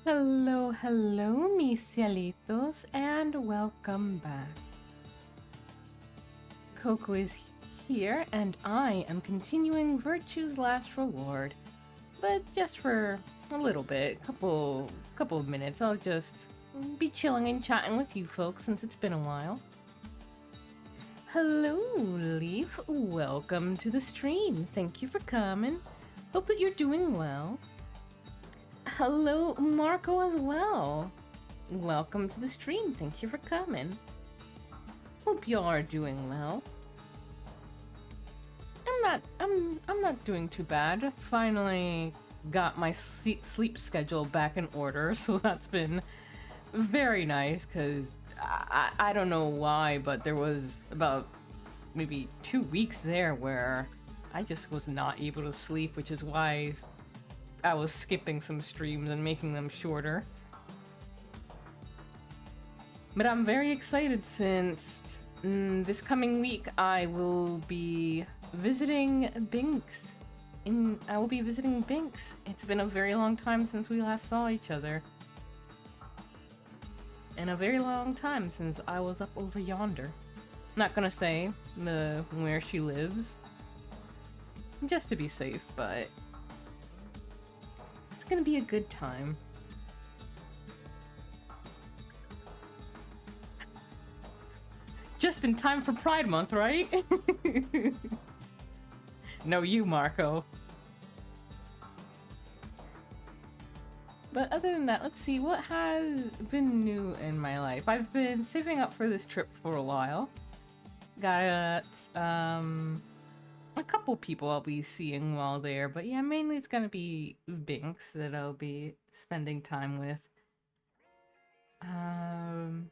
Hello, hello, mis cielitos, and welcome back. Coco is here, and I am continuing Virtue's Last Reward, but just for a little bit, couple of minutes. I'll just be chilling and chatting with you folks since it's been a while. Hello, Leaf. Welcome to the stream. Thank you for coming. Hope that you're doing well. Hello, Marco, as well. Welcome to the stream. Thank you for coming. Hope y'all are doing well. I'm not doing too bad. Finally got my sleep schedule back in order, so that's been very nice, because I don't know why, but there was about maybe 2 weeks there where I just was not able to sleep, which is why I was skipping some streams and making them shorter. But I'm very excited since this coming week I will be visiting Binks. I will be visiting Binks. It's been a very long time since we last saw each other. And a very long time since I was up over yonder. Not gonna say where she lives, just to be safe, but it's gonna be a good time. Just in time for Pride Month, right? No, you, Marco. But other than that, let's see, what has been new in my life? I've been saving up for this trip for a while. Got, a couple people I'll be seeing while there, but yeah, mainly it's gonna be Binks that I'll be spending time with. I'm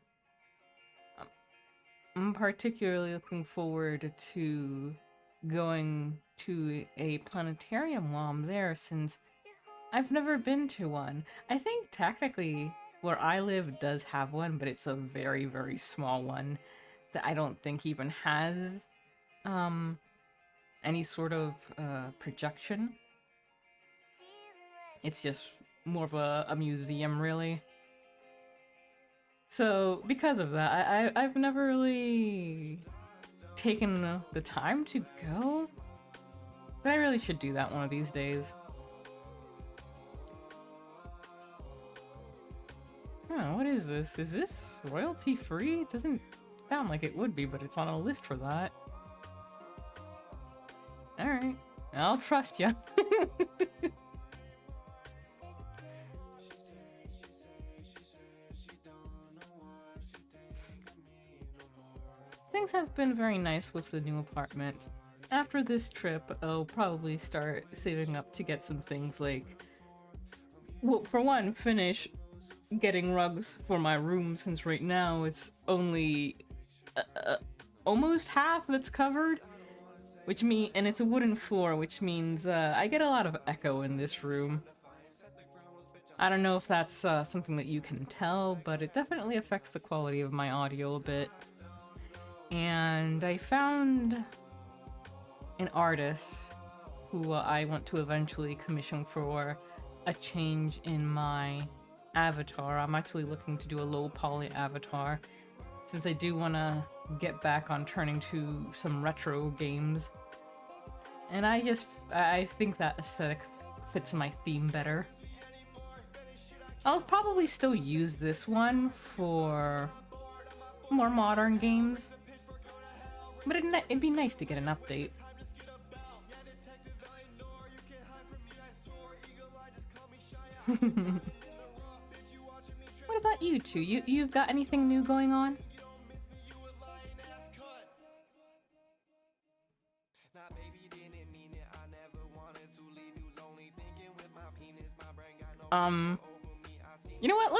particularly looking forward to going to a planetarium while I'm there, since I've never been to one. I think technically where I live does have one, but it's a very, very small one that I don't think even has any sort of projection. It's just more of a museum, really. So because of that, I've never really taken the time to go, but I really should do that one of these days. Oh, what is this? Is this royalty free? It doesn't sound like it would be, but it's on a list for that. Alright, I'll trust ya. Things have been very nice with the new apartment. After this trip, I'll probably start saving up to get some things like, well, for one, finish getting rugs for my room, since right now it's only almost half that's covered, and it's a wooden floor, which means I get a lot of echo in this room. I don't know if that's something that you can tell, but it definitely affects the quality of my audio a bit. And I found an artist who I want to eventually commission for a change in my avatar. I'm actually looking to do a low poly avatar, since I do want to get back on turning to some retro games. And I think that aesthetic fits my theme better. I'll probably still use this one for more modern games, but it'd be nice to get an update. What about you two? You've got anything new going on? You know what?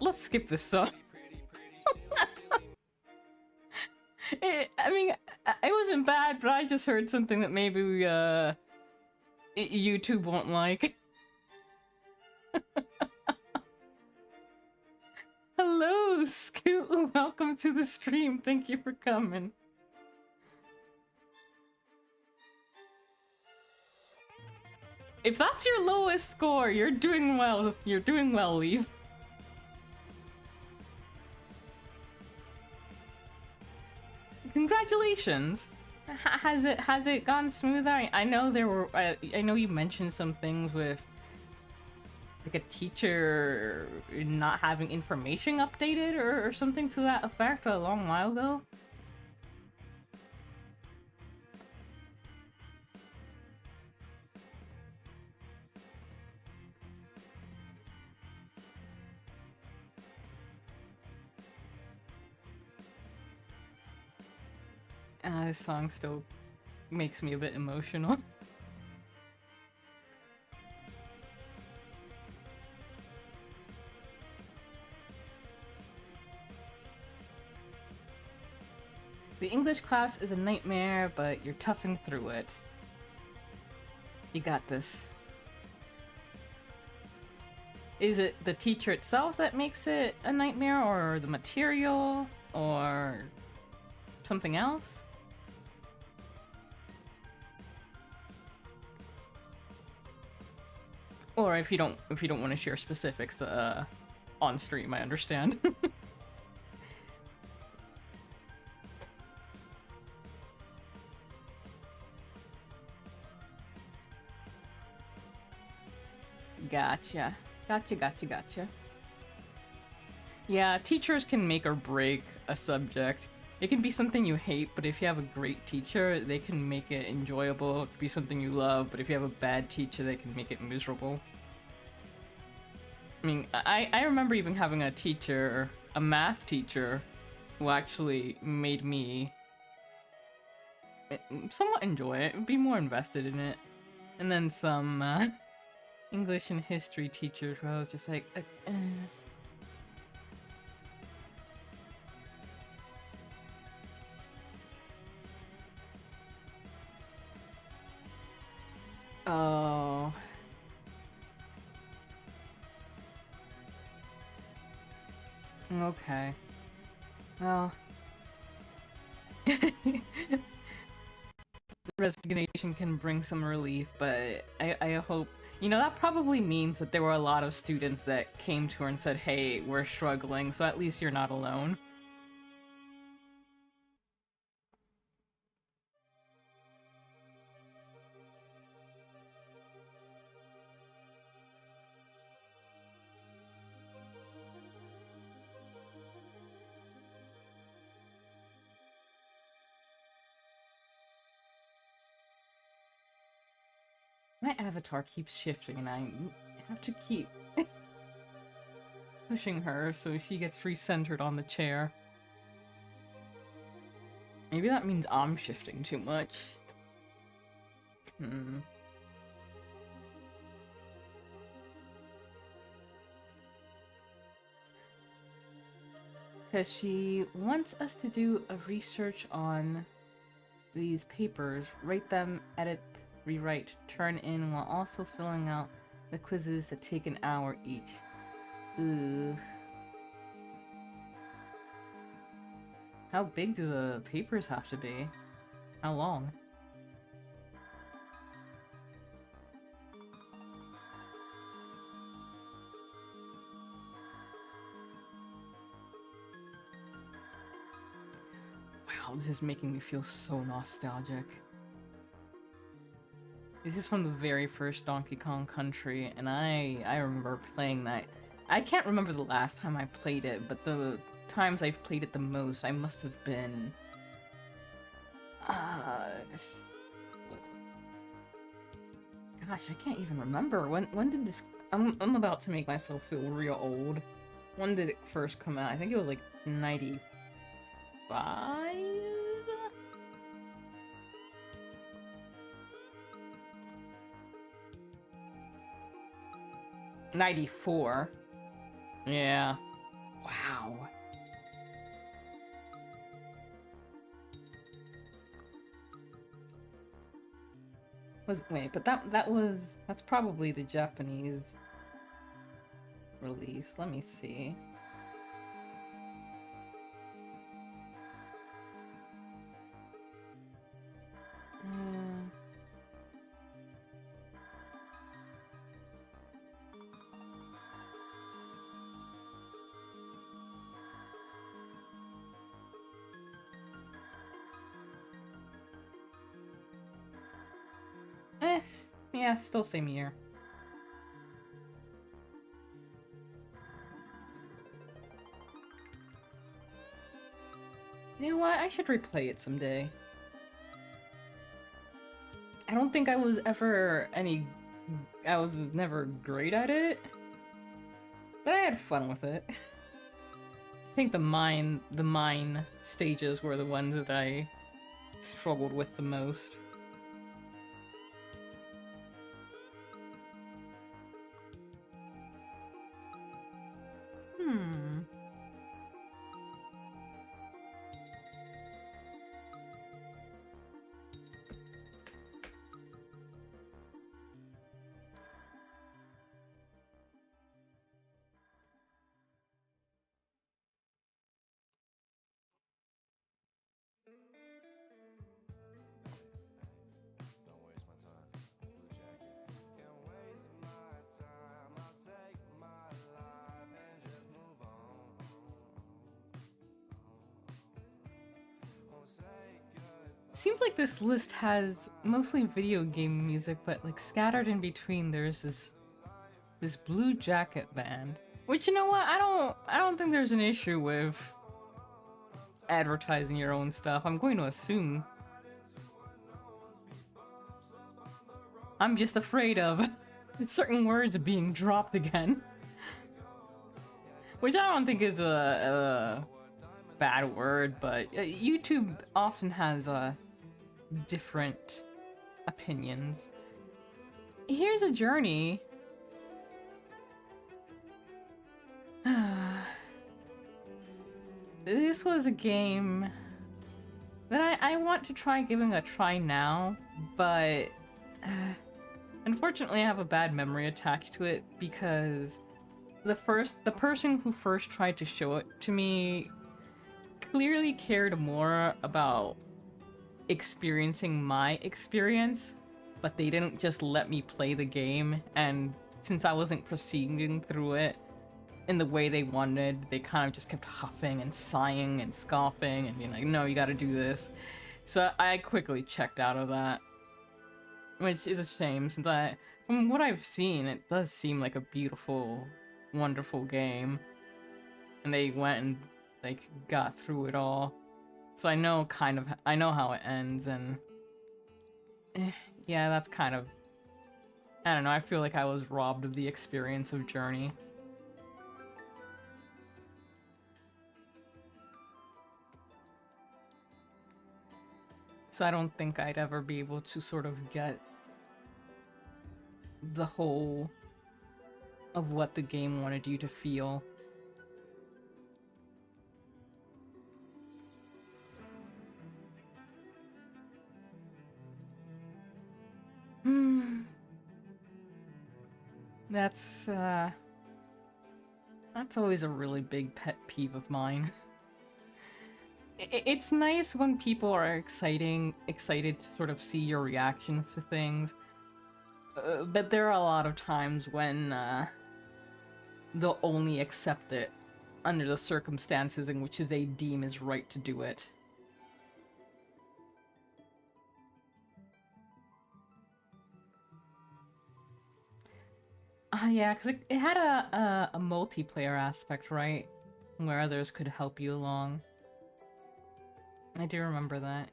Let's skip this song. I mean, it wasn't bad, but I just heard something that maybe YouTube won't like. Hello, Scoot. Welcome to the stream. Thank you for coming. If that's your lowest score, you're doing well. You're doing well, Leaf. Congratulations. Has it gone smoother? I know there were. I know you mentioned some things with like a teacher not having information updated or something to that effect a long while ago. This song still makes me a bit emotional. The English class is a nightmare, but you're toughing through it. You got this. Is it the teacher itself that makes it a nightmare, or the material, or something else? Or if you don't want to share specifics on stream, I understand. Gotcha. Gotcha. Yeah, teachers can make or break a subject. It can be something you hate, but if you have a great teacher, they can make it enjoyable. It could be something you love, but if you have a bad teacher, they can make it miserable. I mean, I remember even having a teacher, a math teacher, who actually made me somewhat enjoy it, be more invested in it. And then some English and history teachers where I was just like, Oh. Okay. Well. Resignation can bring some relief, but I hope... You know, that probably means that there were a lot of students that came to her and said, hey, we're struggling, so at least you're not alone. My avatar keeps shifting and I have to keep pushing her so she gets recentered on the chair. Maybe that means I'm shifting too much. Because she wants us to do a research on these papers, write them, edit, rewrite, turn in, while also filling out the quizzes that take an hour each. Ugh. How big do the papers have to be? How long? Wow, this is making me feel so nostalgic. This is from the very first Donkey Kong Country, and I remember playing that. I can't remember the last time I played it, but the times I've played it the most, I must have been... Gosh, I can't even remember. When did this... I'm about to make myself feel real old. When did it first come out? I think it was like 95? 94. Yeah. Wow. Wait, but that's probably the Japanese release. Let me see. Yeah, still same year. You know what? I should replay it someday. I don't think I was ever I was never great at it, but I had fun with it. I think the mine stages were the ones that I struggled with the most. Hmm. Seems like this list has mostly video game music, but like scattered in between there's this Blue Jacket band. Which, you know what, I don't think there's an issue with advertising your own stuff. I'm going to assume. I'm just afraid of certain words being dropped again. Which I don't think is a bad word, but YouTube often has different opinions. Here's a journey. This was a game that I want to try giving a try now, but unfortunately I have a bad memory attached to it because the person who first tried to show it to me clearly cared more about experiencing my experience, but they didn't just let me play the game, and since I wasn't proceeding through it in the way they wanted, they kind of just kept huffing and sighing and scoffing and being like, no, you gotta do this. So I quickly checked out of that, which is a shame, since from what I've seen, it does seem like a beautiful, wonderful game. And they went and like got through it all. So I know how it ends, and yeah, that's kind of, I don't know, I feel like I was robbed of the experience of Journey. So I don't think I'd ever be able to sort of get the whole of what the game wanted you to feel. That's always a really big pet peeve of mine. It's nice when people are excited to sort of see your reactions to things, but there are a lot of times when they'll only accept it under the circumstances in which they deem is right to do it. Yeah, because it had a multiplayer aspect, right? Where others could help you along. I do remember that.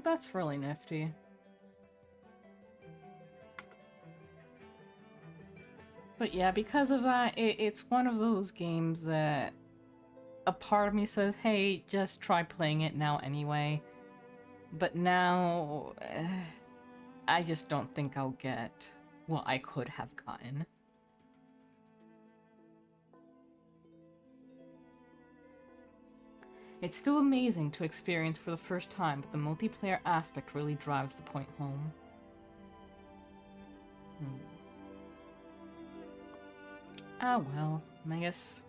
That's really nifty. But yeah, because of that, it's one of those games that a part of me says, hey, just try playing it now anyway. But now, I just don't think I'll get what I could have gotten. It's still amazing to experience for the first time, but the multiplayer aspect really drives the point home. Ah well, I guess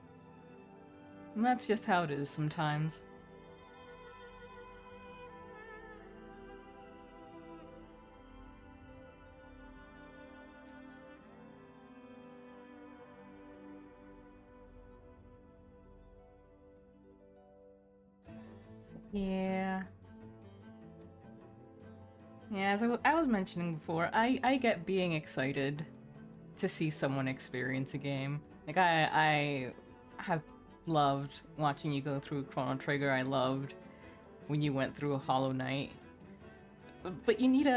that's just how it is sometimes. Yeah. Yeah, as I was mentioning before, I get being excited to see someone experience a game. Like, I have loved watching you go through Chrono Trigger. I loved when you went through a Hollow Knight. But you need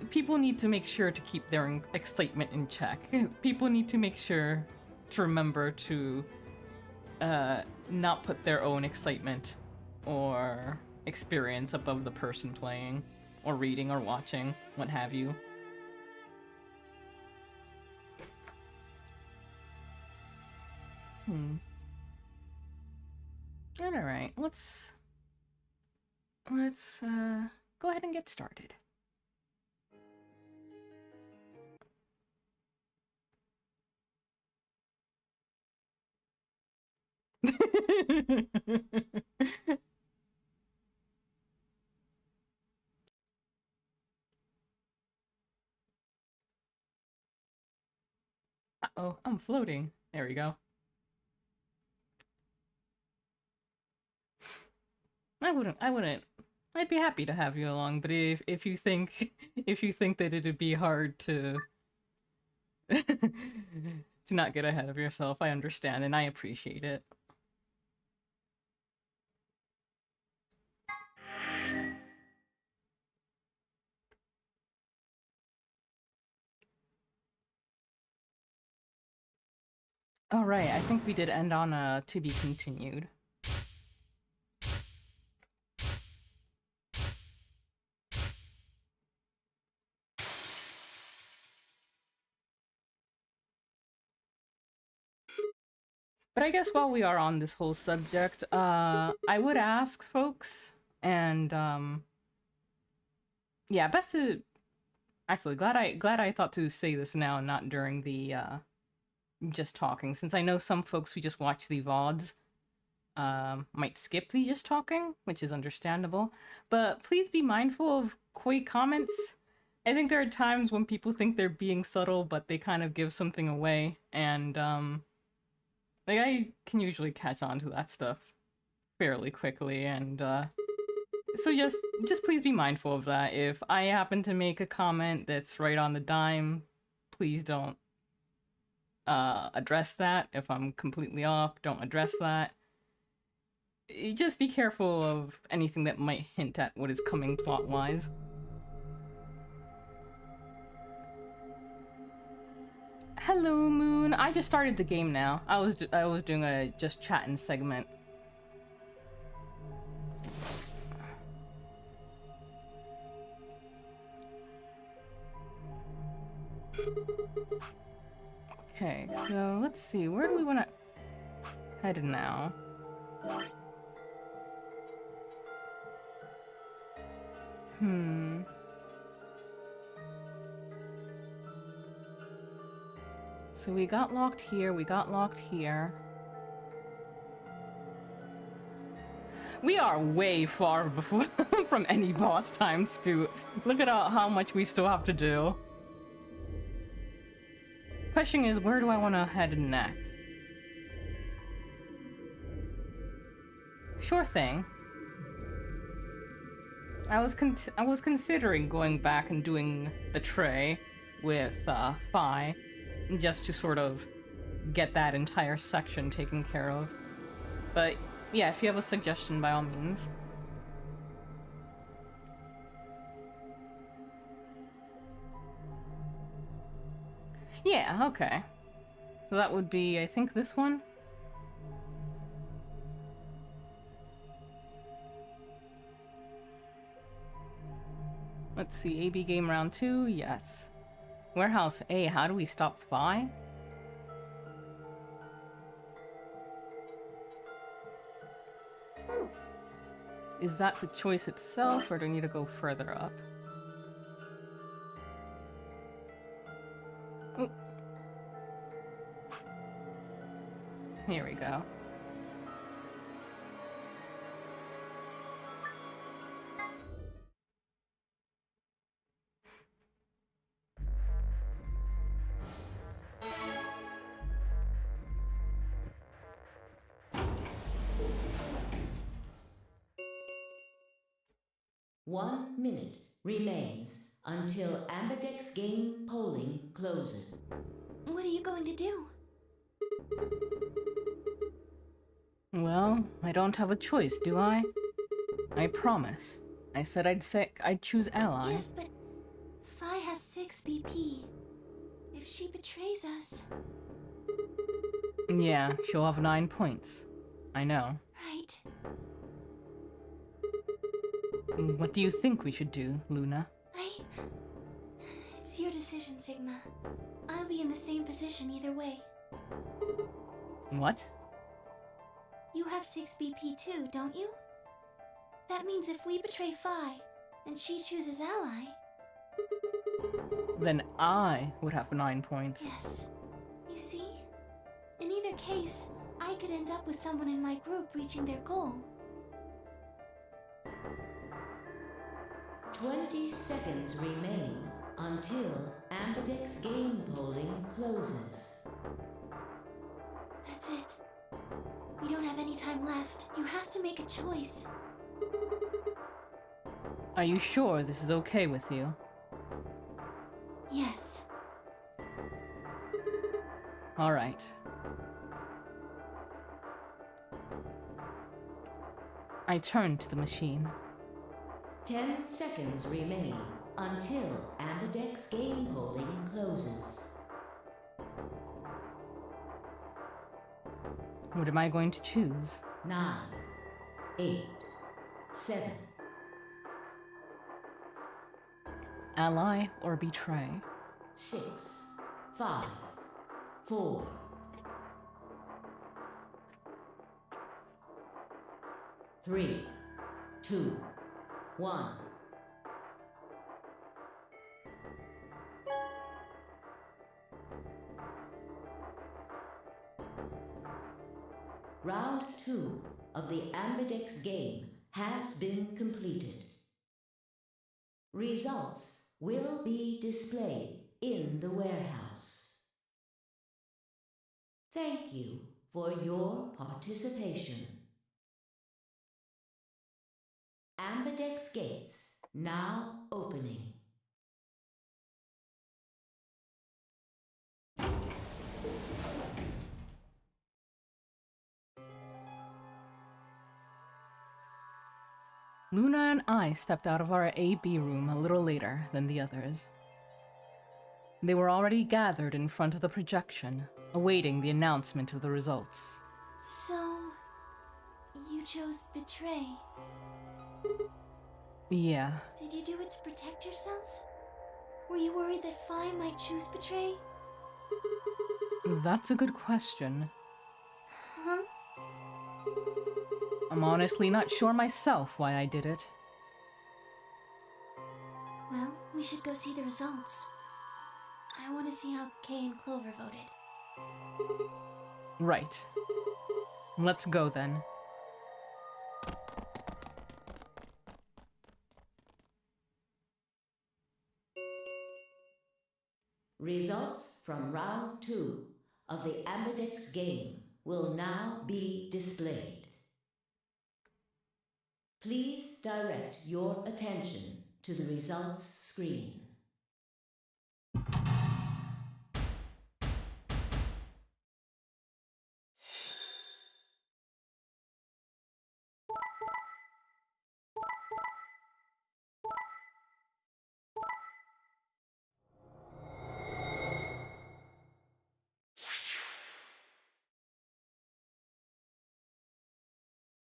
people need to make sure to keep their excitement in check. People need to make sure to remember to not put their own excitement or experience above the person playing, or reading, or watching, what have you. Alright, let's go ahead and get started. Uh-oh, I'm floating. There we go. I wouldn't. I'd be happy to have you along, but if you think if you think that it'd be hard to to not get ahead of yourself, I understand and I appreciate it. All right, I think we did end on a to be continued. But I guess while we are on this whole subject, I would ask folks, and yeah, best to actually glad I thought to say this now and not during the just talking, since I know some folks who just watch the VODs might skip the just talking, which is understandable. But please be mindful of quick comments. I think there are times when people think they're being subtle, but they kind of give something away, and like I can usually catch on to that stuff fairly quickly, and so just please be mindful of that. If I happen to make a comment that's right on the dime, please don't address that. If I'm completely off, don't address that. Just be careful of anything that might hint at what is coming plot-wise. Hello, Moon. I just started the game now. I was doing a just chatting segment. Okay, so let's see. Where do we want to head now? So we got locked here, we got locked here. We are way far before from any boss time, Scoot. Look at how much we still have to do. Question is, where do I want to head next? Sure thing. I was considering going back and doing the tray with Phi, just to sort of get that entire section taken care of. But yeah, if you have a suggestion, by all means. Yeah, okay. So that would be, I think, this one? Let's see, AB game round 2, yes. Warehouse A, how do we stop Phi? Is that the choice itself, or do I need to go further up? Ooh. Here we go. 1 minute remains until Ambidex game polling closes. What are you going to do? Well, I don't have a choice, do I? I promise. I said I'd choose ally. Yes, but Phi has 6 BP. If she betrays us... Yeah, she'll have 9 points. I know. Right. What do you think we should do, Luna? It's your decision, Sigma. I'll be in the same position either way. What? You have 6 BP too, don't you? That means if we betray Phi, and she chooses ally... Then I would have 9 points. Yes. You see? In either case, I could end up with someone in my group reaching their goal. 20 seconds remain until Ambidex game polling closes. That's it. We don't have any time left. You have to make a choice. Are you sure this is okay with you? Yes. All right. I turned to the machine. 10 seconds remain until Ambidex game polling closes. What am I going to choose? 9, 8, 7. Ally or betray? 6, 5, 4. 3, 2, 1. Round 2 of the Ambidex game has been completed. Results will be displayed in the warehouse. Thank you for your participation. Ambidex gates now opening. Luna and I stepped out of our AB room a little later than the others. They were already gathered in front of the projection, awaiting the announcement of the results. So... you chose betray. Yeah. Did you do it to protect yourself? Were you worried that Phi might choose betray? That's a good question. Huh? I'm honestly not sure myself why I did it. Well, we should go see the results. I want to see how Kay and Clover voted. Right. Let's go then. Results from round 2 of the Ambidex game will now be displayed. Please direct your attention to the results screen.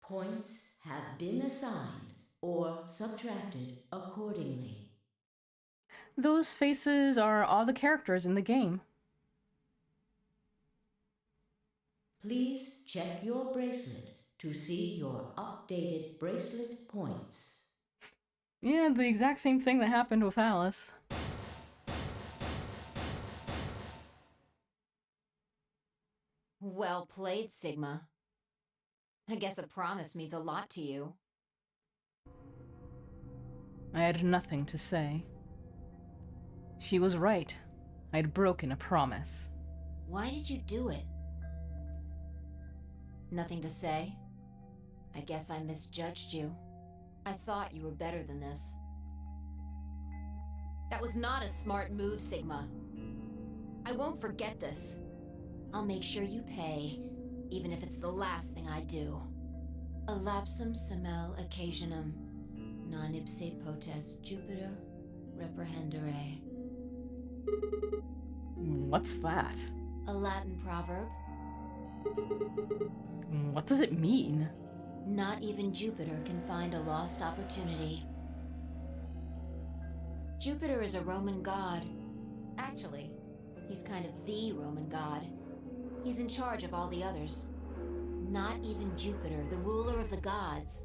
Points have been assigned or subtracted accordingly. Those faces are all the characters in the game. Please check your bracelet to see your updated bracelet points. Yeah, the exact same thing that happened with Alice. Well played, Sigma. I guess a promise means a lot to you. I had nothing to say. She was right. I'd broken a promise. Why did you do it? Nothing to say? I guess I misjudged you. I thought you were better than this. That was not a smart move, Sigma. I won't forget this. I'll make sure you pay, even if it's the last thing I do. Elapsum semel occasionum, non ipse potest Jupiter reprehendere. What's that? A Latin proverb. What does it mean? Not even Jupiter can find a lost opportunity. Jupiter is a Roman god. Actually, he's kind of the Roman god. He's in charge of all the others. Not even Jupiter, the ruler of the gods,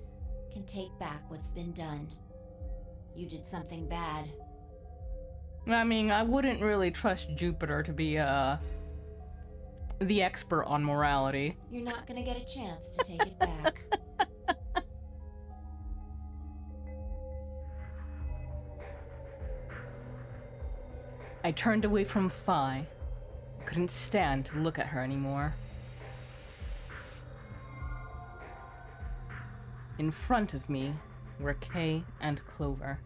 can take back what's been done. You did something bad. I mean, I wouldn't really trust Jupiter to be, the expert on morality. You're not gonna get a chance to take it back. I turned away from Phi. I couldn't stand to look at her anymore. In front of me were Kay and Clover.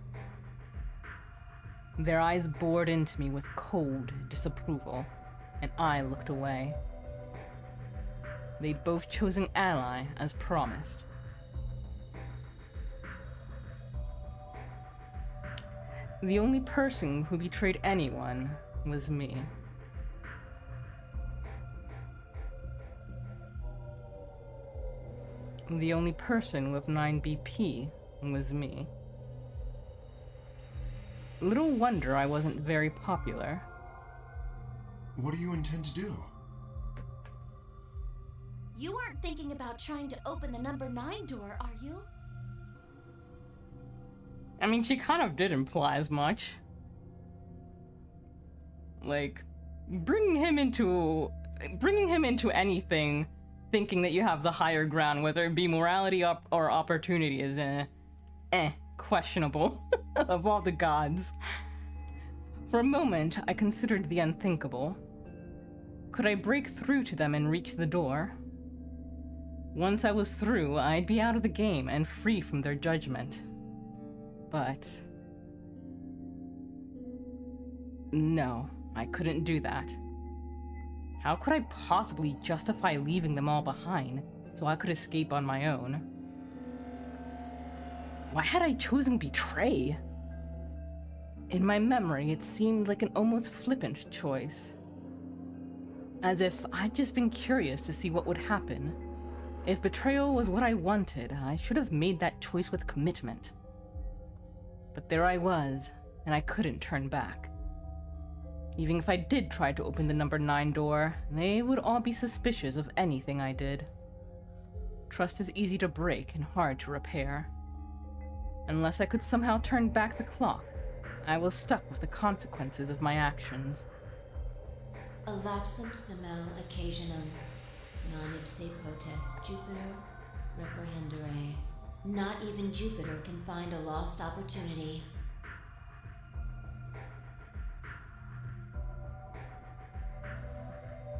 Their eyes bored into me with cold disapproval, and I looked away. They'd both chosen ally as promised. The only person who betrayed anyone was me. The only person with 9BP was me. Little wonder I wasn't very popular. What do you intend to do? You aren't thinking about trying to open the number 9 door, are you? I mean, she kind of did imply as much. Like, bringing him into anything, thinking that you have the higher ground, whether it be morality or opportunity, is questionable of all the gods. For a moment, I considered the unthinkable. Could I break through to them and reach the door? Once I was through, I'd be out of the game and free from their judgment. But no, I couldn't do that. How could I possibly justify leaving them all behind so I could escape on my own? Why had I chosen betray? In my memory, it seemed like an almost flippant choice. As if I'd just been curious to see what would happen. If betrayal was what I wanted, I should have made that choice with commitment. But there I was, and I couldn't turn back. Even if I did try to open the number 9 door, they would all be suspicious of anything I did. Trust is easy to break and hard to repair. Unless I could somehow turn back the clock, I was stuck with the consequences of my actions. Elapsum semel occasionum, non ipse potest Jupiter reprehendere. Not even Jupiter can find a lost opportunity.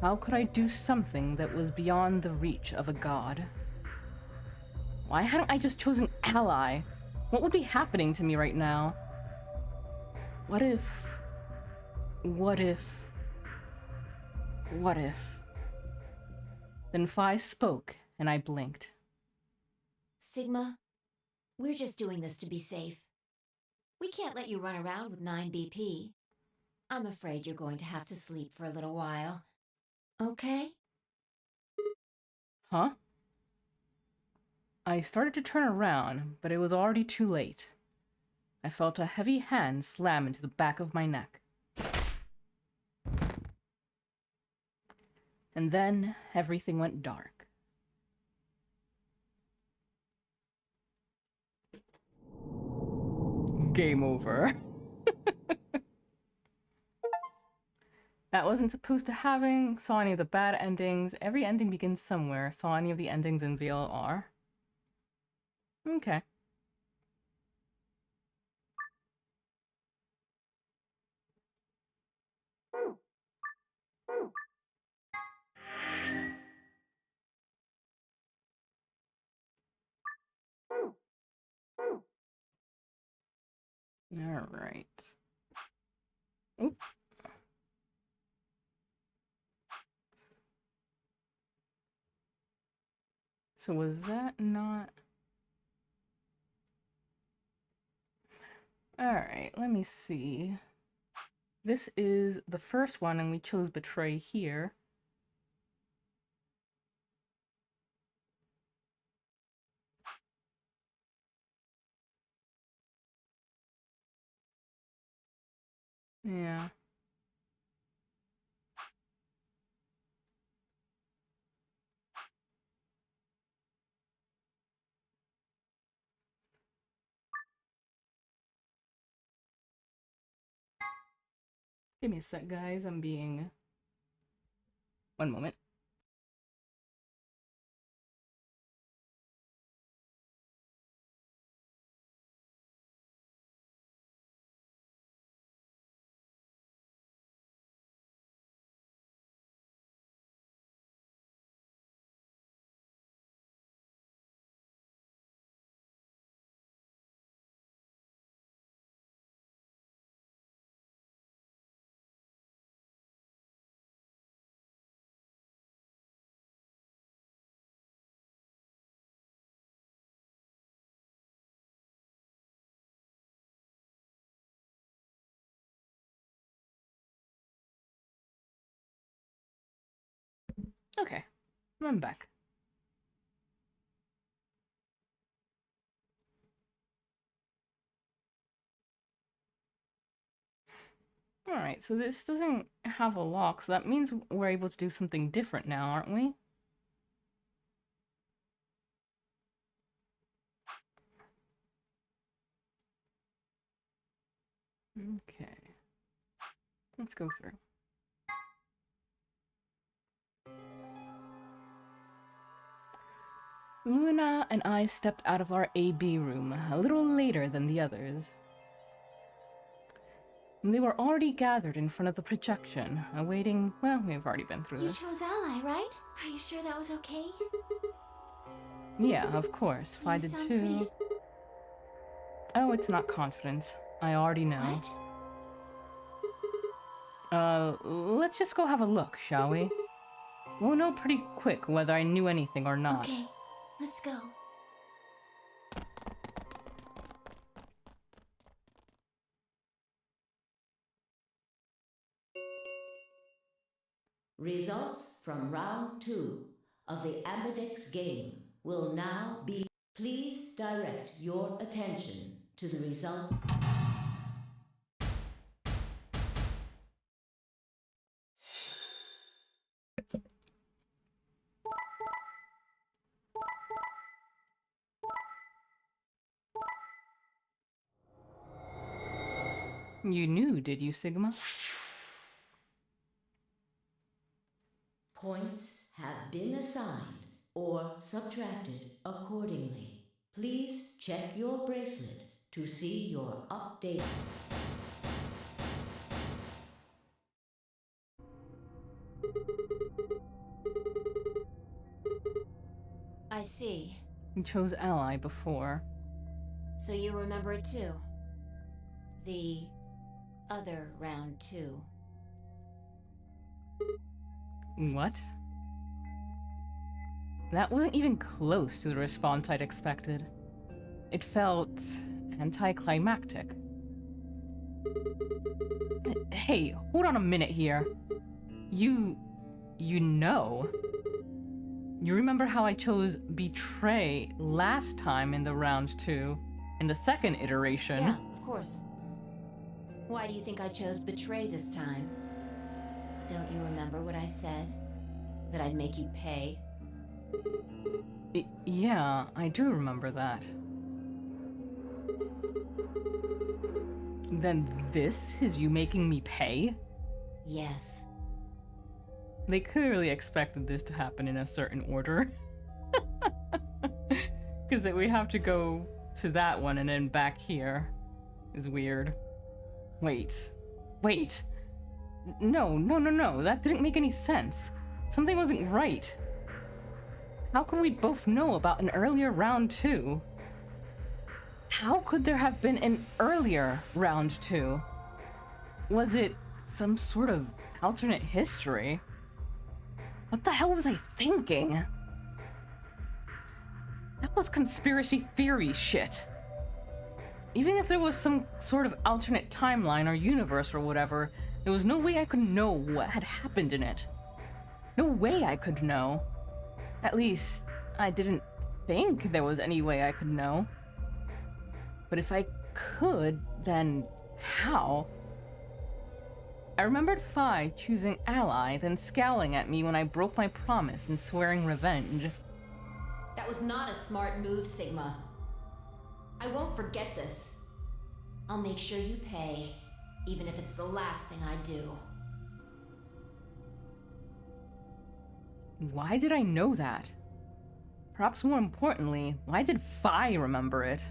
How could I do something that was beyond the reach of a god? Why hadn't I just chosen ally? What would be happening to me right now? What if... Then Phi spoke, and I blinked. Sigma, we're just doing this to be safe. We can't let you run around with 9BP. I'm afraid you're going to have to sleep for a little while. Okay? Huh? I started to turn around, but it was already too late. I felt a heavy hand slam into the back of my neck. And then everything went dark. Game over. That wasn't supposed to happen. Saw any of the bad endings. Every ending begins somewhere. Saw any of the endings in VLR. Okay. Alright. Oop. So was that not... Alright, let me see. This is the first one, and we chose Betray here. Yeah. Give me a sec, guys. I'm being... One moment. Okay, I'm back. Alright, so this doesn't have a lock, so that means we're able to do something different now, aren't we? Okay. Let's go through. Luna and I stepped out of our AB room a little later than the others. They were already gathered in front of the projection, awaiting... Well, we've already been through You this. chose Ally, right? Are you sure that was okay? Yeah, of course. If I You did sound too... pretty... Oh, it's not confidence. I already know. What? Let's just go have a look, shall we? We'll know pretty quick whether I knew anything or not. Okay, let's go. Results from round 2 of the Ambidex game will now be. Please direct your attention to the results. You knew, did you, Sigma? Points have been assigned or subtracted accordingly. Please check your bracelet to see your update. I see. You chose Ally before. So you remember it too? The other round 2. What? That wasn't even close to the response I'd expected. It felt anticlimactic. Hey, hold on a minute here. You know. You remember how I chose Betray last time in the round 2, in the second iteration? Yeah, of course. Why do you think I chose Betray this time? Don't you remember what I said? That I'd make you pay? Yeah, I do remember that. Then this is you making me pay? Yes. They clearly expected this to happen in a certain order. Because we have to go to that one and then back here is weird. Wait. No, that didn't make any sense. Something wasn't right. How could we both know about an earlier round too? How could there have been an earlier round 2? Was it some sort of alternate history? What the hell was I thinking? That was conspiracy theory shit. Even if there was some sort of alternate timeline or universe or whatever, there was no way I could know what had happened in it. No way I could know. At least, I didn't think there was any way I could know. But if I could, then how? I remembered Phi choosing ally, then scowling at me when I broke my promise and swearing revenge. That was not a smart move, Sigma. I won't forget this. I'll make sure you pay, even if it's the last thing I do. Why did I know that? Perhaps more importantly, why did Phi remember it?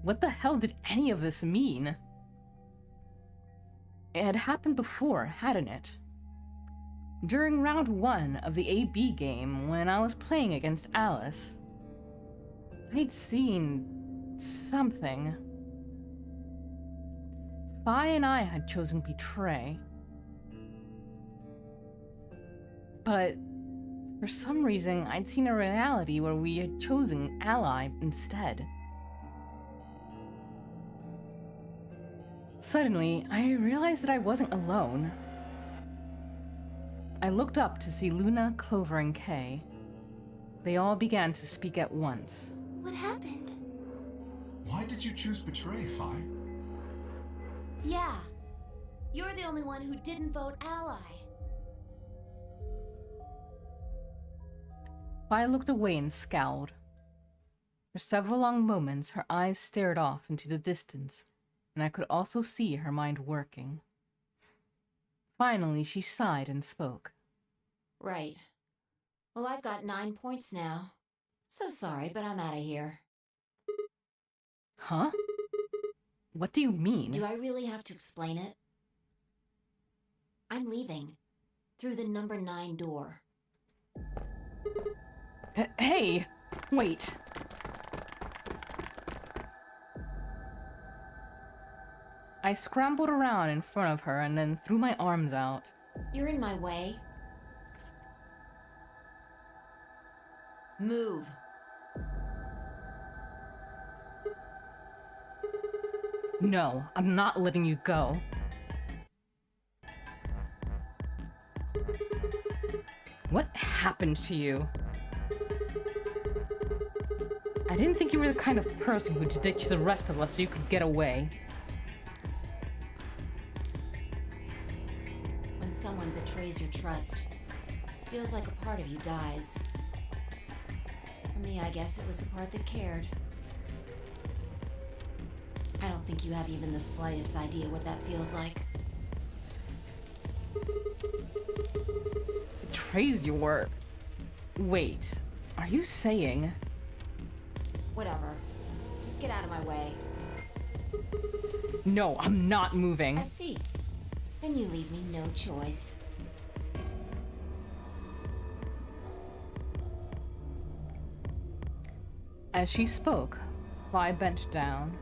What the hell did any of this mean? It had happened before, hadn't it? During round 1 of the AB game, when I was playing against Alice, I'd seen something. Phi and I had chosen Betray. But for some reason, I'd seen a reality where we had chosen Ally instead. Suddenly, I realized that I wasn't alone. I looked up to see Luna, Clover, and Kay. They all began to speak at once. What happened? Why did you choose Betray, Phi? Yeah. You're the only one who didn't vote ally. Phi looked away and scowled. For several long moments, her eyes stared off into the distance, and I could also see her mind working. Finally, she sighed and spoke. Right. Well, I've got 9 points now. So sorry, but I'm out of here. Huh? What do you mean? Do I really have to explain it? I'm leaving. Through the number 9 door. Hey! Wait! I scrambled around in front of her and then threw my arms out. You're in my way. Move. No, I'm not letting you go. What happened to you? I didn't think you were the kind of person who'd ditch the rest of us so you could get away. When someone betrays your trust, feels like a part of you dies. For me, I guess it was the part that cared. I don't think you have even the slightest idea what that feels like. Betrays your word. Wait, are you saying? Whatever. Just get out of my way. No, I'm not moving. I see. Then you leave me no choice. As she spoke, Phi bent down.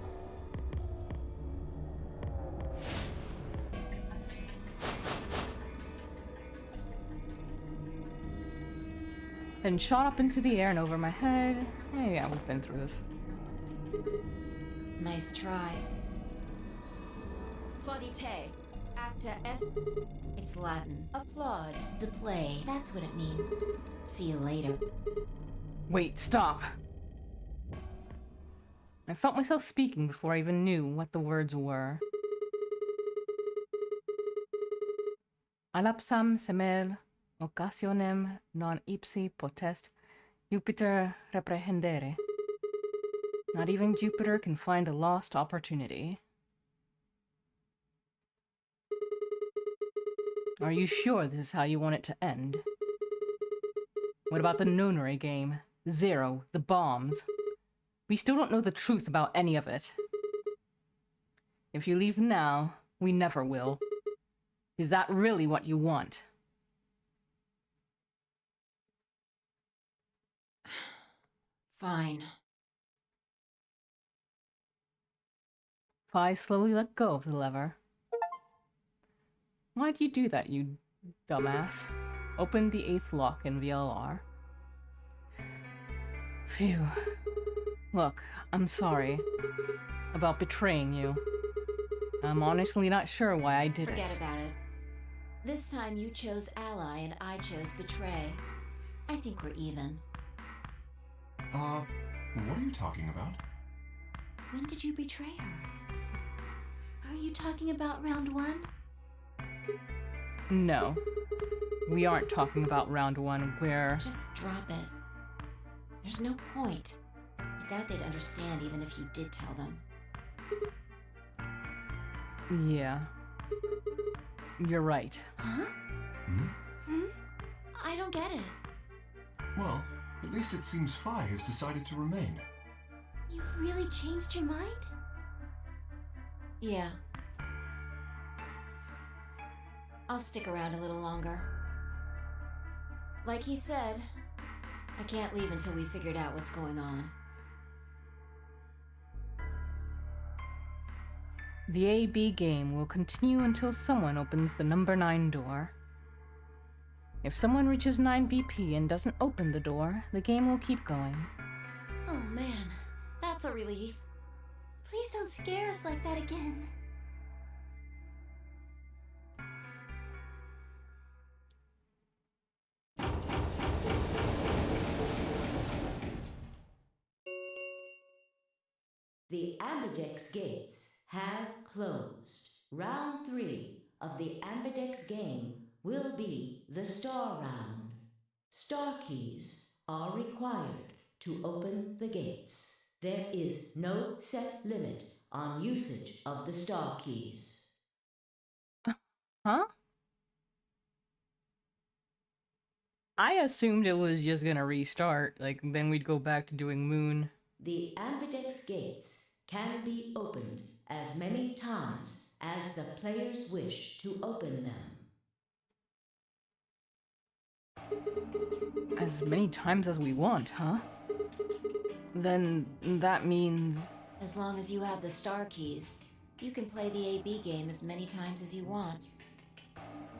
Then shot up into the air and over my head. Yeah, we've been through this. Nice try. Plaudite. Acta est. It's Latin. Applaud. The play. That's what it means. See you later. Wait, stop! I felt myself speaking before I even knew what the words were. Alapsam semel occasionem non ipsi potest Jupiter reprehendere. Not even Jupiter can find a lost opportunity. Are you sure this is how you want it to end? What about the nonary game? Zero, the bombs. We still don't know the truth about any of it. If you leave now, we never will. Is that really what you want? Fine. Phi slowly let go of the lever. Why'd you do that, you dumbass? Opened the 8th lock in VLR. Phew. Look, I'm sorry about betraying you. I'm honestly not sure why I did it. Forget about it. This time you chose ally and I chose betray. I think we're even. What are you talking about? When did you betray her? Are you talking about round 1? No. We aren't talking about round 1 where... Just drop it. There's no point. I doubt they'd understand even if you did tell them. Yeah. You're right. Huh? I don't get it. Well, at least it seems Phi has decided to remain. You've really changed your mind? Yeah. I'll stick around a little longer. Like he said, I can't leave until we figured out what's going on. The A-B game will continue until someone opens the number 9 door. If someone reaches 9 BP and doesn't open the door, the game will keep going. Oh man, that's a relief. Please don't scare us like that again. The Ambidex gates have closed. Round 3 of the Ambidex game will be the Star Round. Star keys are required to open the gates. There is no set limit on usage of the star keys. Huh? I assumed it was just gonna restart, like, then we'd go back to doing Moon. The Ambidex gates can be opened as many times as the players wish to open them. As many times as we want, huh? Then that means... As long as you have the star keys, you can play the AB game as many times as you want.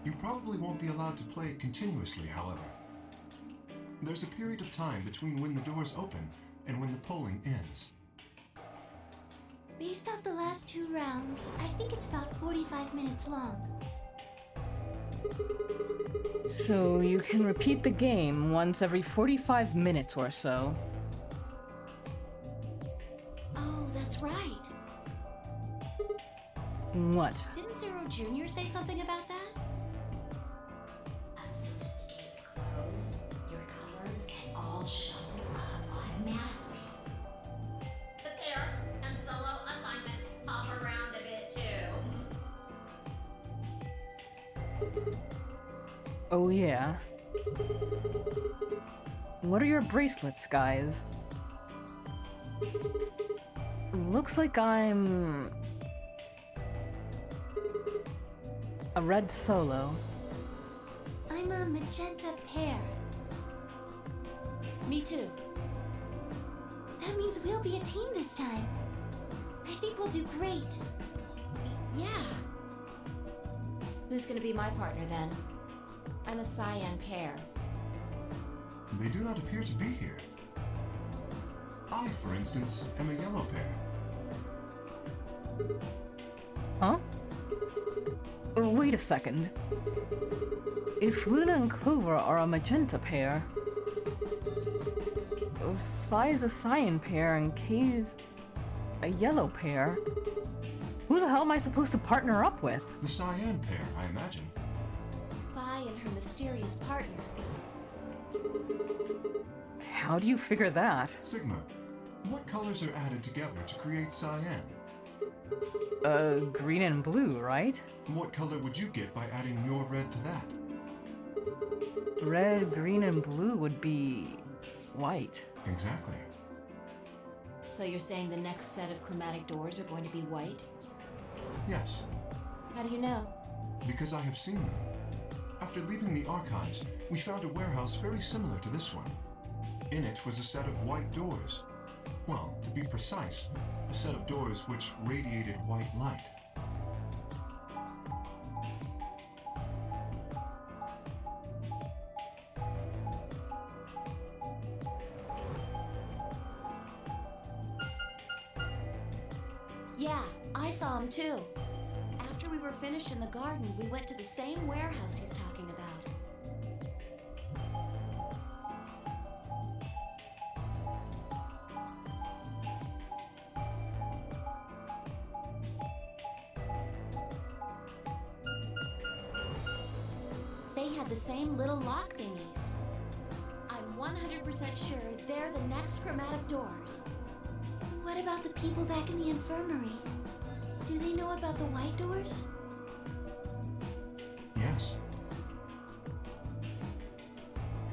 You probably won't be allowed to play it continuously, however. There's a period of time between when the doors open and when the polling ends. Based off the last 2 rounds, I think it's about 45 minutes long. So you can repeat the game once every 45 minutes or so. Oh, that's right. What? Didn't Zero Jr. say something about that? As soon as the gates close, your colors can all show up automatically. The pair and solo assignments hop around a bit too. Oh yeah. What are your bracelets, guys? Looks like I'm... a red solo. I'm a magenta pair. Me too. That means we'll be a team this time. I think we'll do great. Yeah. Who's gonna be my partner then? I'm a cyan pair. They do not appear to be here. I, for instance, am a yellow pair. Huh? Wait a second. If Luna and Clover are a magenta pair, Phi's a cyan pair and Kay's a yellow pair, who the hell am I supposed to partner up with? The cyan pair, I imagine. Phi and her mysterious partner. How do you figure that? Sigma, what colors are added together to create cyan? Green and blue, right? What color would you get by adding your red to that? Red, green, and blue would be... white. Exactly. So you're saying the next set of chromatic doors are going to be white? Yes, How do you know? because I have seen them. After leaving the archives, we found a warehouse very similar to this one. In it was a set of white doors. Well, to be precise, a set of doors which radiated white light. Yeah, I saw him too. After we were finished in the garden, we went to the same warehouse he's talking about. They had the same little lock thingies. I'm 100% sure they're the next chromatic doors. What about the people back in the infirmary? Do they know about the white doors? Yes.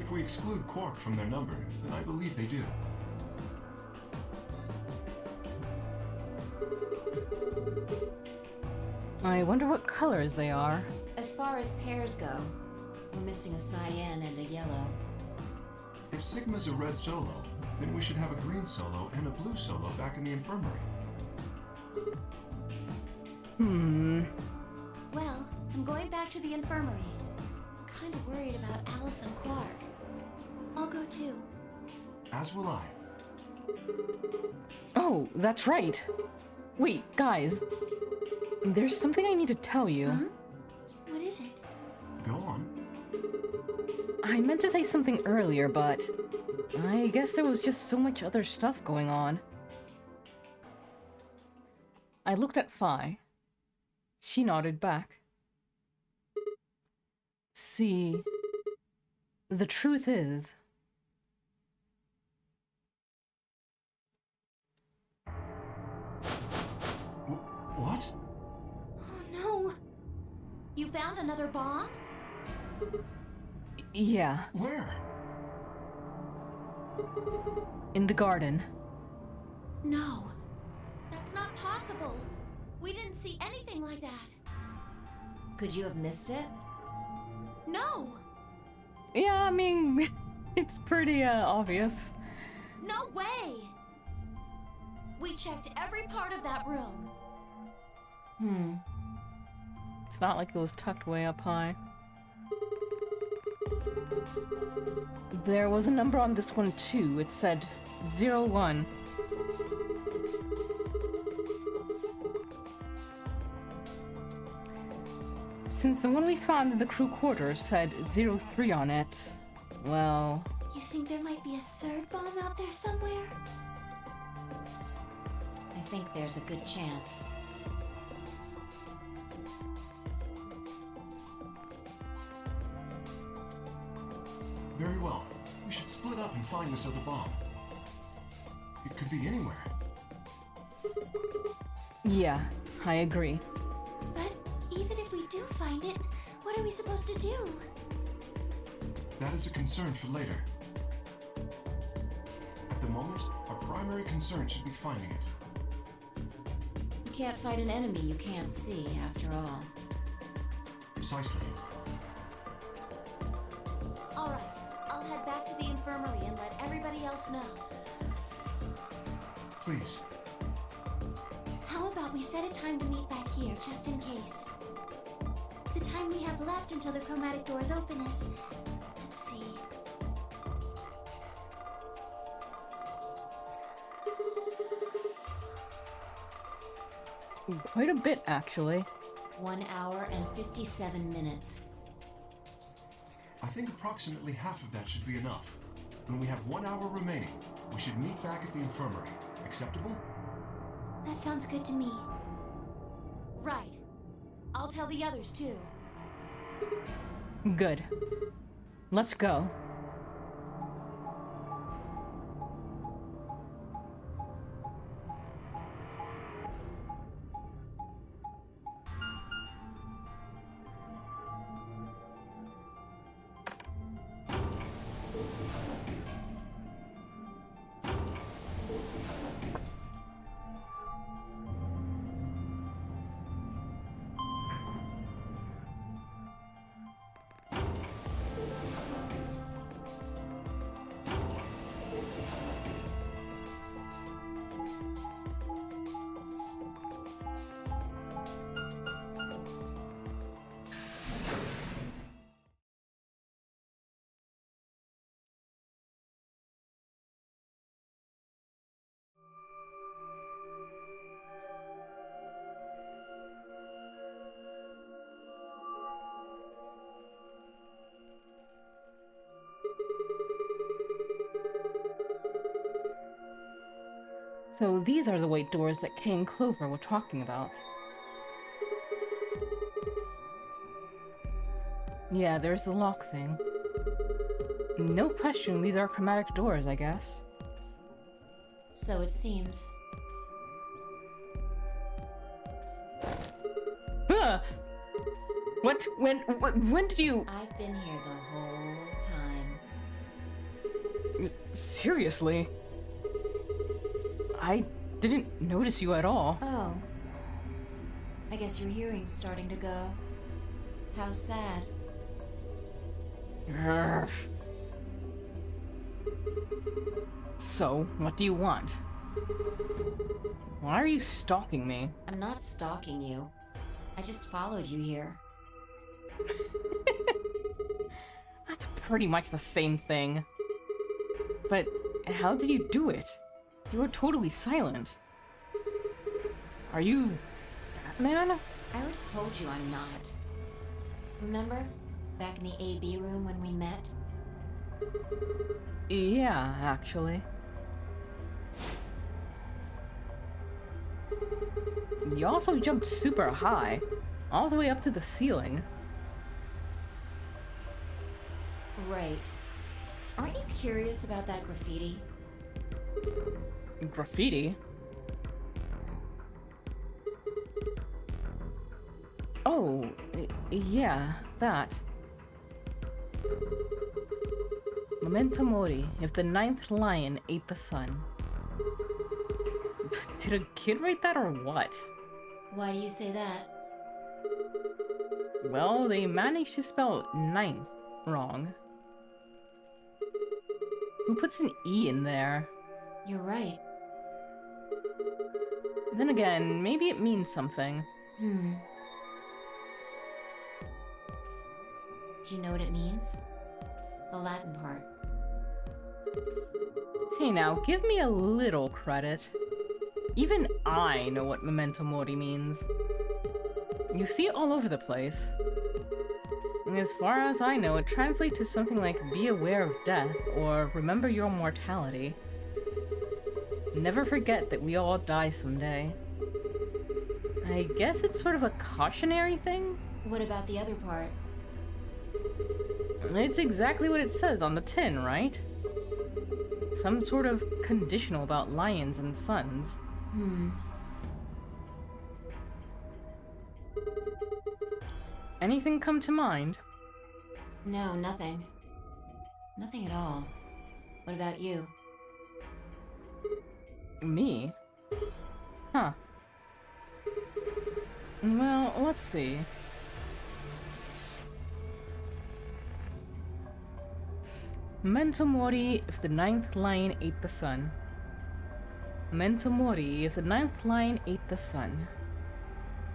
If we exclude Quark from their number, then I believe they do. I wonder what colors they are. As far as pairs go, we're missing a cyan and a yellow. If Sigma's a red solo, then we should have a green solo and a blue solo back in the infirmary. Well, I'm going back to the infirmary. I'm kind of worried about Alice and Quark. I'll go too. As will I. Oh, that's right. Wait, guys. There's something I need to tell you. Huh? What is it? Go on. I meant to say something earlier, but I guess there was just so much other stuff going on. I looked at Phi. She nodded back. See, the truth is... What? Oh no! You found another bomb? Yeah, Where? in the garden. No. That's not possible. We didn't see anything like that. Could you have missed it? No! Yeah, I mean, it's pretty obvious. No way! We checked every part of that room. It's not like it was tucked way up high. There was a number on this one too. It said 01. Since the one we found in the crew quarters said 03 on it, well... You think there might be a third bomb out there somewhere? I think there's a good chance. Very well. We should split up and find this other bomb. It could be anywhere. Yeah, I agree. But even if we do find it, what are we supposed to do? That is a concern for later. At the moment, our primary concern should be finding it. You can't fight an enemy you can't see, after all. Precisely. All right, I'll head back to the infirmary and let everybody else know. Please. How about we set a time to meet back here, just in case? The time we have left until the chromatic doors open is... Let's see... Quite a bit, actually. 1 hour and 57 minutes. I think approximately half of that should be enough. When we have 1 hour remaining, we should meet back at the infirmary. Acceptable? That sounds good to me. Right. I'll tell the others too. Good. Let's go. So these are the white doors that Kay and Clover were talking about. Yeah, there's the lock thing. No question, these are chromatic doors, I guess. So it seems. Ah! What? When did you... I've been here the whole time. Seriously? I didn't notice you at all. Oh. I guess your hearing's starting to go. How sad. Urgh. So, what do you want? Why are you stalking me? I'm not stalking you. I just followed you here. That's pretty much the same thing. But how did you do it? You were totally silent. Are you Batman? I already told you I'm not. Remember? Back in the AB room when we met? Yeah, actually. You also jumped super high, all the way up to the ceiling. Right. Aren't you curious about that graffiti? Graffiti? Oh, yeah, that. Memento mori, if the ninth lion ate the sun. Did a kid write that or what? Why do you say that? Well, they managed to spell ninth wrong. Who puts an E in there? You're right. Then again, maybe it means something. Do you know what it means? The Latin part. Hey now, give me a little credit. Even I know what memento mori means. You see it all over the place. And as far as I know, it translates to something like be aware of death or remember your mortality. Never forget that we all die someday. I guess it's sort of a cautionary thing? What about the other part? It's exactly what it says on the tin, right? Some sort of conditional about lions and suns. Anything come to mind? No, nothing. Nothing at all. What about you? Me? Huh. Well, let's see. Memento mori if the ninth lion ate the sun. Memento mori if the ninth lion ate the sun.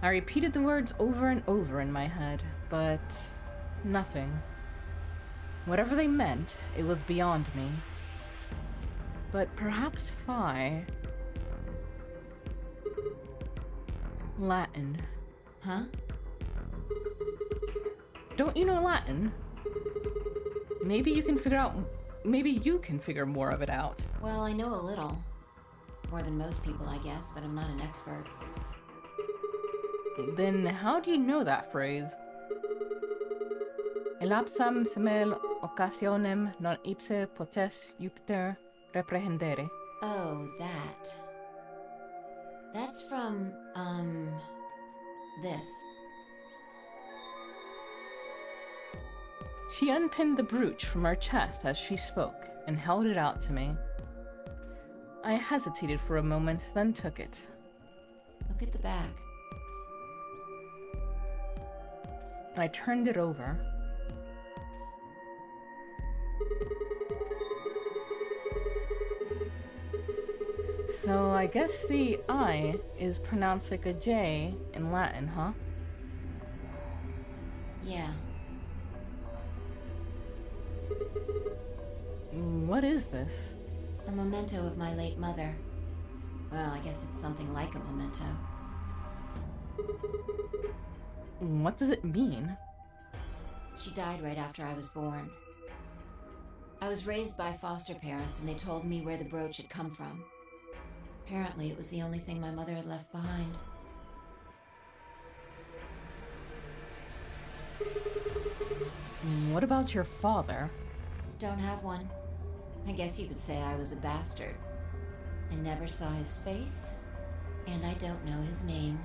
I repeated the words over and over in my head, but nothing. Whatever they meant, it was beyond me. But perhaps Phi... Latin. Huh? Don't you know Latin? Maybe you can figure more of it out. Well, I know a little. More than most people, I guess, but I'm not an expert. Then how do you know that phrase? Elapsam semel occasionem non ipse potes Jupiter reprehendere. Oh, that. That's from, this. She unpinned the brooch from her chest as she spoke and held it out to me. I hesitated for a moment, then took it. Look at the back. I turned it over. So I guess the I is pronounced like a J in Latin, huh? Yeah. What is this? A memento of my late mother. Well, I guess it's something like a memento. What does it mean? She died right after I was born. I was raised by foster parents, and they told me where the brooch had come from. Apparently, it was the only thing my mother had left behind. What about your father? Don't have one. I guess you could say I was a bastard. I never saw his face, and I don't know his name.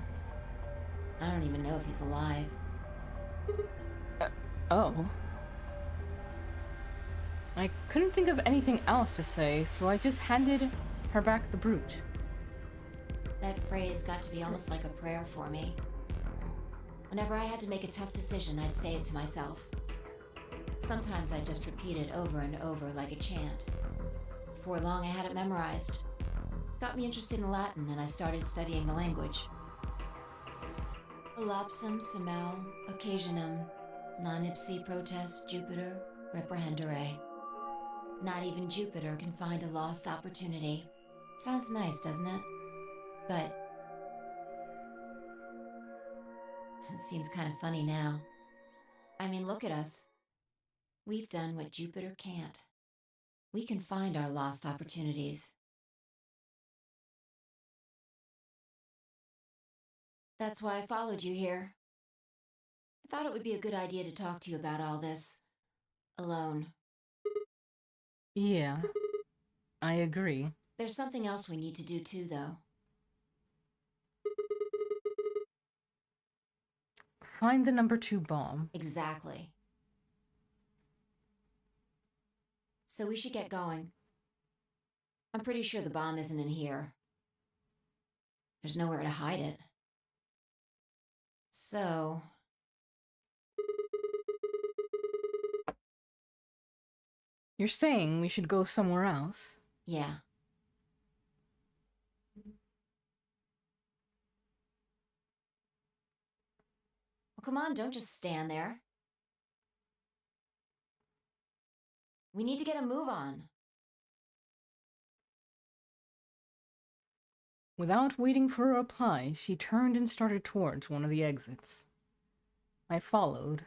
I don't even know if he's alive. Oh. I couldn't think of anything else to say, so I just handed her back the brooch. That phrase got to be almost like a prayer for me. Whenever I had to make a tough decision, I'd say it to myself. Sometimes I'd just repeat it over and over like a chant. Before long, I had it memorized. Got me interested in Latin, and I started studying the language. Lapsum semel occasionum non ipsi protest Jupiter reprehendere. Not even Jupiter can find a lost opportunity. Sounds nice, doesn't it? But it seems kind of funny now. I mean, look at us. We've done what Jupiter can't. We can find our lost opportunities. That's why I followed you here. I thought it would be a good idea to talk to you about all this. Alone. Yeah, I agree. There's something else we need to do too, though. Find the number 2 bomb. Exactly. So we should get going. I'm pretty sure the bomb isn't in here. There's nowhere to hide it. So... You're saying we should go somewhere else? yeah. Well, come on, don't just stand there. We need to get a move on. Without waiting for a reply, she turned and started towards one of the exits. I followed.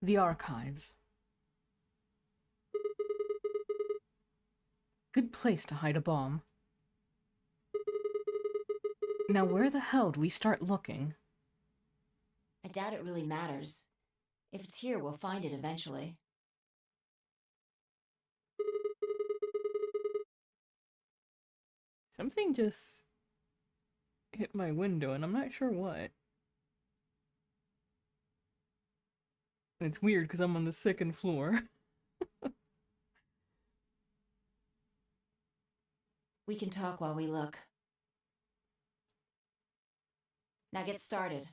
The archives. Good place to hide a bomb. Now where the hell do we start looking? I doubt it really matters. If it's here, we'll find it eventually. Something just hit my window and I'm not sure what. It's weird because I'm on the 2nd floor. We can talk while we look. Now get started.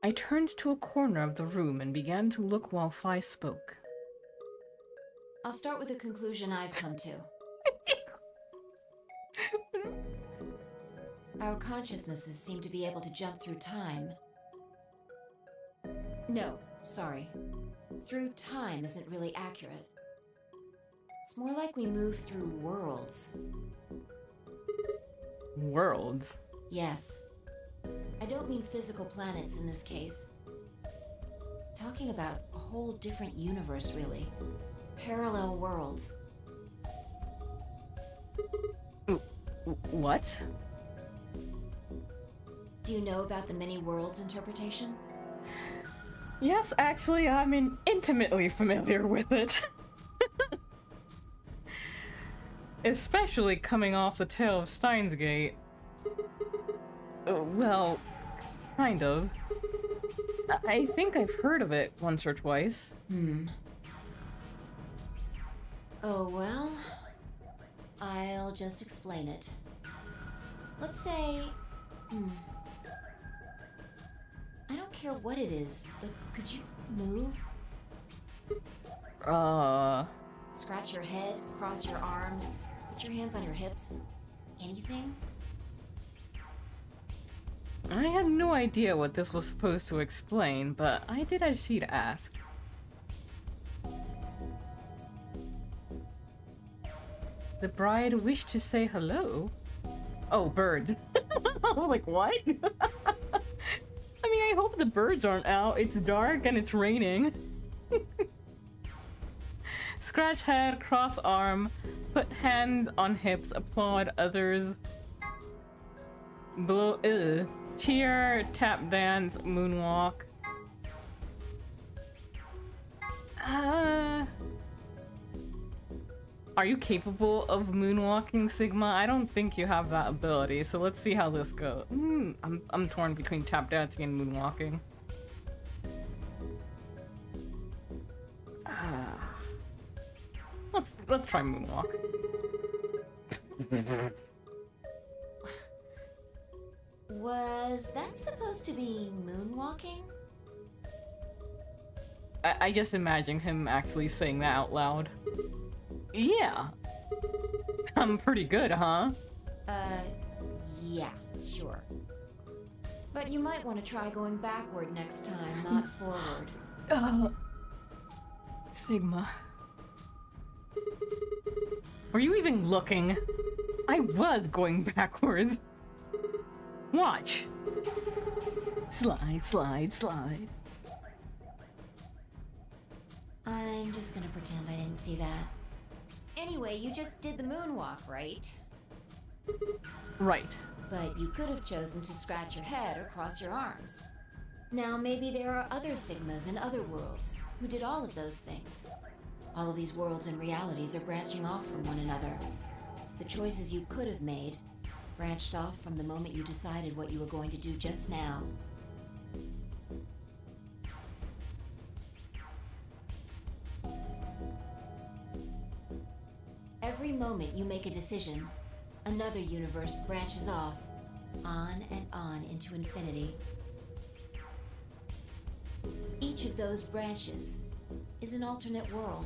I turned to a corner of the room and began to look while Phi spoke. I'll start with a conclusion I've come to. Our consciousnesses seem to be able to jump through time. No, sorry. Through time isn't really accurate. It's more like we move through worlds. Worlds? Yes. I don't mean physical planets in this case. Talking about a whole different universe, really. Parallel worlds. What? Do you know about the many worlds interpretation? Yes, actually, I'm intimately familiar with it. Especially coming off the tale of Steins Gate. Well, kind of. I think I've heard of it once or twice. Oh, well, I'll just explain it. Let's say, I don't care what it is, but could you move? Scratch Scratch your head, cross your arms, put your hands on your hips. Anything? I had no idea what this was supposed to explain, but I did as she'd asked. The bride wished to say hello? Oh, birds. I was like, what? I mean, I hope the birds aren't out. It's dark and it's raining. Scratch head, cross arm, put hands on hips, applaud others. Blow, cheer, tap dance, moonwalk. Are you capable of moonwalking, Sigma? I don't think you have that ability, so let's see how this goes. I'm torn between tap dancing and moonwalking. Let's try moonwalk. Was that supposed to be moonwalking? I just imagine him actually saying that out loud. Yeah. I'm pretty good, huh? Yeah, sure. But you might want to try going backward next time, not forward. Sigma. Were you even looking? I was going backwards. Watch. Slide, slide, slide. I'm just gonna pretend I didn't see that. Anyway, you just did the moonwalk, right? Right. But you could have chosen to scratch your head or cross your arms. Now maybe there are other Sigmas in other worlds who did all of those things. All of these worlds and realities are branching off from one another. The choices you could have made branched off from the moment you decided what you were going to do just now. Every moment you make a decision, another universe branches off, on and on into infinity. Each of those branches is an alternate world.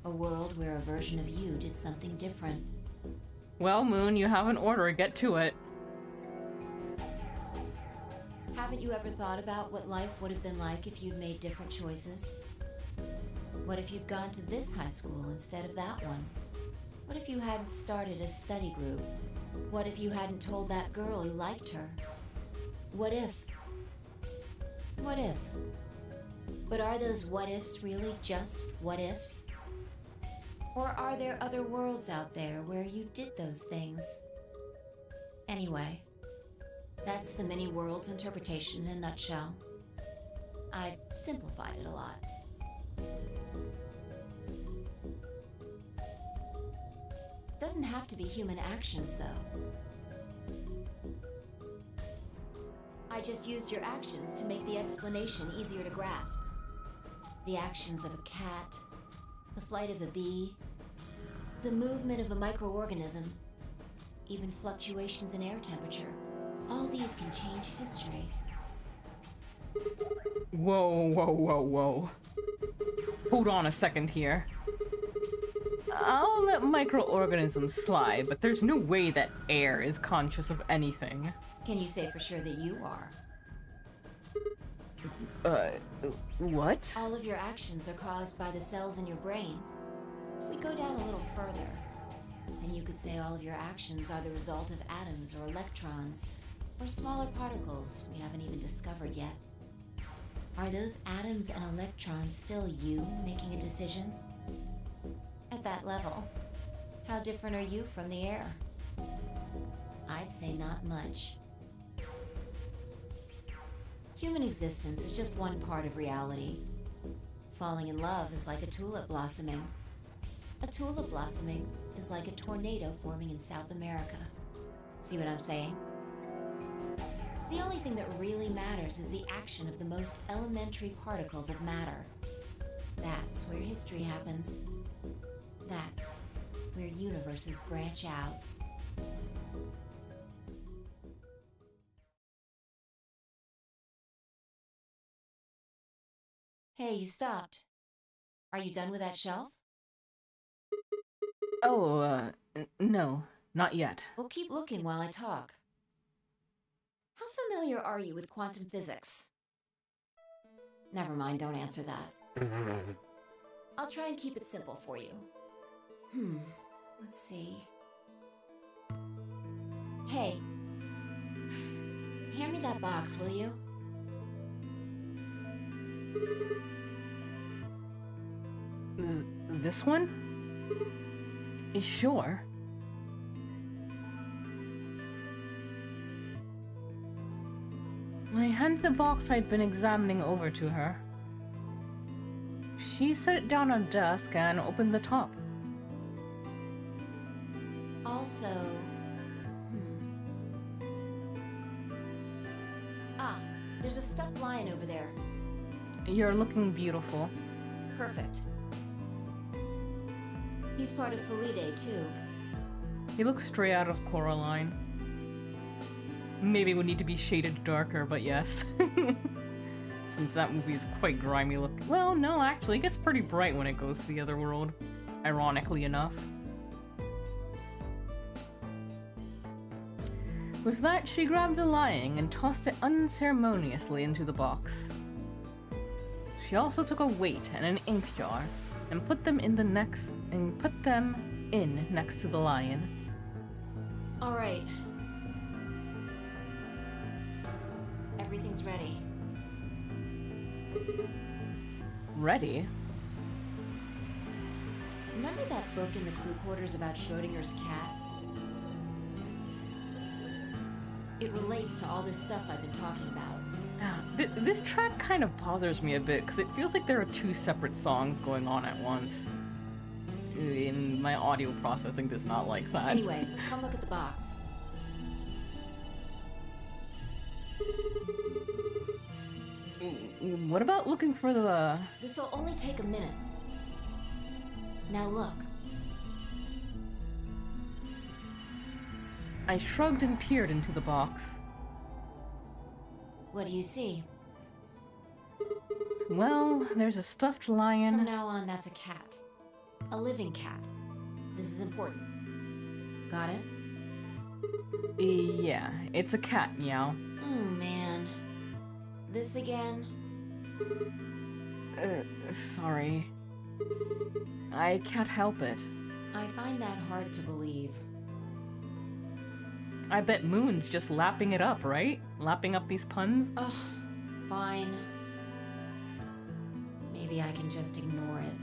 A world where a version of you did something different. Well, Moon, you have an order. Get to it. Haven't you ever thought about what life would have been like if you'd made different choices? What if you'd gone to this high school instead of that one? What if you hadn't started a study group? What if you hadn't told that girl you liked her? What if? What if? But are those what ifs really just what ifs? Or are there other worlds out there where you did those things? Anyway, that's the many worlds interpretation in a nutshell. I've simplified it a lot. Doesn't have to be human actions, though. I just used your actions to make the explanation easier to grasp. The actions of a cat, the flight of a bee, the movement of a microorganism, even fluctuations in air temperature. All these can change history. Whoa, whoa, whoa, whoa. Hold on a second here. I'll let microorganisms slide, but there's no way that air is conscious of anything. Can you say for sure that you are? What? All of your actions are caused by the cells in your brain. If we go down a little further, then you could say all of your actions are the result of atoms or electrons, or smaller particles we haven't even discovered yet. Are those atoms and electrons still you making a decision? At that level, how different are you from the air? I'd say not much. Human existence is just one part of reality. Falling in love is like a tulip blossoming. A tulip blossoming is like a tornado forming in South America. See what I'm saying? The only thing that really matters is the action of the most elementary particles of matter. That's where history happens. That's where universes branch out. Hey, you stopped. Are you done with that shelf? Oh, no, not yet. Well, keep looking while I talk. How familiar are you with quantum physics? Never mind, don't answer that. I'll try and keep it simple for you. Let's see. Hey, hand me that box, will you? This one? Sure. I handed the box I'd been examining over to her. She set it down on a desk and opened the top. Also, there's a stuffed lion over there. You're looking beautiful. Perfect. He's part of Felidae, too. He looks straight out of Coraline. Maybe it would need to be shaded darker, but yes. Since that movie is quite grimy look. Well, no, actually, it gets pretty bright when it goes to the other world. Ironically enough. With that, she grabbed the lion and tossed it unceremoniously into the box. She also took a weight and an ink jar and put them in next to the lion. All right. Everything's ready. Ready? Remember that book in the crew quarters about Schrodinger's cat? It relates to all this stuff I've been talking about. This track kind of bothers me a bit because it feels like there are two separate songs going on at once. And my audio processing does not like that. Anyway, come look at the box. What about looking for the... This'll only take a minute. Now look. I shrugged and peered into the box. What do you see? Well, there's a stuffed From lion. now on, that's a cat. A living cat. This is important. Got it? Yeah, it's a cat, meow. Oh, man. This again? Sorry. I can't help it. I find that hard to believe. I bet Moon's just lapping it up, right? Lapping up these puns? Ugh, fine. Maybe I can just ignore it.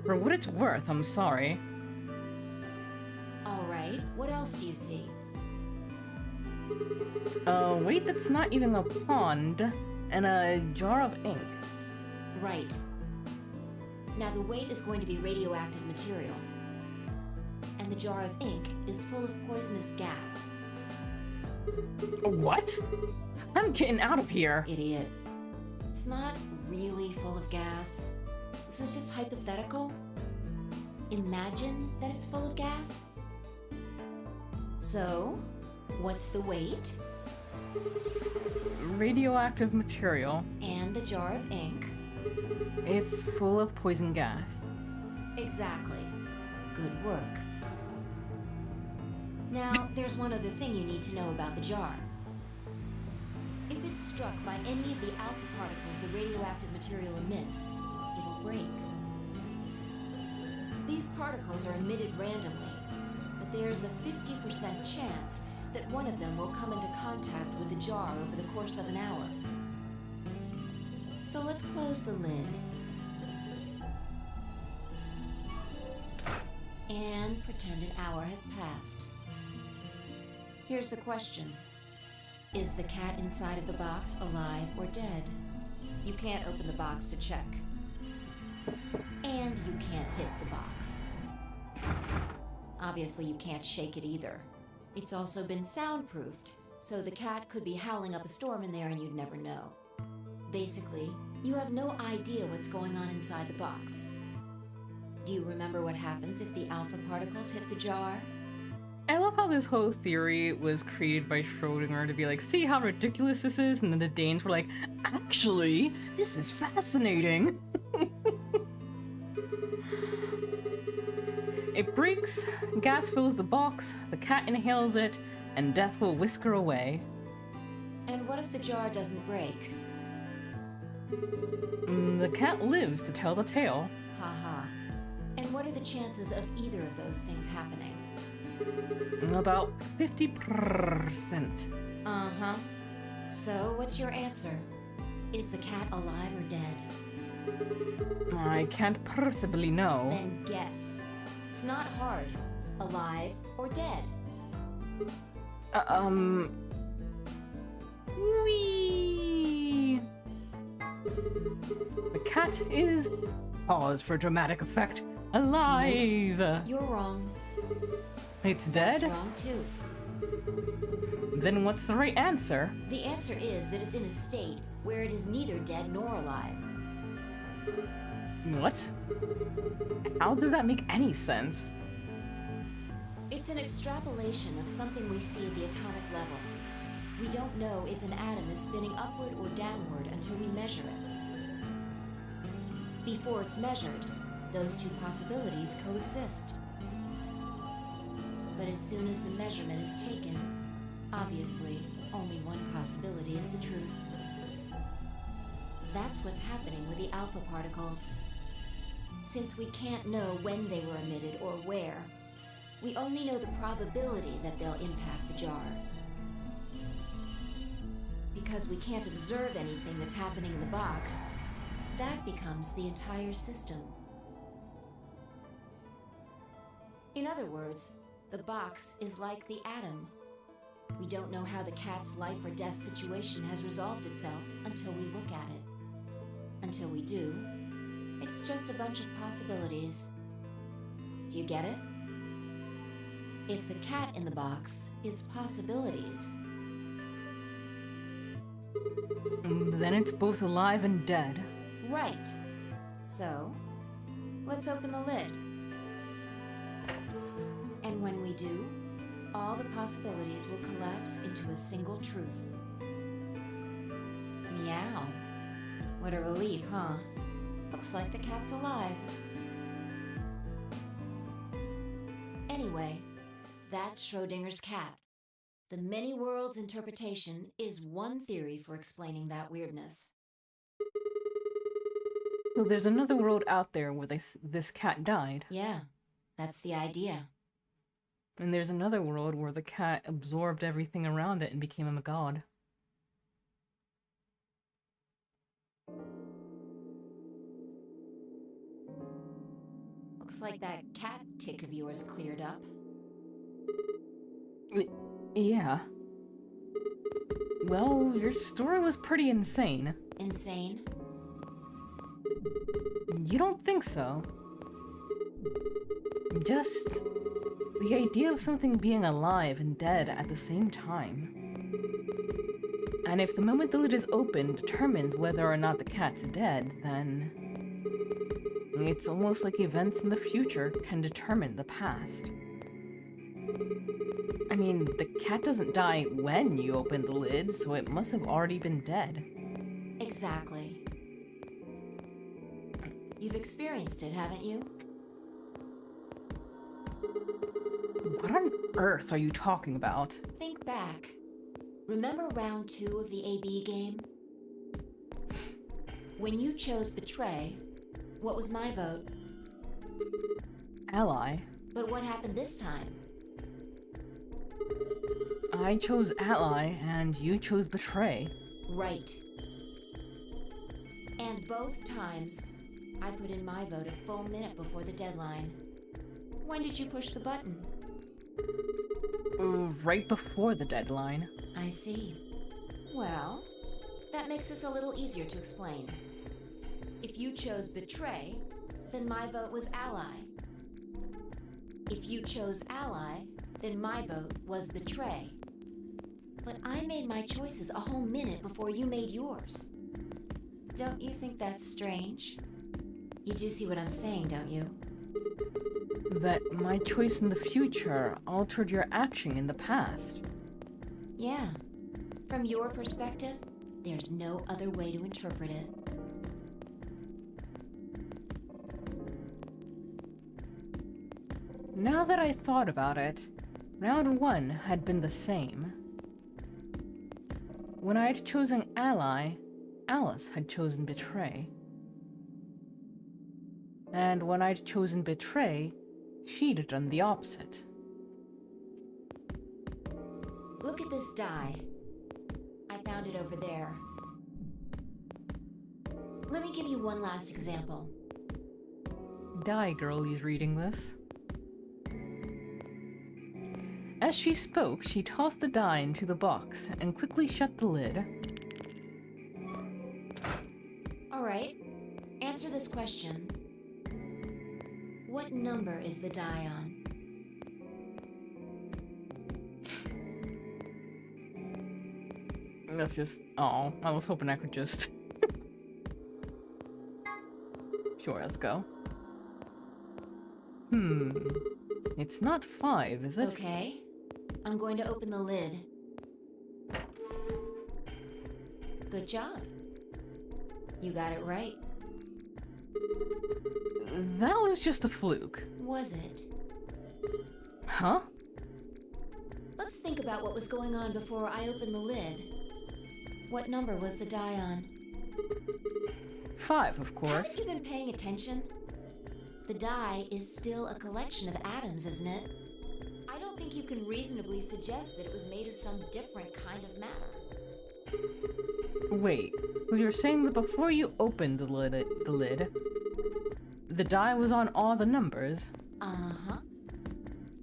For what it's worth, I'm sorry. Alright, what else do you see? Wait, that's not even a pond. And a jar of ink. Right. Now the weight is going to be radioactive material. And the jar of ink is full of poisonous gas. What? I'm getting out of here. Idiot. It's not really full of gas. This is just hypothetical. Imagine that it's full of gas. So, what's the weight? Radioactive material. And the jar of ink? It's full of poison gas. Exactly. Good work. Now, there's one other thing you need to know about the jar. If it's struck by any of the alpha particles the radioactive material emits, it'll break. These particles are emitted randomly, but there's a 50% chance that one of them will come into contact with the jar over the course of an hour. So let's close the lid. And pretend an hour has passed. Here's the question. Is the cat inside of the box alive or dead? You can't open the box to check. And you can't hit the box. Obviously, you can't shake it either. It's also been soundproofed, so the cat could be howling up a storm in there and you'd never know. Basically, you have no idea what's going on inside the box. Do you remember what happens if the alpha particles hit the jar? I love how this whole theory was created by Schrodinger to be like, see how ridiculous this is? And then the Danes were like, actually, this is fascinating. It breaks, gas fills the box, the cat inhales it, and death will whisk her away. And what if the jar doesn't break? The cat lives to tell the tale. Haha. And what are the chances of either of those things happening? About 50%. Uh-huh. So, what's your answer? Is the cat alive or dead? I can't possibly know. Then guess. It's not hard. Alive or dead? Wee. The cat is, pause for dramatic effect, alive. You're wrong. It's dead? That's wrong too. Then what's the right answer? The answer is that it's in a state where it is neither dead nor alive. What? How does that make any sense? It's an extrapolation of something we see at the atomic level. We don't know if an atom is spinning upward or downward until we measure it. Before it's measured, those two possibilities coexist. But as soon as the measurement is taken, obviously, only one possibility is the truth. That's what's happening with the alpha particles. Since we can't know when they were emitted or where, we only know the probability that they'll impact the jar. Because we can't observe anything that's happening in the box, that becomes the entire system. In other words, the box is like the atom. We don't know how the cat's life or death situation has resolved itself until we look at it. Until we do, it's just a bunch of possibilities. Do you get it? If the cat in the box is possibilities, Then it's both alive and dead. right. So, let's open the lid. And when we do, all the possibilities will collapse into a single truth. Meow. What a relief, huh? Looks like the cat's alive. Anyway, that's Schrodinger's cat. The many worlds interpretation is one theory for explaining that weirdness. So there's another world out there where this cat died. Yeah, that's the idea. And there's another world where the cat absorbed everything around it and became a god. Looks like that cat tick of yours cleared up. Yeah. Well, your story was pretty insane. Insane? You don't think so? Just the idea of something being alive and dead at the same time. And if the moment the lid is open determines whether or not the cat's dead, then it's almost like events in the future can determine the past. I mean, the cat doesn't die when you open the lid, so it must have already been dead. Exactly. You've experienced it, haven't you? What on earth are you talking about? Think back. Remember round 2 of the AB game? When you chose Betray, what was my vote? Ally. But what happened this time? I chose Ally, and you chose Betray. Right. And both times, I put in my vote a full minute before the deadline. When did you push the button? Right before the deadline. I see. Well, that makes this a little easier to explain. If you chose Betray, then my vote was Ally. If you chose Ally, then my vote was Betray. But I made my choices a whole minute before you made yours. Don't you think that's strange? You do see what I'm saying, don't you? That my choice in the future altered your action in the past. Yeah. From your perspective, there's no other way to interpret it. Now that I thought about it, round 1 had been the same. When I had chosen ally, Alice had chosen betray. And when I'd chosen betray, she'd have done the opposite. Look at this die. I found it over there. Let me give you one last example. Die girlie's reading this. As she spoke, she tossed the die into the box and quickly shut the lid. All right. Answer this question. What number is the die on? That's just... oh, I was hoping I could just... Sure, let's go. It's not 5, is it? Okay. I'm going to open the lid. Good job. You got it right. That was just a fluke. Was it? Huh? Let's think about what was going on before I opened the lid. What number was the die on? 5, of course. Haven't you been paying attention? The die is still a collection of atoms, isn't it? I don't think you can reasonably suggest that it was made of some different kind of matter. Wait, so you're saying that before you opened the lid, the die was on all the numbers? Uh-huh.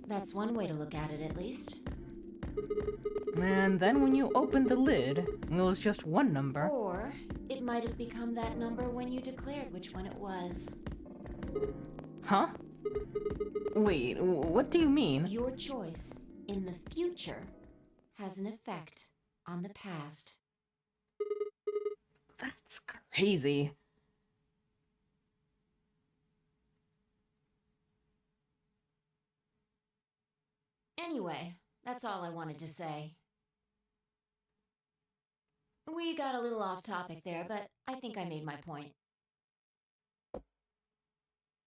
That's one way to look at it, at least. And then when you opened the lid, it was just one number. Or it might have become that number when you declared which one it was. Huh? Wait, what do you mean? Your choice in the future has an effect on the past. That's crazy. Anyway, that's all I wanted to say. We got a little off topic there, but I think I made my point.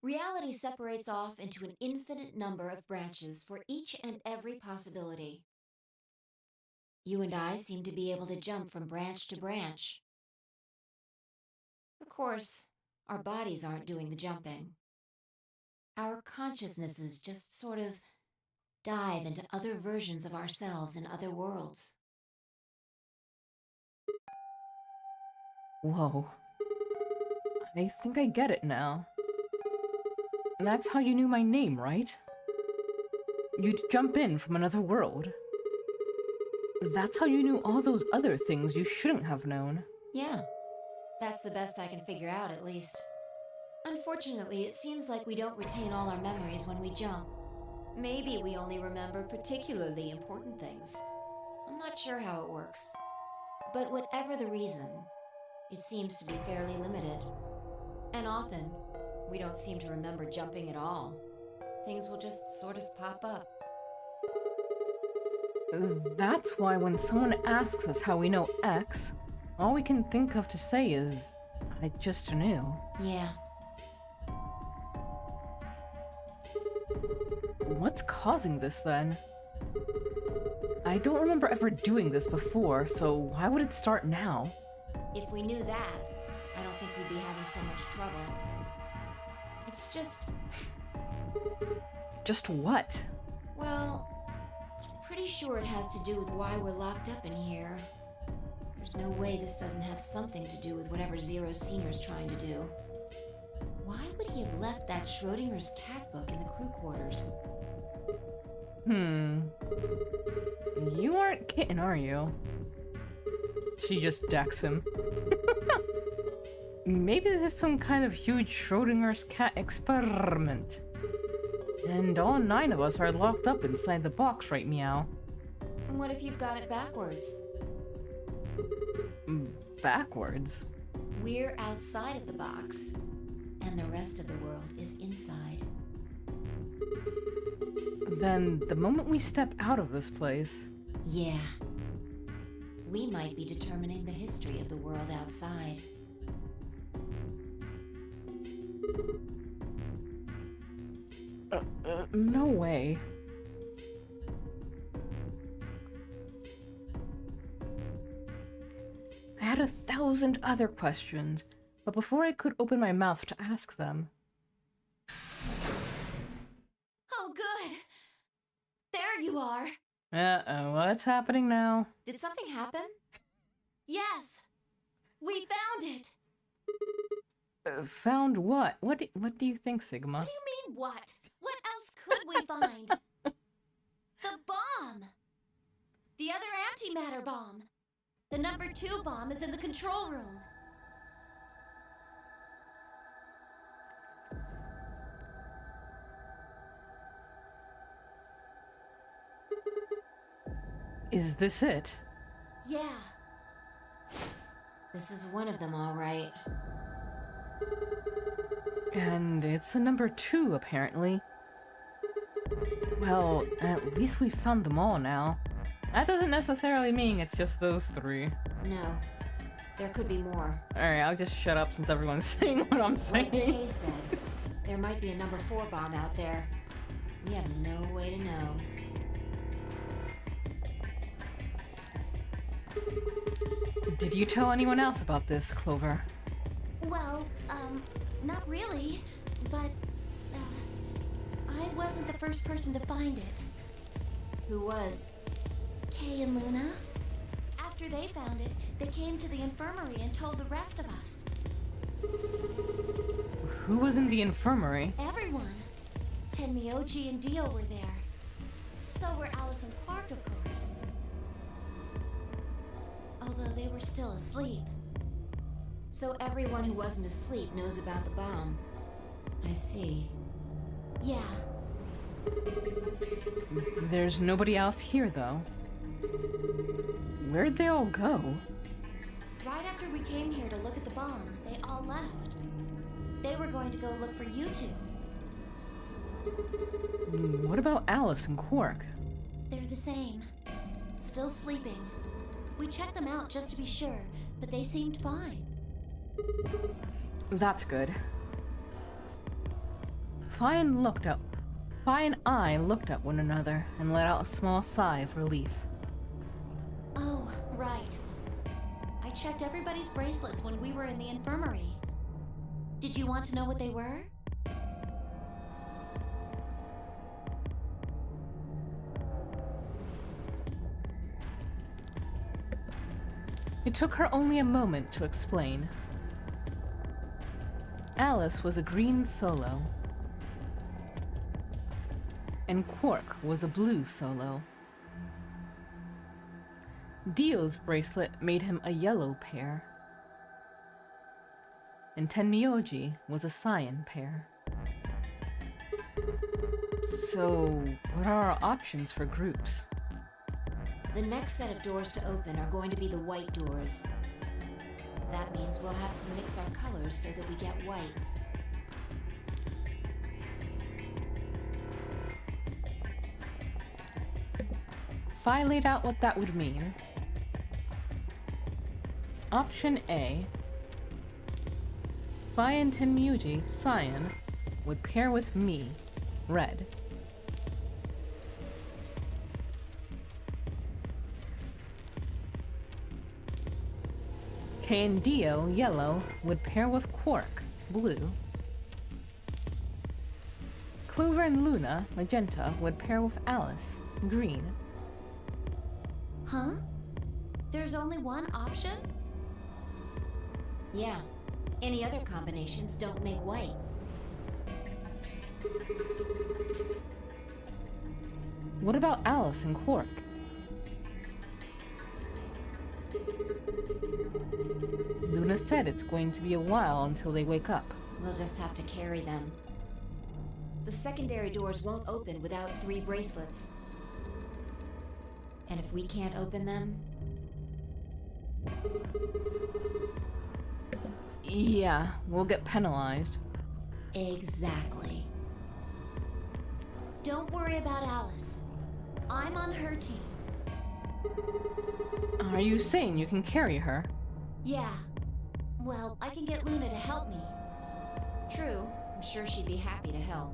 Reality separates off into an infinite number of branches for each and every possibility. You and I seem to be able to jump from branch to branch. Of course, our bodies aren't doing the jumping. Our consciousnesses just sort of dive into other versions of ourselves in other worlds. Whoa. I think I get it now. That's how you knew my name, right? You'd jump in from another world. That's how you knew all those other things you shouldn't have known. Yeah, that's the best I can figure out, at least. Unfortunately, it seems like we don't retain all our memories when we jump. Maybe we only remember particularly important things. I'm not sure how it works. But whatever the reason, it seems to be fairly limited. And often, we don't seem to remember jumping at all. Things will just sort of pop up. That's why when someone asks us how we know X, all we can think of to say is, I just knew. Yeah. What's causing this then? I don't remember ever doing this before, so why would it start now? If we knew that, I don't think we'd be having so much trouble. It's just... Just what? well, pretty sure it has to do with why we're locked up in here. There's no way this doesn't have something to do with whatever Zero Senior's trying to do. Why would he have left that Schrodinger's cat book in the crew quarters? You aren't kidding, are you? She just decks him. Maybe this is some kind of huge Schrodinger's cat experiment. And all 9 of us are locked up inside the box, right, Meow? What if you've got it backwards? Backwards? We're outside of the box, and the rest of the world is inside. Then the moment we step out of this place... Yeah. We might be determining the history of the world outside. No way. I had 1,000 other questions, but before I could open my mouth to ask them... Oh, good. There you are. Uh-oh, what's happening now? Did something happen? Yes. We found it. Found what? What do you think, Sigma? What do you mean, what? What else could we find? The bomb. The other antimatter bomb. The number 2 bomb is in the control room. Is this it? Yeah. This is one of them, all right. And it's a number 2, apparently. Well, at least we found them all now. That doesn't necessarily mean it's just those 3. No. There could be more. Alright, I'll just shut up since everyone's saying what I'm saying. Like Kay said, there might be a number 4 bomb out there. We have no way to know. Did you tell anyone else about this, Clover? Well, not really, but, I wasn't the first person to find it. Who was? Kay and Luna. After they found it, they came to the infirmary and told the rest of us. Who was in the infirmary? Everyone. Tenmyoji and Dio were there. So were Alice and Quark, of course. Although they were still asleep. So everyone who wasn't asleep knows about the bomb. I see. Yeah. There's nobody else here, though. Where'd they all go? Right after we came here to look at the bomb, they all left. They were going to go look for you two. What about Alice and Quark? They're the same. Still sleeping. We checked them out just to be sure, but they seemed fine. That's good. Phi and I looked at one another and let out a small sigh of relief. Oh, right. I checked everybody's bracelets when we were in the infirmary. Did you want to know what they were? It took her only a moment to explain. Alice was a green solo, and Quark was a blue solo. Dio's bracelet made him a yellow pair, and Tenmyoji was a cyan pair. So, what are our options for groups? The next set of doors to open are going to be the white doors. That means we'll have to mix our colors so that we get white. Phi laid out what that would mean. Option A. Phi and Tenmyoji, cyan, would pair with me, red. Kay and Dio, yellow, would pair with Quark, blue. Clover and Luna, magenta, would pair with Alice, green. Huh? There's only one option? Yeah. Any other combinations don't make white. What about Alice and Quark? Luna said it's going to be a while until they wake up. We'll just have to carry them. The secondary doors won't open without 3 bracelets. And if we can't open them... Yeah, we'll get penalized. Exactly. Don't worry about Alice. I'm on her team. Are you saying you can carry her? Yeah. Well, I can get Luna to help me. True, I'm sure she'd be happy to help.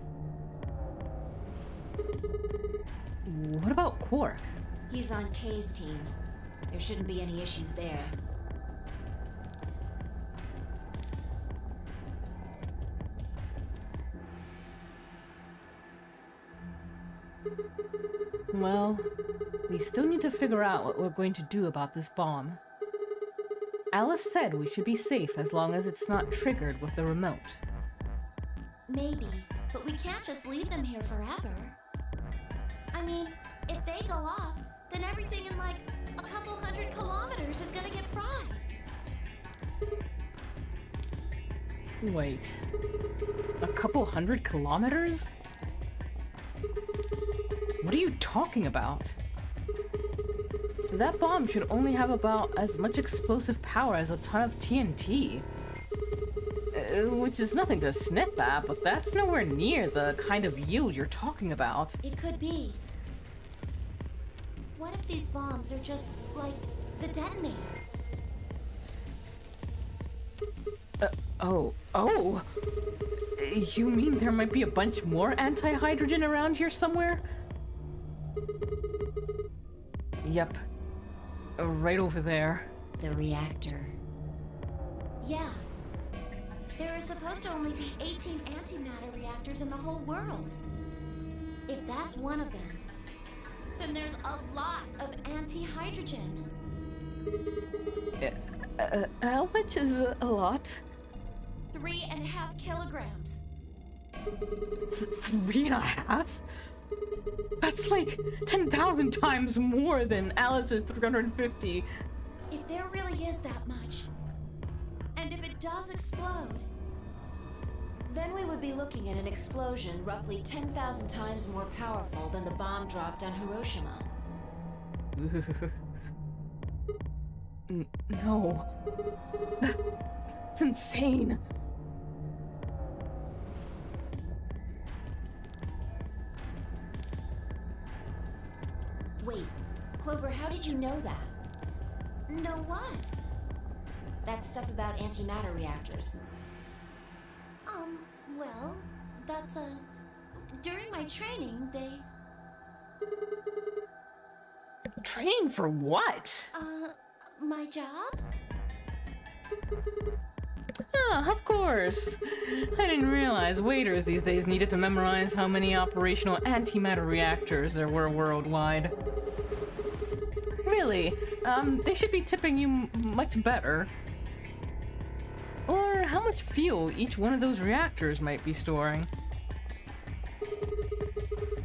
What about Quark? He's on Kay's team. There shouldn't be any issues there. Well, we still need to figure out what we're going to do about this bomb. Alice said we should be safe as long as it's not triggered with the remote. Maybe, but we can't just leave them here forever. I mean, if they go off, then everything in like a couple 100 kilometers is gonna get fried. Wait, a couple 100 kilometers? What are you talking about? That bomb should only have about as much explosive power as a ton of TNT. Which is nothing to sniff at, but that's nowhere near the kind of yield you're talking about. It could be. What if these bombs are just like the detonator? Oh! You mean there might be a bunch more anti-hydrogen around here somewhere? Yep. Right over there. The reactor. Yeah. There are supposed to only be 18 antimatter reactors in the whole world. If that's one of them, then there's a lot of anti-hydrogen. How much is a lot? 3.5 kilograms. 3.5? That's like 10,000 times more than Alice's 350. If there really is that much, and if it does explode, Then we would be looking at an explosion roughly 10,000 times more powerful than the bomb dropped on Hiroshima. No. It's insane. Wait, Clover, how did you know that? know what? That stuff about antimatter reactors. Well, that's during my training, they, Training for what? my job? Ah, of course. I didn't realize waiters these days needed to memorize how many operational antimatter reactors there were worldwide. Really, they should be tipping you much better. Or how much fuel each one of those reactors might be storing.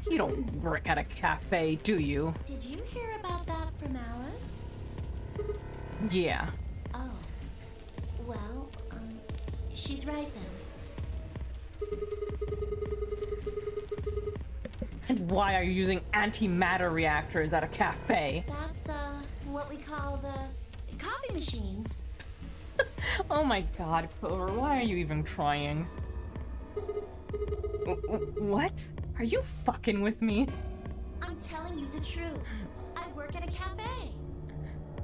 You don't work at a cafe, do you? Did you hear about that from Alice? Yeah. Oh. Well, she's right then. And why are you using antimatter reactors at a cafe? That's, what we call the coffee machines. Oh my god, Clover, why are you even trying? What? Are you fucking with me? I'm telling you the truth. I work at a cafe.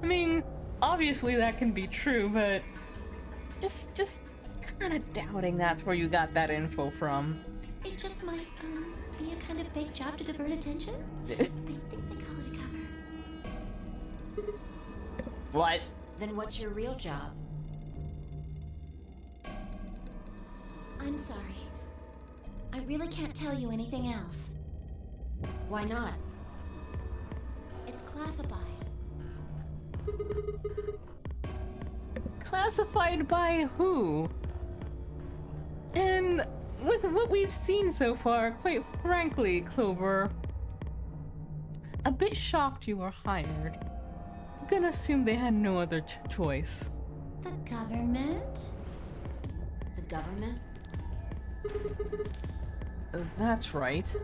I mean, obviously that can be true, but just kind of doubting that's where you got that info from. It just might, be a kind of fake job to divert attention. I think they call it a cover. What? Then what's your real job? I'm sorry. I really can't tell you anything else. Why not? It's classified. Classified by who? And with what we've seen so far, quite frankly, Clover, a bit shocked you were hired. I'm gonna assume they had no other choice. The government? The government? That's right.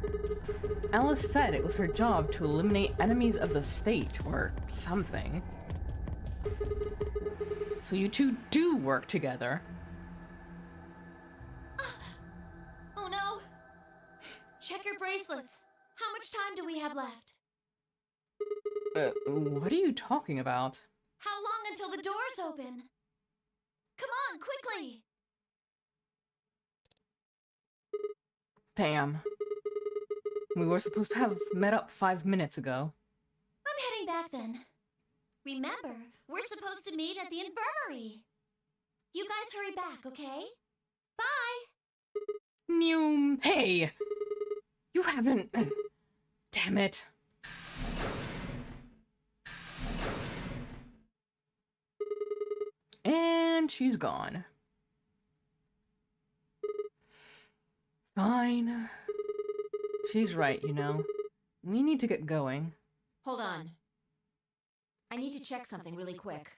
Alice said it was her job to eliminate enemies of the state, or something. So you two do work together. Oh no! Check your bracelets. How much time do we have left? What are you talking about? How long until the doors open? Come on, quickly! Damn. We were supposed to have met up 5 minutes ago. I'm heading back then. Remember, we're supposed to meet at the infirmary. You guys hurry back, okay? Bye! Noom. Hey! You haven't... Damn it. And she's gone. Fine. She's right, you know. We need to get going. Hold on. I need to check something really quick.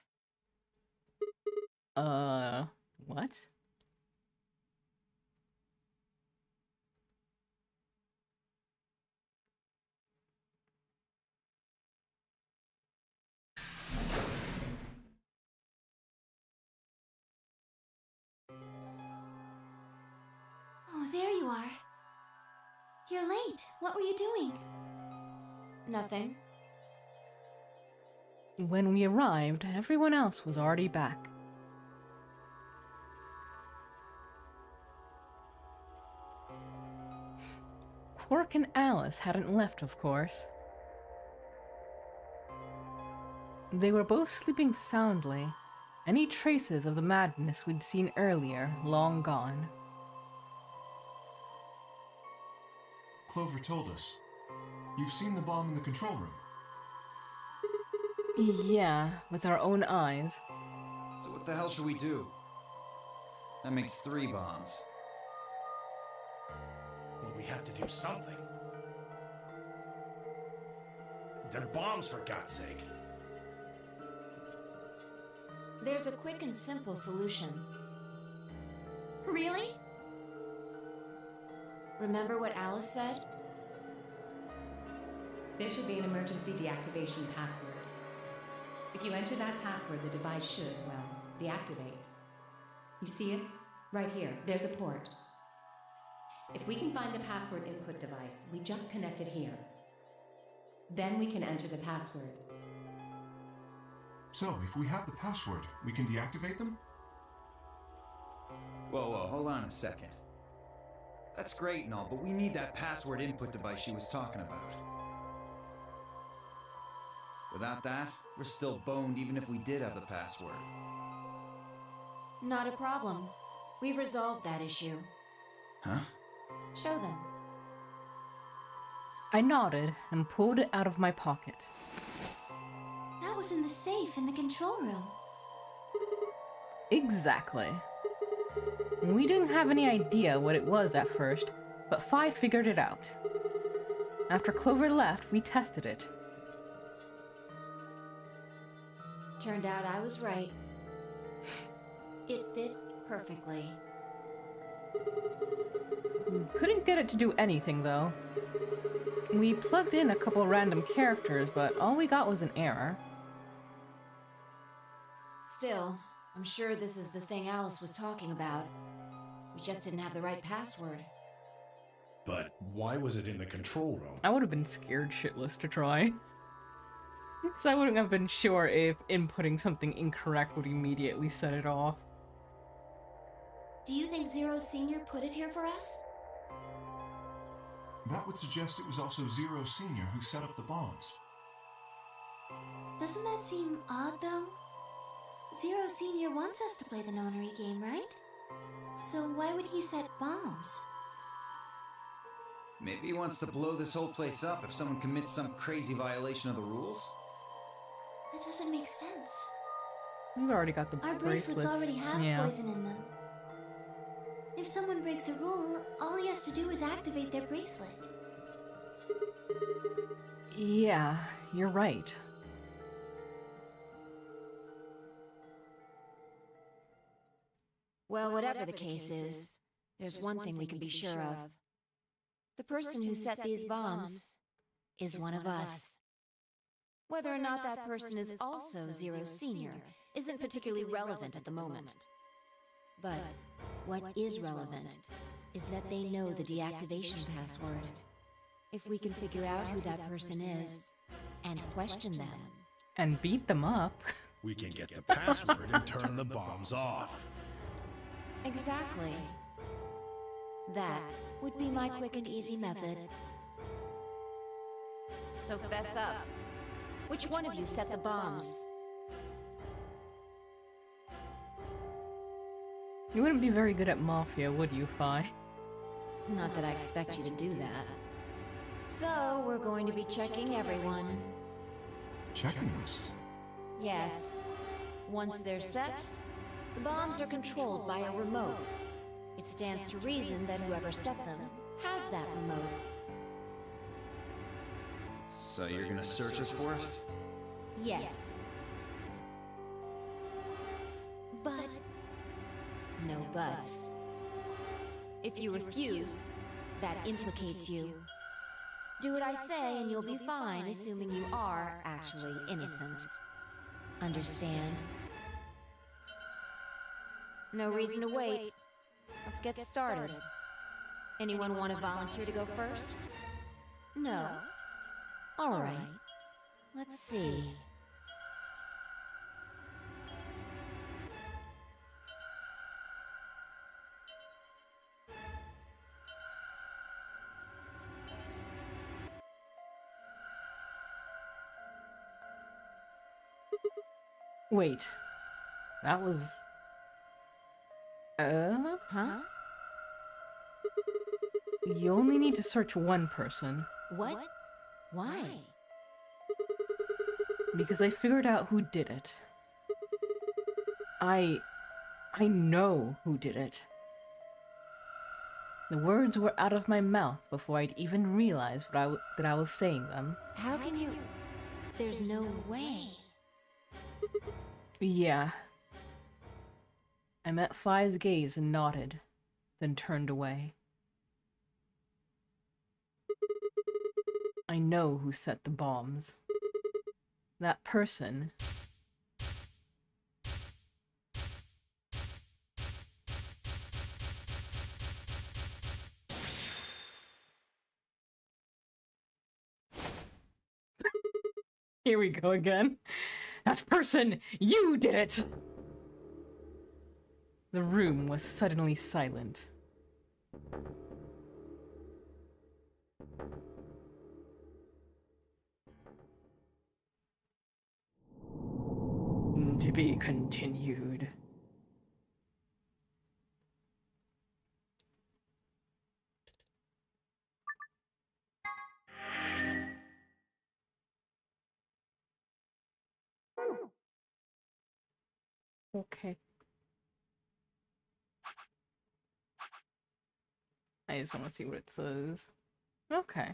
What? Oh, there you are. You're late. What were you doing? Nothing. When we arrived, everyone else was already back. Quark and Alice hadn't left, of course. They were both sleeping soundly, any traces of the madness we'd seen earlier long gone. Clover told us. You've seen the bomb in the control room. Yeah, with our own eyes. So what the hell should we do? That makes 3 bombs. Well, we have to do something. They're bombs, for God's sake. There's a quick and simple solution. Really? Remember what Alice said? There should be an emergency deactivation password. If you enter that password, the device should, well, deactivate. You see it? Right here. There's a port. If we can find the password input device, we just connect it here. Then we can enter the password. So, if we have the password, we can deactivate them? Whoa, hold on a second. That's great and all, but we need that password input device she was talking about. Without that, we're still boned even if we did have the password. Not a problem. We've resolved that issue. Huh? Show them. I nodded and pulled it out of my pocket. That was in the safe in the control room. Exactly. We didn't have any idea what it was at first, but Phi figured it out. After Clover left, we tested it. Turned out I was right. It fit perfectly. Couldn't get it to do anything, though. We plugged in a couple random characters, but all we got was an error. Still, I'm sure this is the thing Alice was talking about. We just didn't have the right password. But why was it in the control room? I would have been scared shitless to try. Because I wouldn't have been sure if inputting something incorrect would immediately set it off. Do you think Zero Senior put it here for us? That would suggest it was also Zero Senior who set up the bombs. Doesn't that seem odd, though? Zero Senior wants us to play the nonary game, right? So why would he set bombs? Maybe he wants to blow this whole place up if someone commits some crazy violation of the rules? That doesn't make sense. We've already got the Our bracelets already have yeah. poison in them. If someone breaks a rule, all he has to do is activate their bracelet. Yeah, you're right. Well, whatever the case is, there's one thing we can be sure of. The person who set these bombs is one of us. Whether or not that person is also Zero Senior isn't particularly relevant at the moment. But what is relevant is that they know the deactivation password. If we can figure out who that person is and question them. And beat them up. We can get the password and turn the bombs off. Exactly. That would be my quick and easy method. So fess up. Which one of you set the bombs? You wouldn't be very good at Mafia, would you, Fi? Not that I expect you to do that. So, we're going to be checking everyone. Checking us? Yes. Once they're set, the bombs are controlled by a remote. It stands to reason that whoever set them has that remote. So you're gonna search us for it? Yes. But... no buts. If you refuse, that implicates you. Do what I say and you'll be fine, assuming you are actually innocent. Understand? No reason to wait. Let's get started. Anyone want to volunteer to go first? No? Alright. Let's see. Wait. That was... Huh? You only need to search one person. What? Why? Because I figured out who did it. I know who did it. The words were out of my mouth before I'd even realized that I was saying them. How can you... There's no way. Yeah. I met Fi's gaze and nodded, then turned away. I know who set the bombs. That person... Here we go again. That person, you did it! The room was suddenly silent. To be continued. Okay. I just want to see what it says. Okay.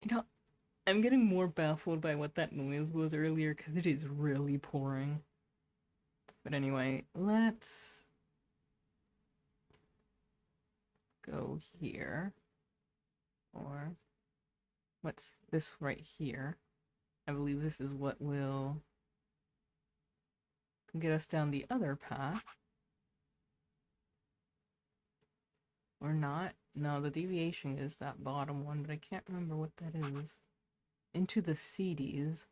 You know, I'm getting more baffled by what that noise was earlier because it is really pouring. But anyway, let's go here. Or what's this right here? I believe this is what will get us down the other path. Or not. No, the deviation is that bottom one, but I can't remember what that is. Into the CDs.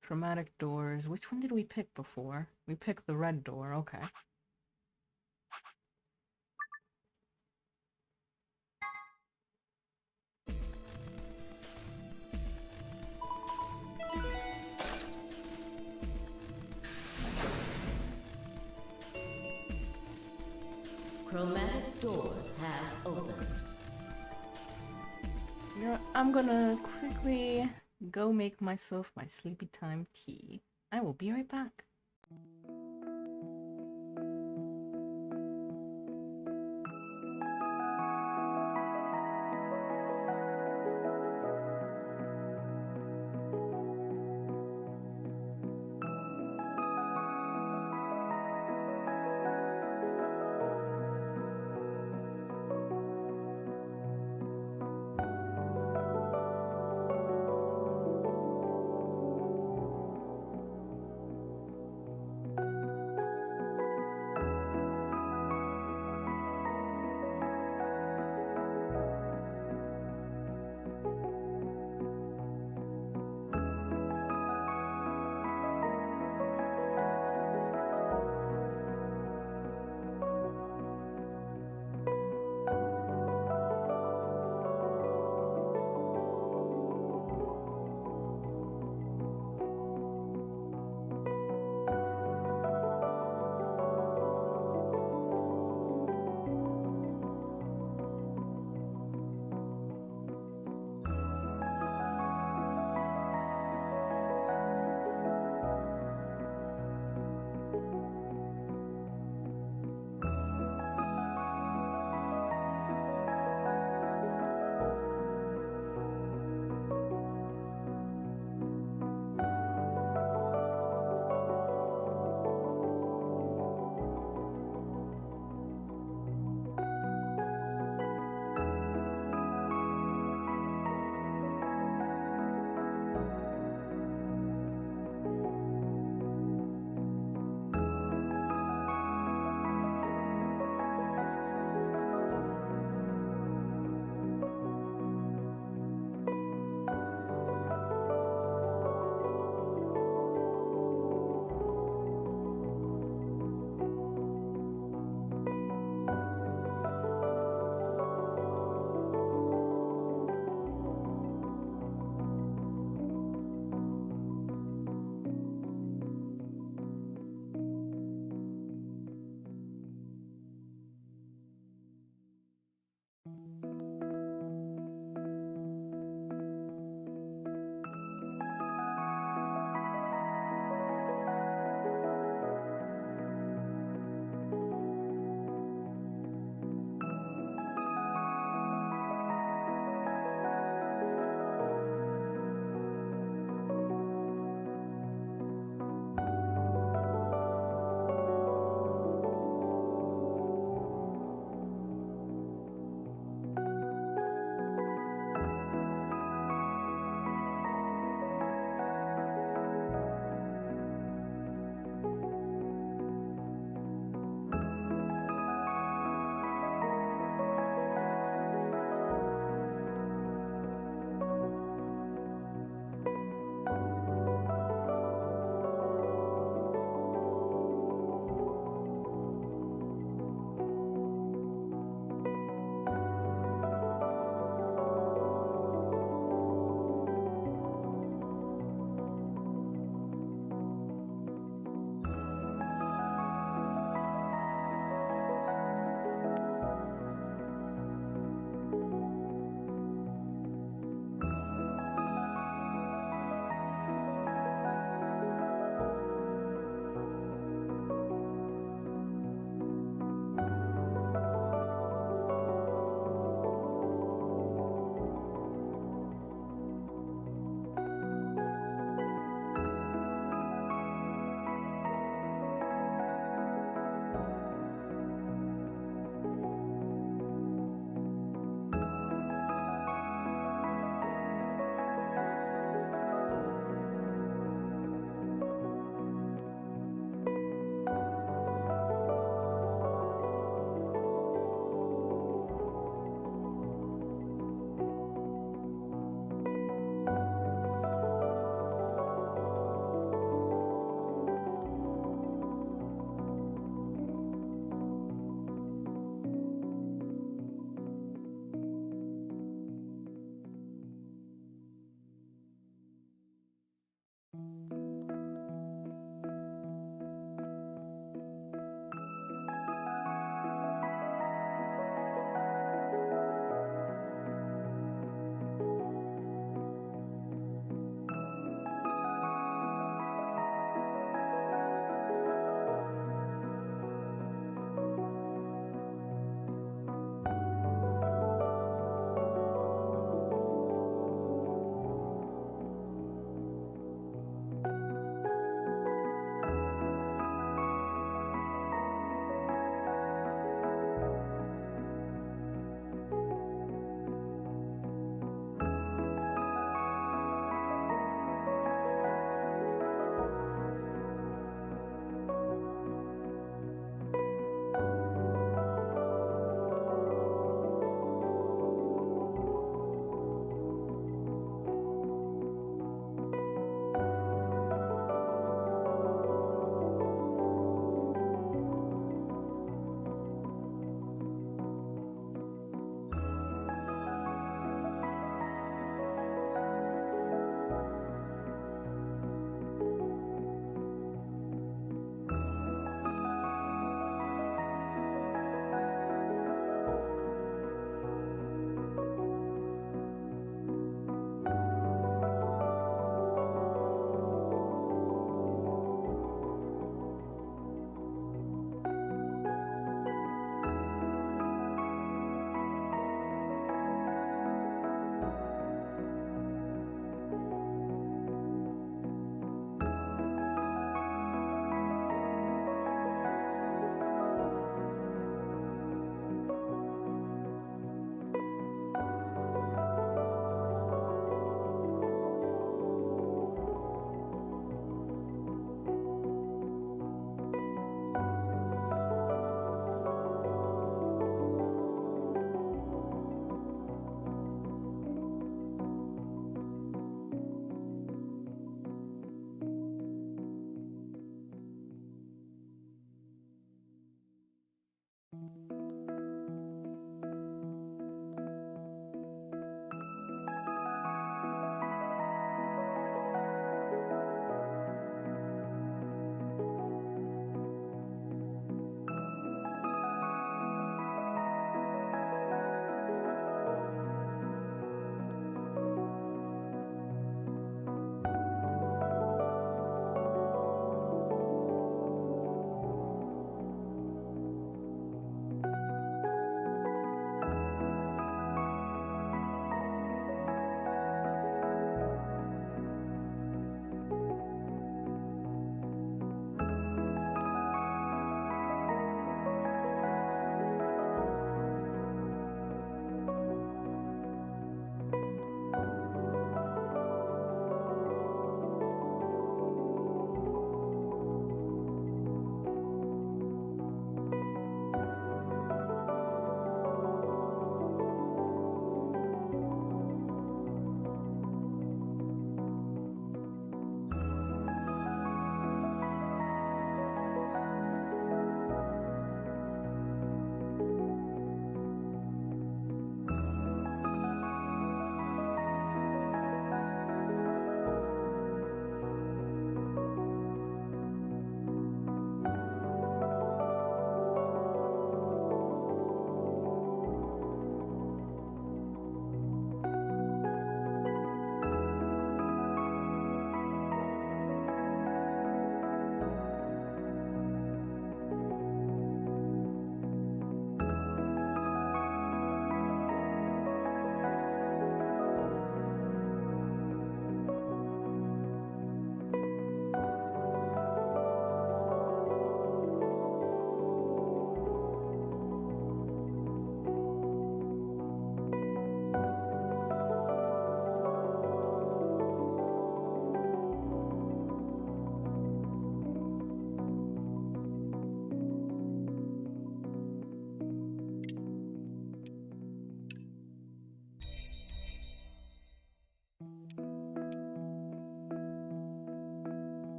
Chromatic doors. Which one did we pick before? We picked the red door, okay. Chromatic doors have opened. You know what? I'm gonna quickly go make myself my sleepy time tea. I will be right back.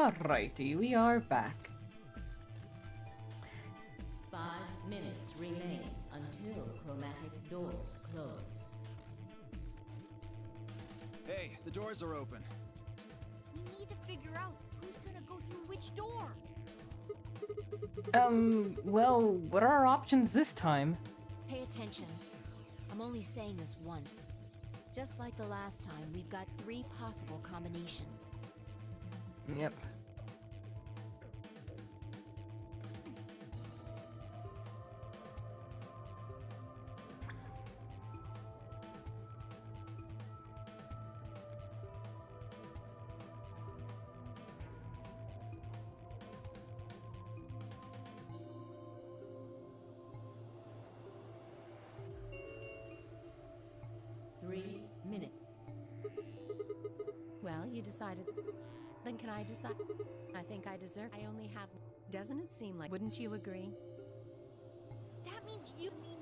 Alrighty, we are back. 5 minutes remain until chromatic doors close. Hey, the doors are open. We need to figure out who's gonna go through which door. Well, what are our options this time? Pay attention. I'm only saying this once. Just like the last time, we've got 3 possible combinations. Yep. Well, you decided. Then can I decide? I think I deserve. I only have. Doesn't it seem like? Wouldn't you agree? That means you mean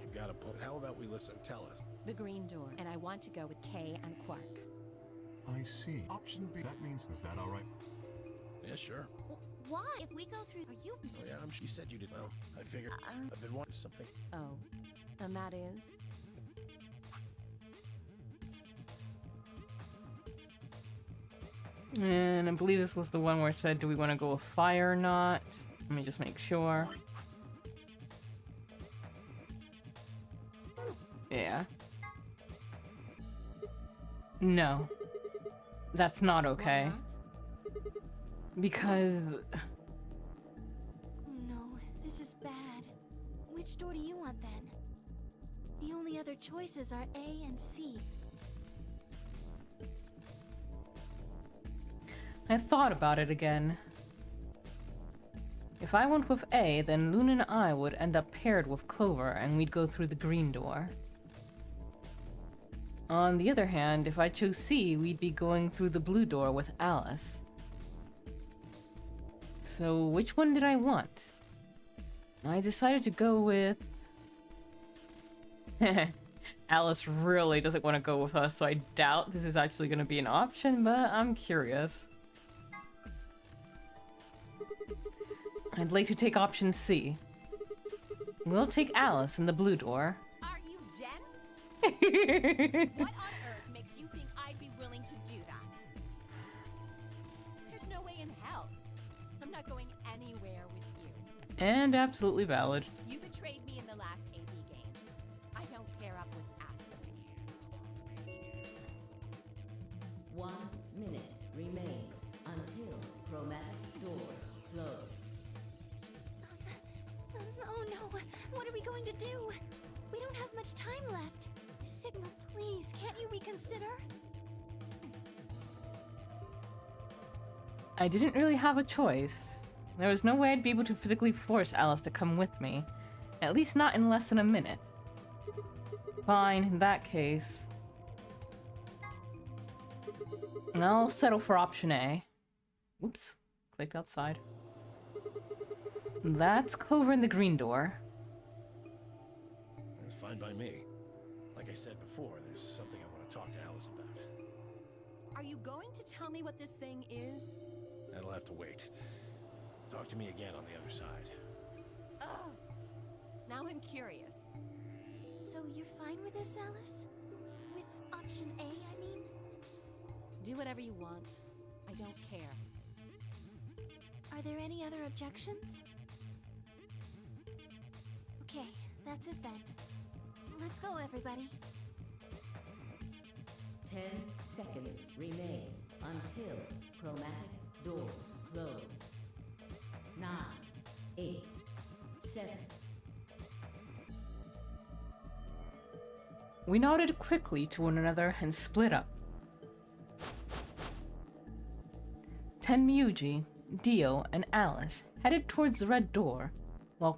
You gotta put. How about we listen? Tell us. The green door, and I want to go with Kay and Quark. I see. Option B. That means, is that alright? Yeah, sure. why? If we go through, are you? Oh yeah, she said you did. Well, I figured I've been wanting something. Oh, and that is. And I believe this was the one where it said, do we want to go with fire or not? Let me just make sure. Yeah. No. That's not okay. Why not? Because... No, this is bad. Which door do you want then? The only other choices are A and C. I thought about it again. If I went with A, then Luna and I would end up paired with Clover, and we'd go through the green door. On the other hand, if I chose C, we'd be going through the blue door with Alice. So which one did I want? I decided to go with... Alice really doesn't want to go with us, so I doubt this is actually going to be an option, but I'm curious. I'd like to take option C. We'll take Alice in the blue door. Are you dense? What on earth makes you think I'd be willing to do that? There's no way in hell. I'm not going anywhere with you. And absolutely valid. You betrayed me in the last AB game. I don't pair up with assholes. 1 minute remains until chromatic doors close. Oh no, what are we going to do? We don't have much time left. Sigma, please, can't you reconsider? I didn't really have a choice. There was no way I'd be able to physically force Alice to come with me. At least not in less than a minute. Fine, in that case. I'll settle for option A. Oops, clicked outside. That's Clover in the green door. That's fine by me. Like I said before, there's something I want to talk to Alice about. Are you going to tell me what this thing is? That'll have to wait. Talk to me again on the other side. Ugh. Now I'm curious. So you're fine with this, Alice? With option A, I mean? Do whatever you want. I don't care. Are there any other objections? Okay, that's it then. Let's go, everybody. 10 seconds remain until chromatic doors close. 9, 8, 7. We nodded quickly to one another and split up. Tenmyuji, Dio, and Alice headed towards the red door, while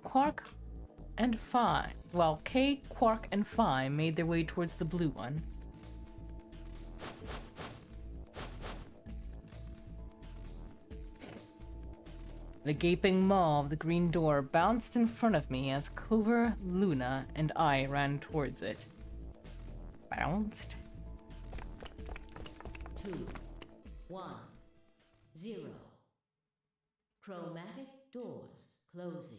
Kay, Quark, and Phi made their way towards the blue one. The gaping maw of the green door bounced in front of me as Clover, Luna, and I ran towards it. Bounced? 2, 1, 0. Chromatic doors closing.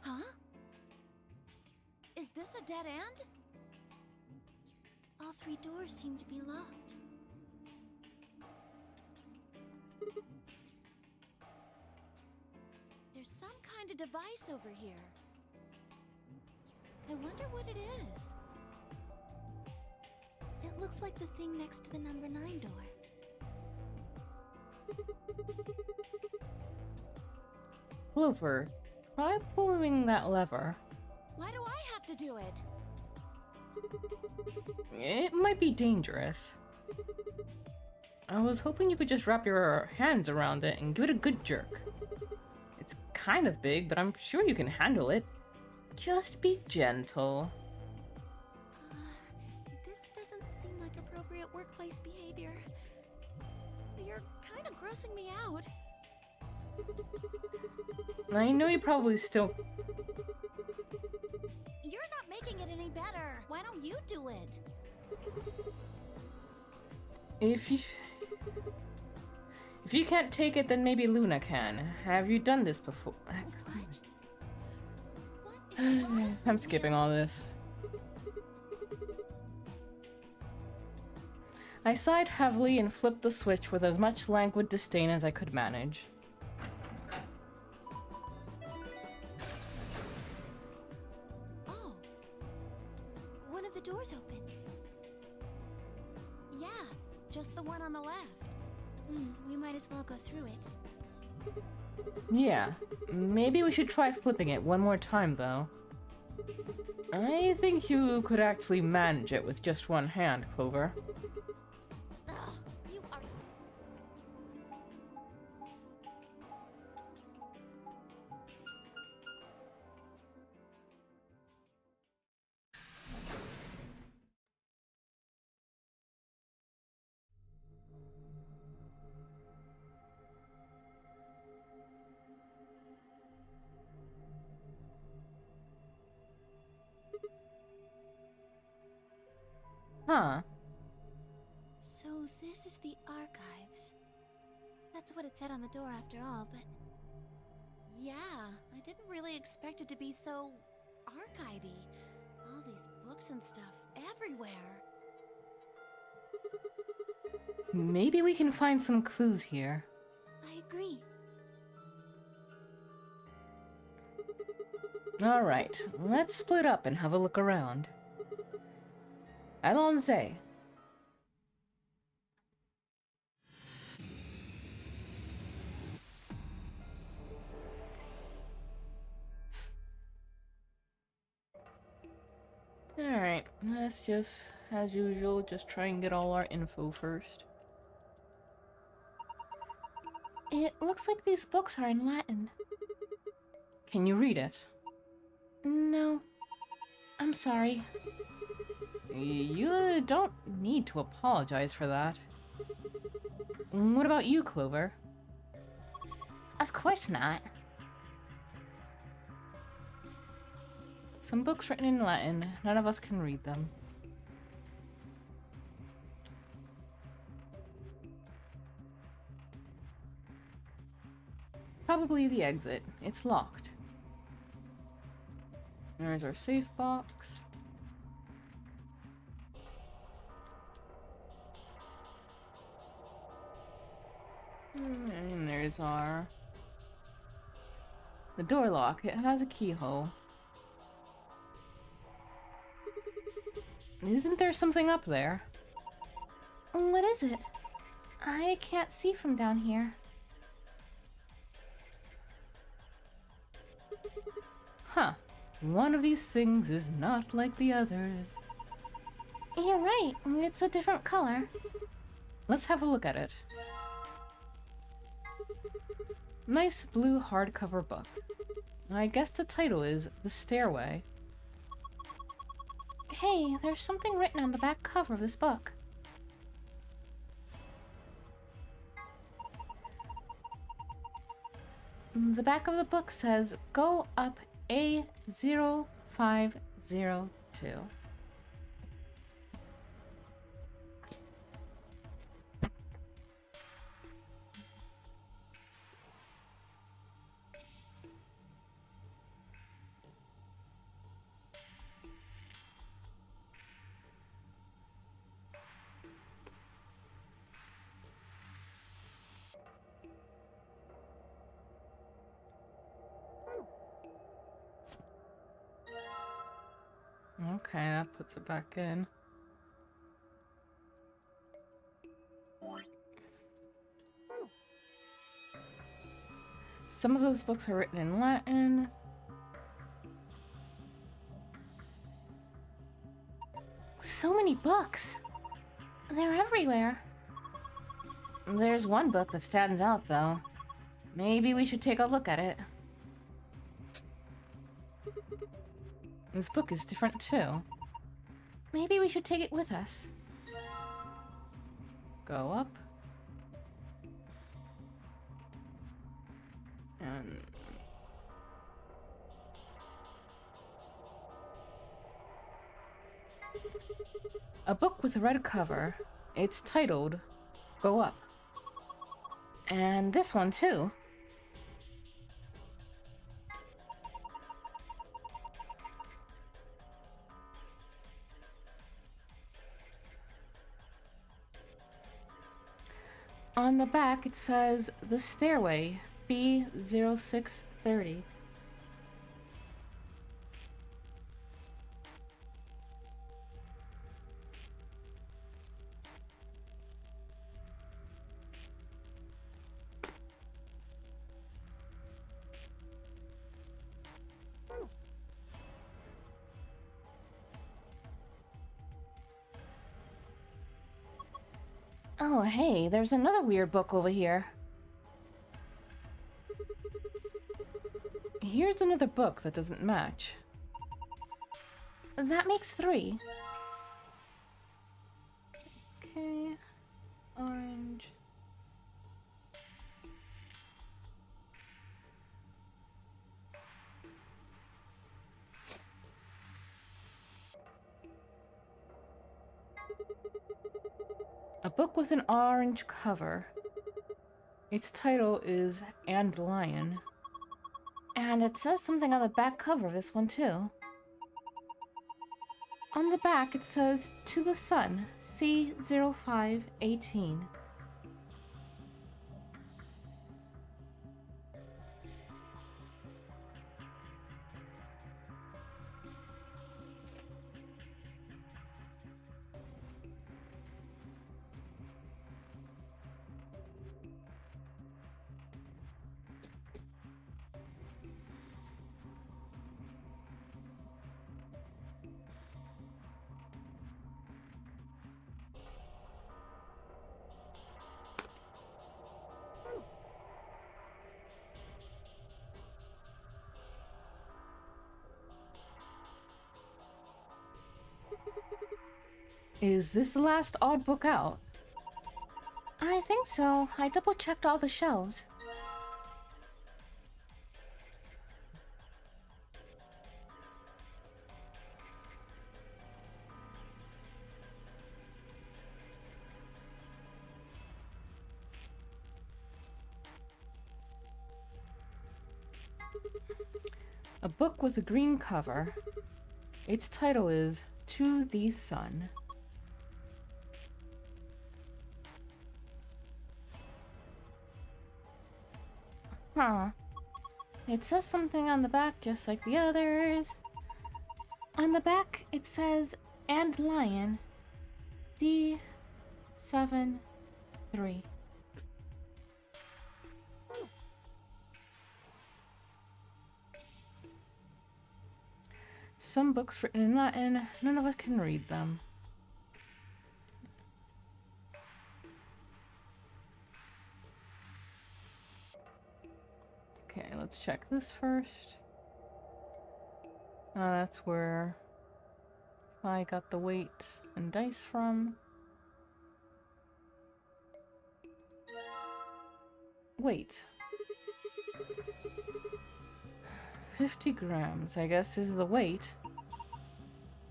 Huh? Is this a dead end? All 3 doors seem to be locked. There's some kind of device over here. I wonder what it is. It looks like the thing next to the number 9 door. Clover, try pulling that lever. Why do I have to do it? It might be dangerous. I was hoping you could just wrap your hands around it and give it a good jerk. It's kind of big, but I'm sure you can handle it. Just be gentle. This doesn't seem like appropriate workplace behavior. You're kind of grossing me out. I know you probably still... You're not making it any better. Why don't you do it? If you can't take it, then maybe Luna can. Have you done this before? What? What is wrong with I'm skipping all this. I sighed heavily and flipped the switch with as much languid disdain as I could manage. Oh. One of the doors opened. Yeah, just the one on the left. We might as well go through it. Yeah, maybe we should try flipping it one more time, though. I think you could actually manage it with just one hand, Clover. Ugh, you are... Huh. So this is the archives. That's what it said on the door after all, but... Yeah, I didn't really expect it to be so... archivy. All these books and stuff everywhere. Maybe we can find some clues here. I agree. Alright, let's split up and have a look around. Allons-y. Alright, let's just, as usual, just try and get all our info first. It looks like these books are in Latin. Can you read it? No. I'm sorry. You don't need to apologize for that. What about you, Clover? Of course not. Some books written in Latin, none of us can read them. Probably the exit. It's locked. There's our safe box. And there's our... the door lock. It has a keyhole. Isn't there something up there? What is it? I can't see from down here. Huh. One of these things is not like the others. You're right. It's a different color. Let's have a look at it. Nice blue hardcover book. I guess the title is The Stairway. Hey, there's something written on the back cover of this book. The back of the book says, go up A0502. Okay, that puts it back in. Some of those books are written in Latin. So many books! They're everywhere. There's one book that stands out, though. Maybe we should take a look at it. This book is different, too. Maybe we should take it with us. Go up. And... a book with a red cover. It's titled, Go Up. And this one, too. On the back, it says, The Stairway, B0630. Oh, hey, there's another weird book over here. Here's another book that doesn't match. That makes 3. Okay. Orange. A book with an orange cover. Its title is And Lion. And it says something on the back cover of this one, too. On the back, it says, To the Sun, C0518. Is this the last odd book out? I think so. I double-checked all the shelves. A book with a green cover. Its title is To the Sun. Huh. It says something on the back just like the others. On the back, it says, And Lion, D73. Some books written in Latin, none of us can read them. Okay, let's check this first. That's where I got the weight and dice from. Wait. 50 grams, I guess, is the weight.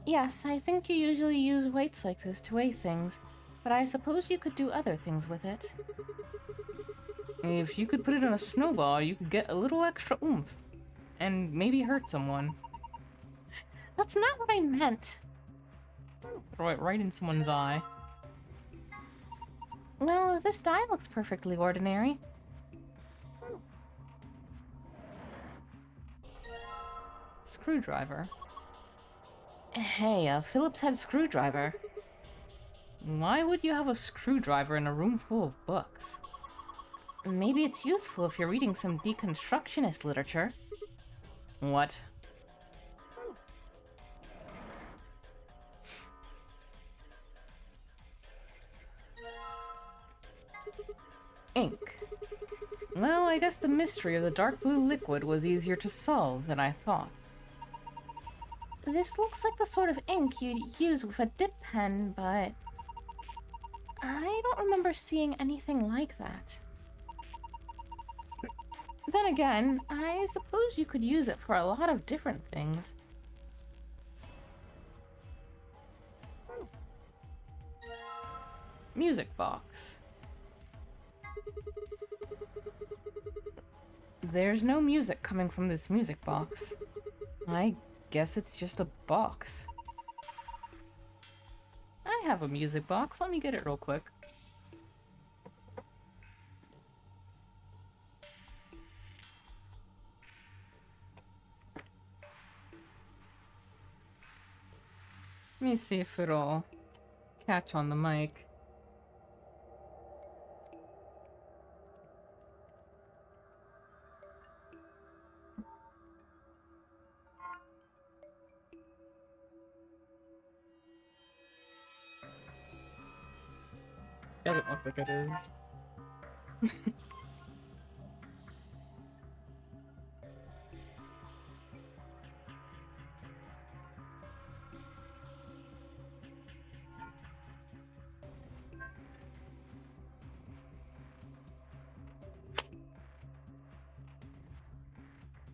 Yes, I think you usually use weights like this to weigh things, but I suppose you could do other things with it. If you could put it in a snowball, you could get a little extra oomph. And maybe hurt someone. That's not what I meant. Throw it right in someone's eye. Well, this die looks perfectly ordinary. Screwdriver. Hey, a Phillips head screwdriver. Why would you have a screwdriver in a room full of books? Maybe it's useful if you're reading some deconstructionist literature. What? Ink. Well, I guess the mystery of the dark blue liquid was easier to solve than I thought. This looks like the sort of ink you'd use with a dip pen, but I don't remember seeing anything like that. Then again, I suppose you could use it for a lot of different things. Music box. There's no music coming from this music box. I guess it's just a box. I have a music box. Let me get it real quick. Let me see if it'll catch on the mic. Doesn't look like it is.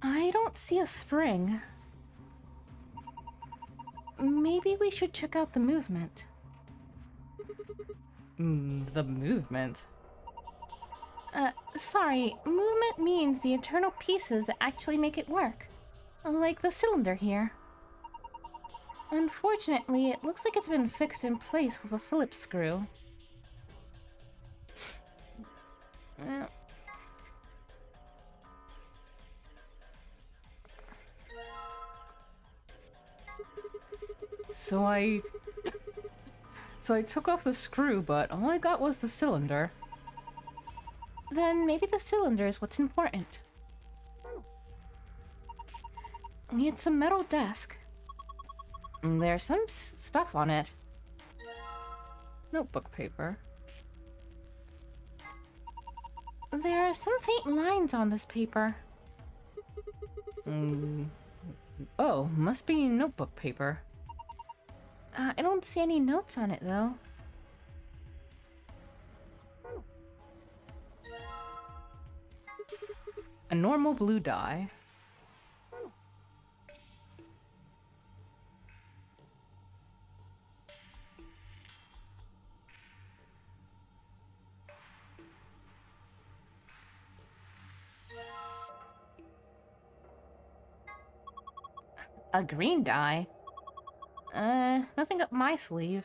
I don't see a spring. Maybe we should check out the movement. The movement? Sorry. Movement means the internal pieces that actually make it work. Like the cylinder here. Unfortunately, it looks like it's been fixed in place with a Phillips screw. So I took off the screw, but all I got was the cylinder. Then maybe the cylinder is what's important. It's a metal desk. There's some stuff on it. Notebook paper. There are some faint lines on this paper. Oh, must be notebook paper. I don't see any notes on it, though. A normal blue dye. A green dye? Nothing up my sleeve.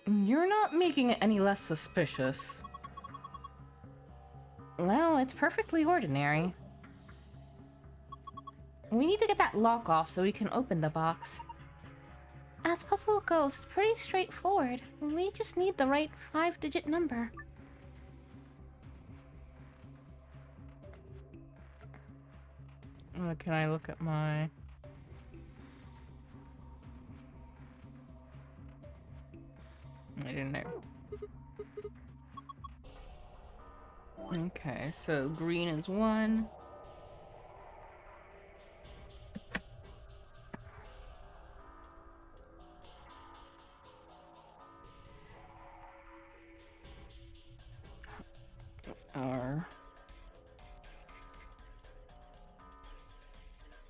You're not making it any less suspicious. Well, it's perfectly ordinary. We need to get that lock off so we can open the box. As puzzle goes, it's pretty straightforward. We just need the right 5-digit number. Can I look at my... I didn't know. Okay, so green is 1.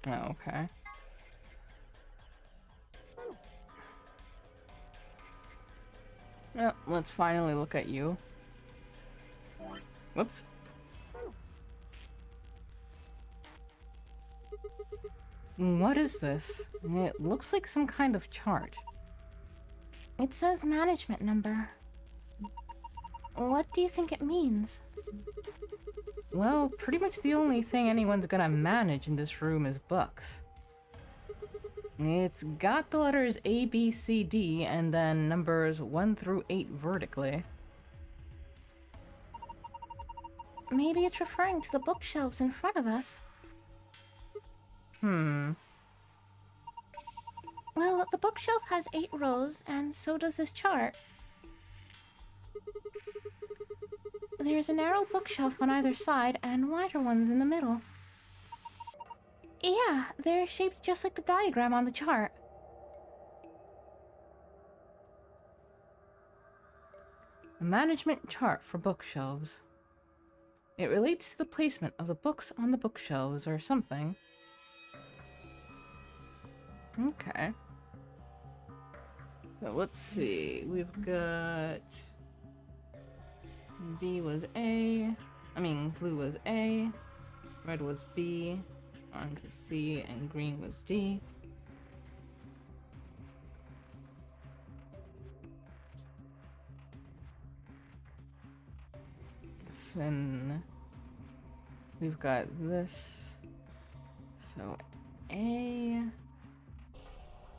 Oh, okay. Well, let's finally look at you. Whoops. What is this? It looks like some kind of chart. It says management number. What do you think it means? Well, pretty much the only thing anyone's gonna manage in this room is books. It's got the letters A, B, C, D, and then numbers 1 through 8 vertically. Maybe it's referring to the bookshelves in front of us. Well, the bookshelf has 8 rows, and so does this chart. There's a narrow bookshelf on either side, and wider ones in the middle. Yeah, they're shaped just like the diagram on the chart. A management chart for bookshelves. It relates to the placement of the books on the bookshelves or something. Okay. So let's see. We've got... B was A. I mean, blue was A. Red was B. Orange was C. And green was D. Then we've got this. So A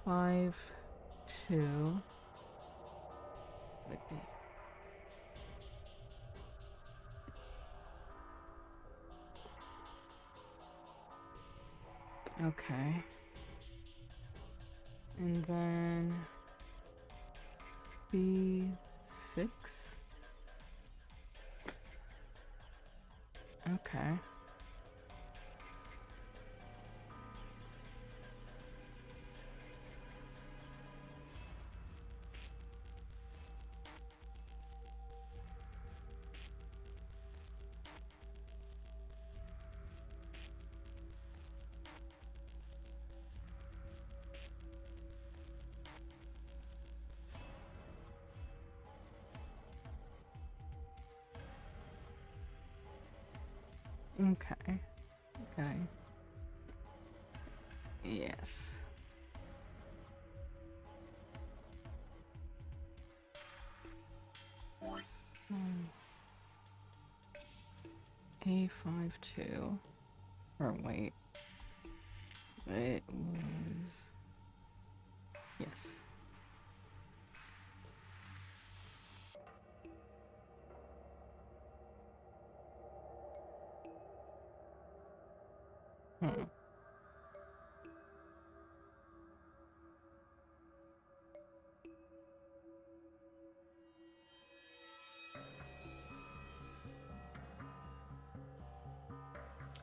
5 2 would be okay. And then B6. Okay. Okay. Okay. Yes. A52. Or wait. It was... Yes.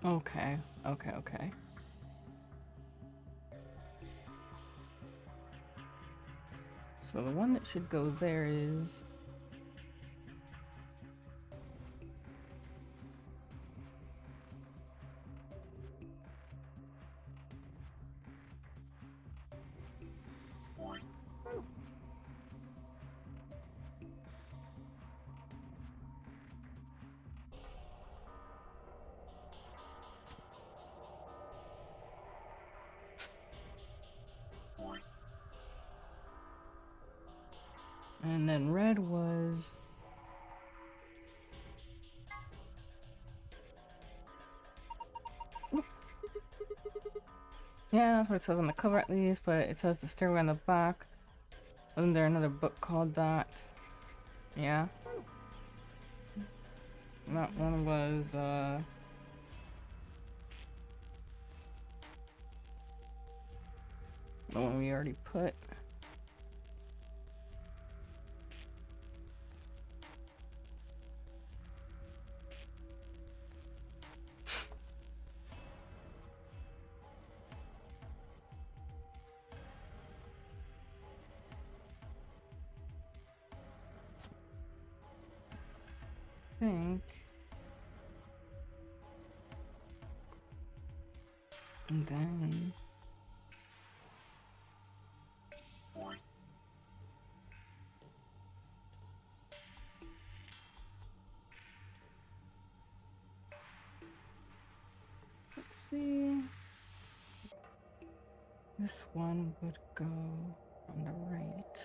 Okay. Okay, okay. So the one that should go there is... And then red was... Yeah, that's what it says on the cover at least, but it says the stairway on the back. Wasn't there another book called that? Yeah. That one was, the one we already put. Think And then... let's see... this one would go on the right.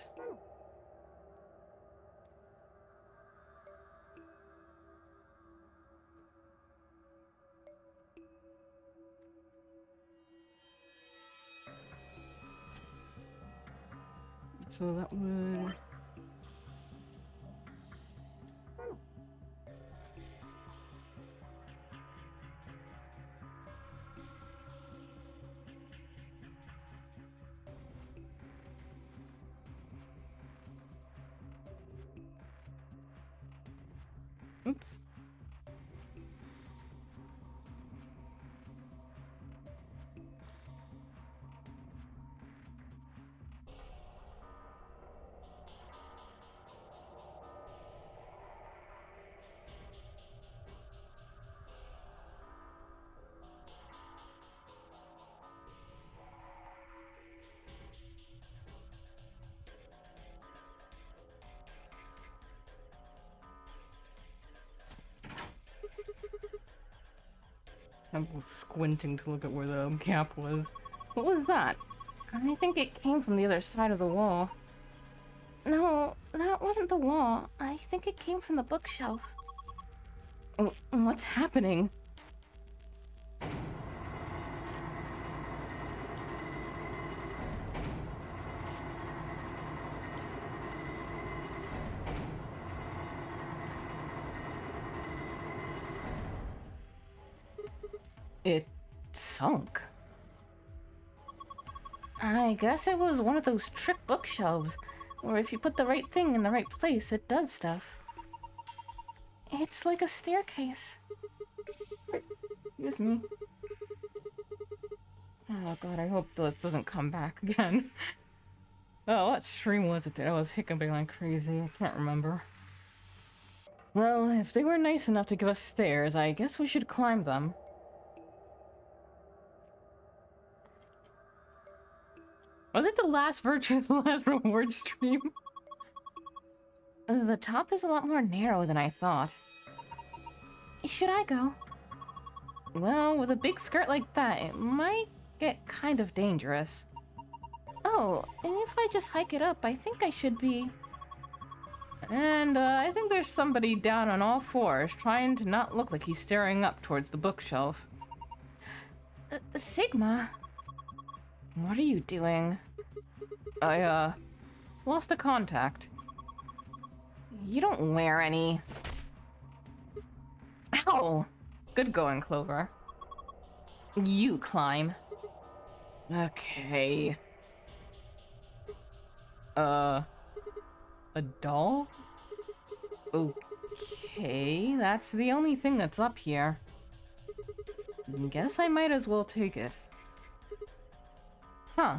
So that would... oops. I was squinting to look at where the gap was. What was that? I think it came from the other side of the wall. No, that wasn't the wall. I think it came from the bookshelf. What's happening? It sunk. I guess it was one of those trick bookshelves, where if you put the right thing in the right place, it does stuff. It's like a staircase. Excuse me. Oh god, I hope that doesn't come back again. Oh, what stream was it that I was hiccuping like crazy? I can't remember. Well, if they were nice enough to give us stairs, I guess we should climb them. Was it the last Virtuous Last Reward stream? The top is a lot more narrow than I thought. Should I go? Well, with a big skirt like that, it might get kind of dangerous. Oh, if I just hike it up, I think I should be... And I think there's somebody down on all fours trying to not look like he's staring up towards the bookshelf. Sigma? What are you doing? I, lost a contact. You don't wear any. Ow! Good going, Clover. You climb. Okay. A doll? Okay, that's the only thing that's up here. Guess I might as well take it. Huh.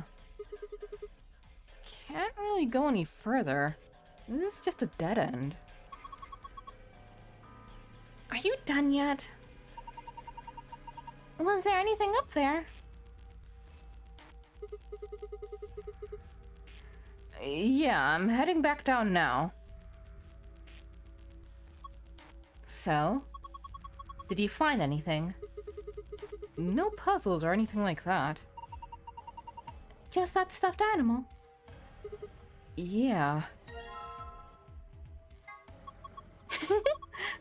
Can't really go any further. This is just a dead end. Are you done yet? Was there anything up there? Yeah, I'm heading back down now. So? Did you find anything? No puzzles or anything like that. Just that stuffed animal? Yeah.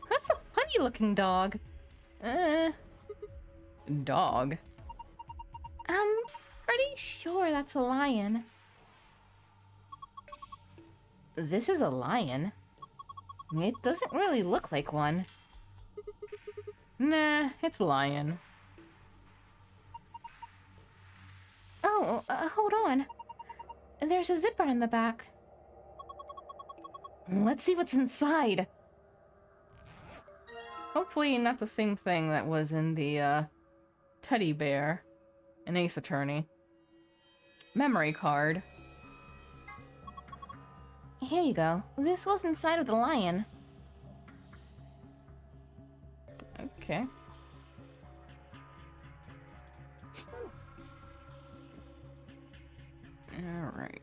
That's a funny looking dog. Dog? I'm pretty sure that's a lion. This is a lion. It doesn't really look like one. Nah, it's a lion. Oh, hold on. There's a zipper in the back. Let's see what's inside. Hopefully not the same thing that was in the, teddy bear in Ace Attorney. Memory card. Here you go. This was inside of the lion. Okay. Alright.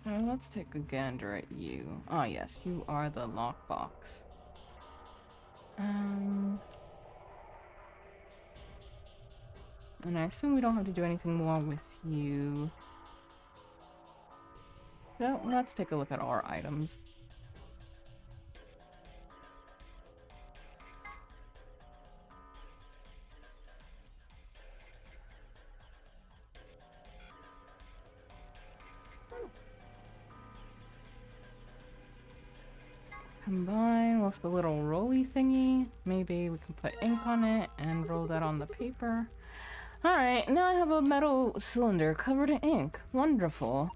So let's take a gander at you. Ah, yes, you are the lockbox. And I assume we don't have to do anything more with you. So let's take a look at our items. Combine with the little rolly thingy. Maybe we can put ink on it and roll that on the paper. Alright, now I have a metal cylinder covered in ink. Wonderful.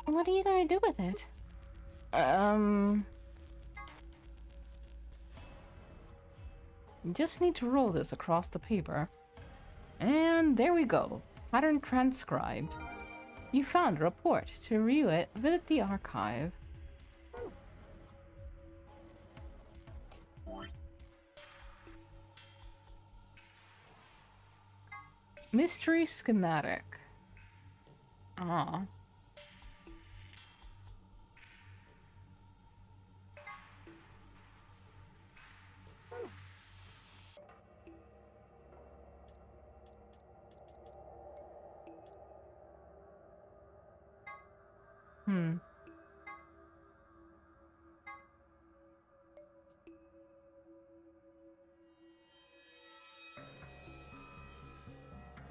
What are you gonna do with it? You just need to roll this across the paper. And there we go. Pattern transcribed. You found a report. To review it, visit the archive. Mystery schematic. Ah.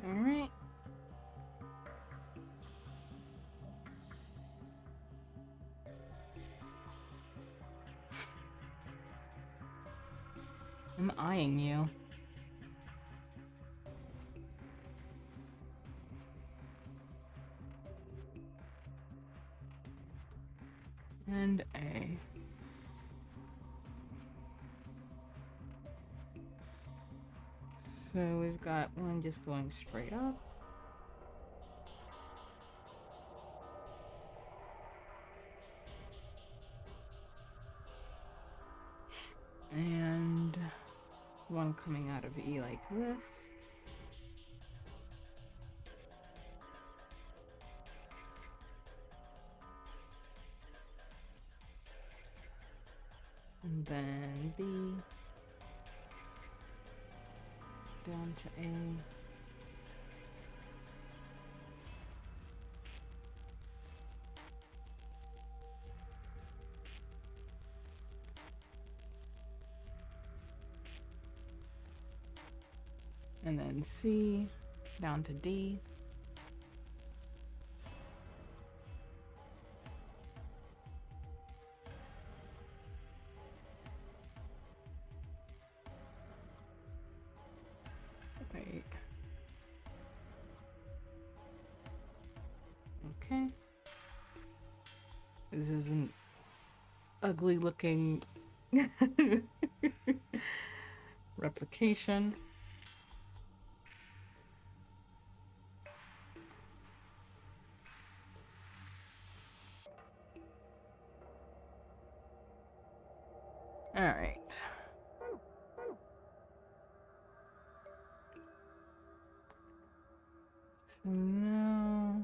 Alright. I'm eyeing you. And A. So we've got one just going straight up. And one coming out of E like this. And then B. Down to A. And then C, down to D. Wait. Okay. This is an ugly looking replication. All right. So now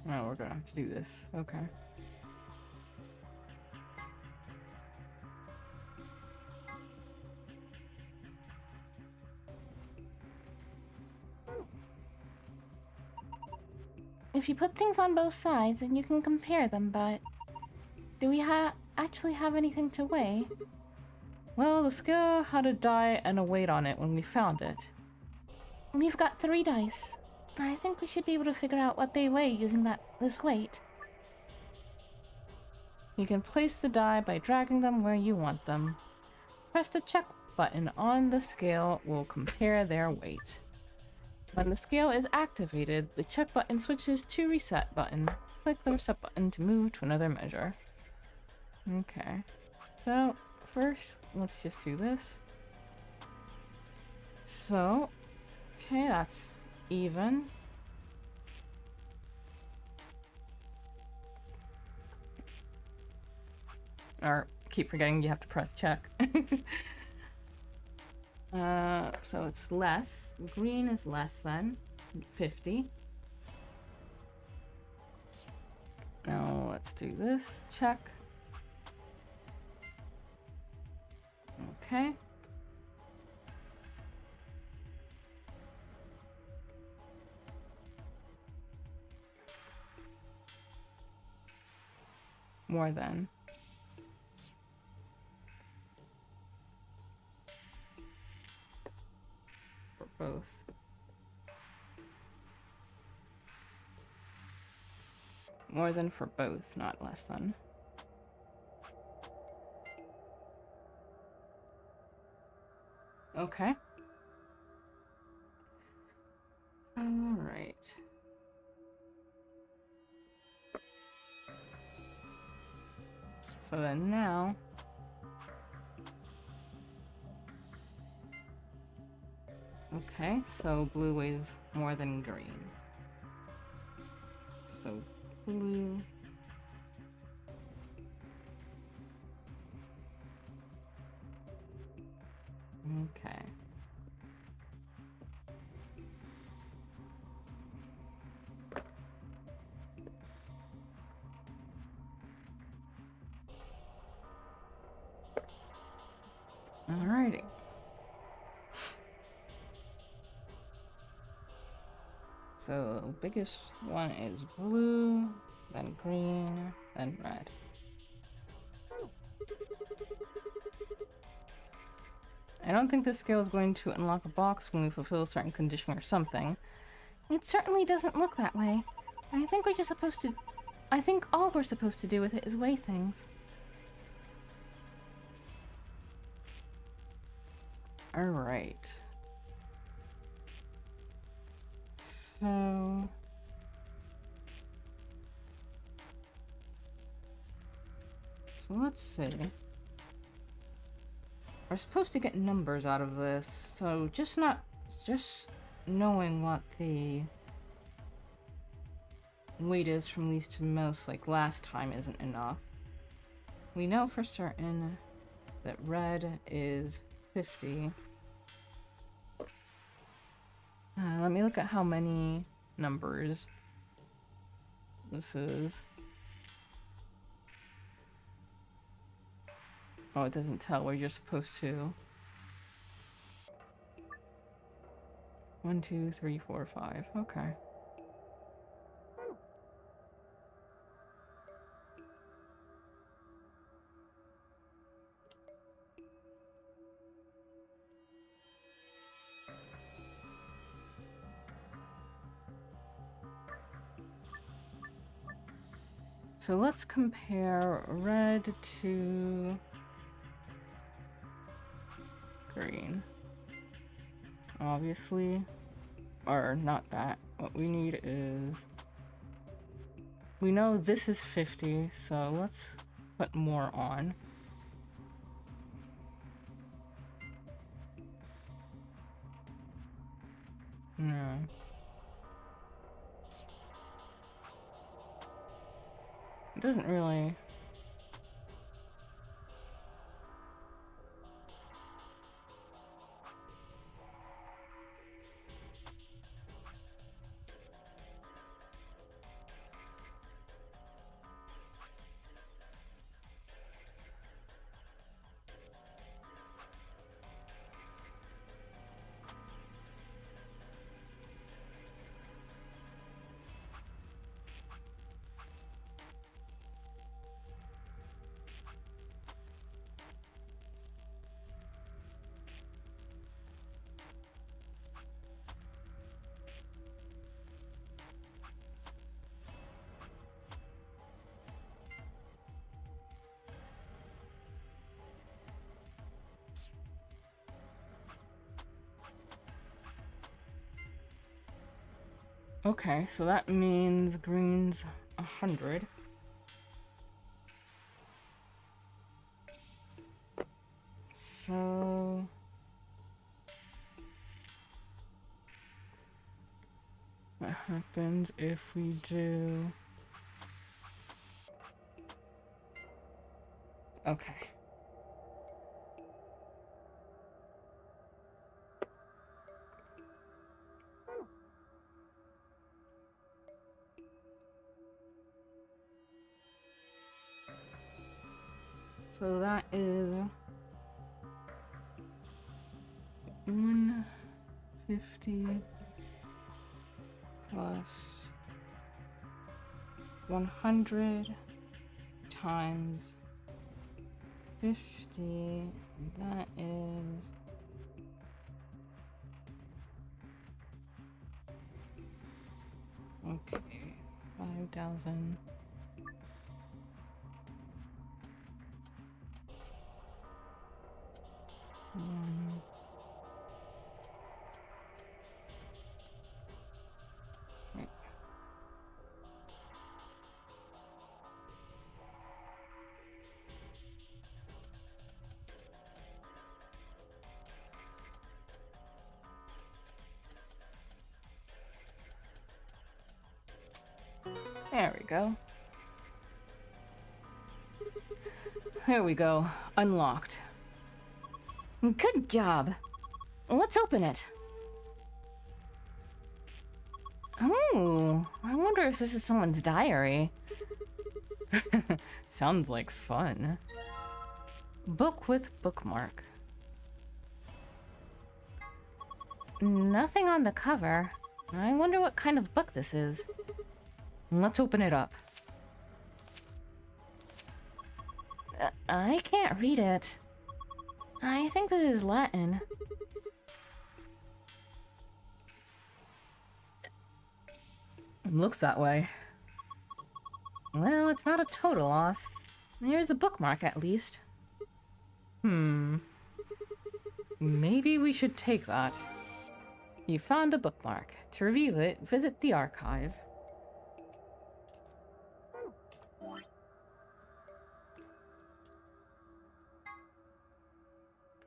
oh, we're gonna have to do this. Okay. If you put things on both sides, then you can compare them, but... Do we actually have anything to weigh? Well, the scale had a die and a weight on it when we found it. We've got 3 dice. I think we should be able to figure out what they weigh using this weight. You can place the die by dragging them where you want them. Press the check button on the scale will compare their weight. When the scale is activated, the check button switches to reset button. Click the reset button to move to another measure. Okay. So, first, let's just do this. So, okay, that's even. Or keep forgetting you have to press check. So it's less. Green is less than 50. Now let's do this. Check. Okay. More than. For both. More than for both, not less than. Okay. Alright. So then now... Okay, so blue weighs more than green. So blue... Okay. Alrighty. So biggest one is blue, then green, then red. I don't think this scale is going to unlock a box when we fulfill a certain condition or something. It certainly doesn't look that way. I think we're just supposed to... I think all we're supposed to do with it is weigh things. Alright. So... So let's see. We're supposed to get numbers out of this, so just knowing what the weight is from least to most, like last time, isn't enough. We know for certain that red is 50. Let me look at how many numbers this is. Oh, it doesn't tell where you're supposed to. 1, 2, 3, 4, 5. Okay. So let's compare red to green. Obviously, or not that. What we need is... We know this is 50, so let's put more on. No. It doesn't really... Okay, so that means green's 100. So... What happens if we do... Okay. So that is 150 plus 100 times 50. That is okay. 5,000. Right. There we go. There we go. Unlocked. Good job. Let's open it. Oh, I wonder if this is someone's diary. Sounds like fun. Book with bookmark. Nothing on the cover. I wonder what kind of book this is. Let's open it up. I can't read it. I think this is Latin. Looks that way. Well, it's not a total loss. There's a bookmark at least. Maybe we should take that. You found a bookmark. To review it, visit the archive.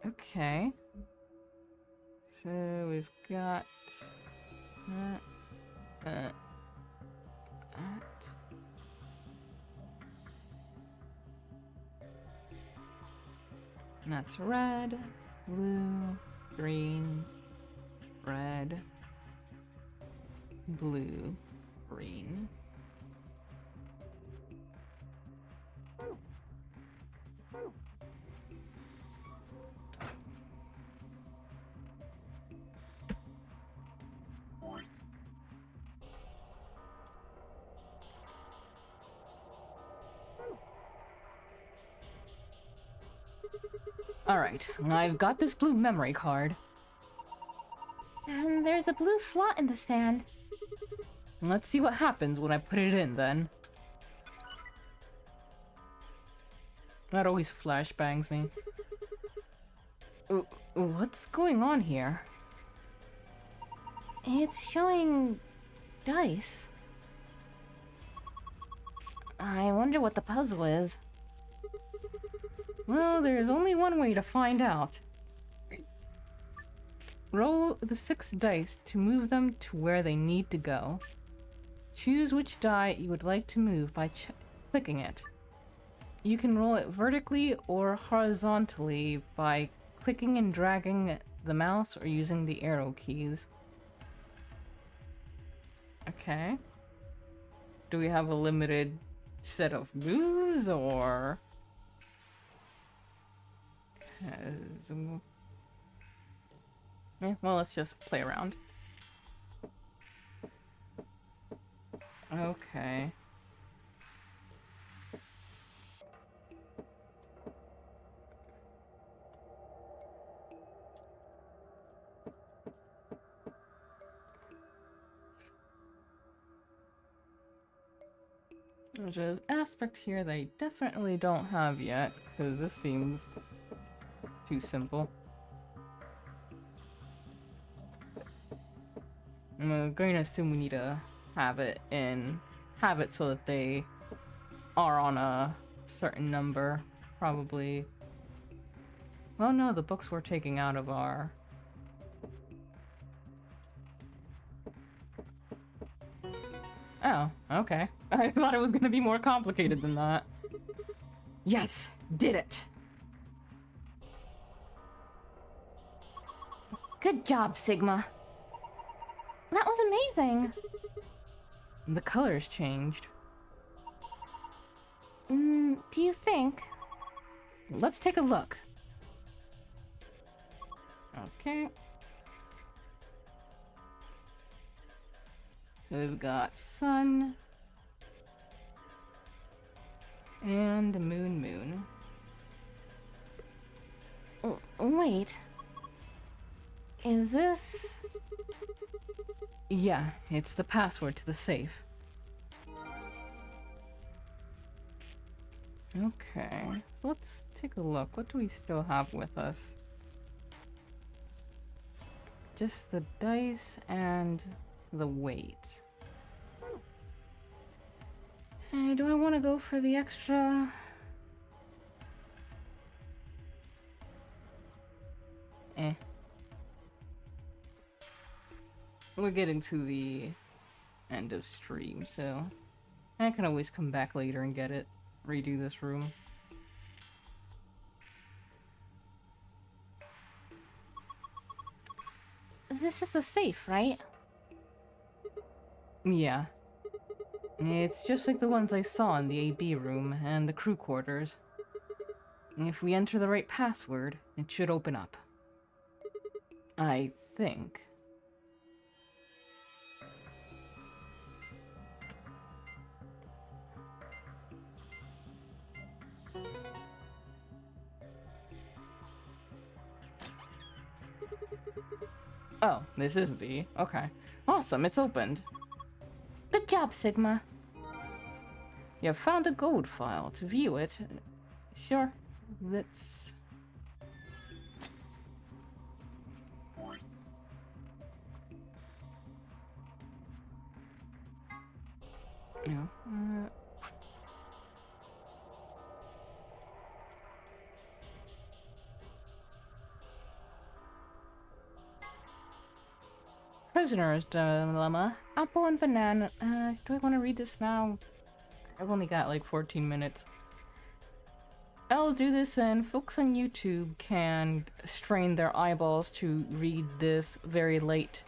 Okay. So we've got that. And that's red, blue, green, red, blue, green. Alright, I've got this blue memory card. And there's a blue slot in the stand. Let's see what happens when I put it in, then. That always flashbangs me. What's going on here? It's showing dice. I wonder what the puzzle is. Well, there's only one way to find out. Roll the 6 dice to move them to where they need to go. Choose which die you would like to move by clicking it. You can roll it vertically or horizontally by clicking and dragging the mouse or using the arrow keys. Okay. Do we have a limited set of moves, or... well, let's just play around. Okay. There's an aspect here they definitely don't have yet, because this seems too simple. I'm going to assume we need to have it so that they are on a certain number, probably. Well, no, the books we're taking out of our... Oh, okay. I thought it was gonna be more complicated than that. Yes! Did it! Good job, Sigma. That was amazing. The colors changed. Do you think? Let's take a look. Okay. So we've got sun and moon. Wait. Is this... Yeah, it's the password to the safe. Okay, so let's take a look. What do we still have with us? Just the dice and the weight. Hey, do I want to go for the extra? We're getting to the end of stream, so I can always come back later and get it. Redo this room. This is the safe, right? Yeah. It's just like the ones I saw in the AB room and the crew quarters. If we enter the right password, it should open up. I think. Oh, this is the... Okay. Awesome, it's opened. Good job, Sigma. You have found a gold file. To view it... Sure. Let's... No. Prisoner's Dilemma. Apple and banana. Do I want to read this now? I've only got like 14 minutes. I'll do this, and folks on YouTube can strain their eyeballs to read this very light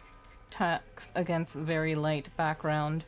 text against very light background.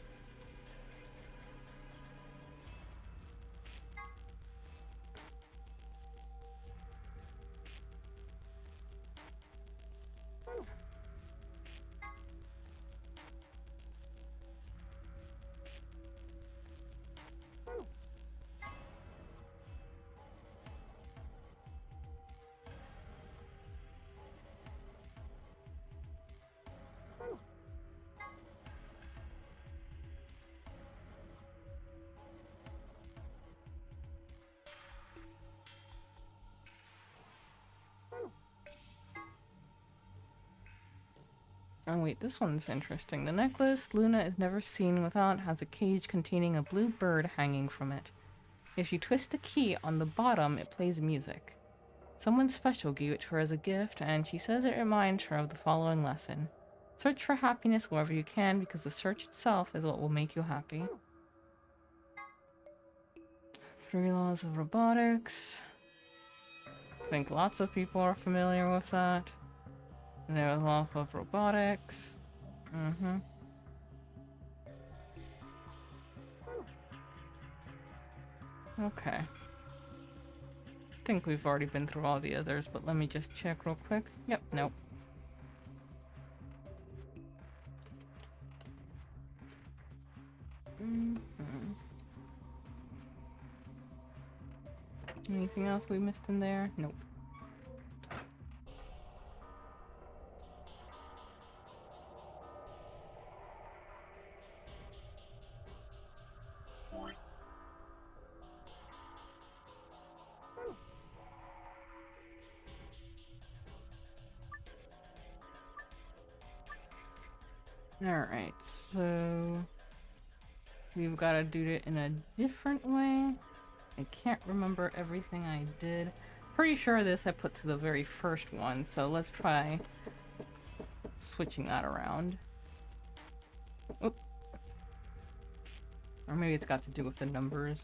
Oh wait, this one's interesting. The necklace Luna is never seen without has a cage containing a blue bird hanging from it. If you twist the key on the bottom, it plays music. Someone special gave it to her as a gift, and she says it reminds her of the following lesson. Search for happiness wherever you can, because the search itself is what will make you happy. 3 laws of robotics. I think lots of people are familiar with that. There's law of robotics. Okay. I think we've already been through all the others, but let me just check real quick. Yep, nope. Anything else we missed in there? Nope. Alright, so we've got to do it in a different way. I can't remember everything I did. Pretty sure this I put to the very first one, so let's try switching that around. Oop. Or maybe it's got to do with the numbers.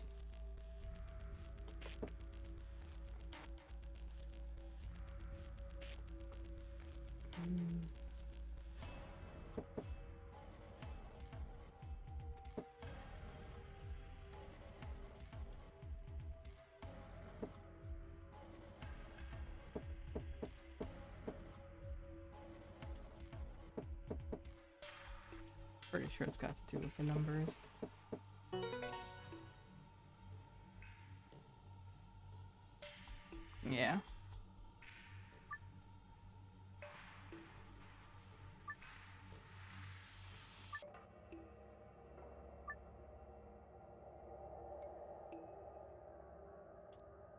Pretty sure it's got to do with the numbers. Yeah.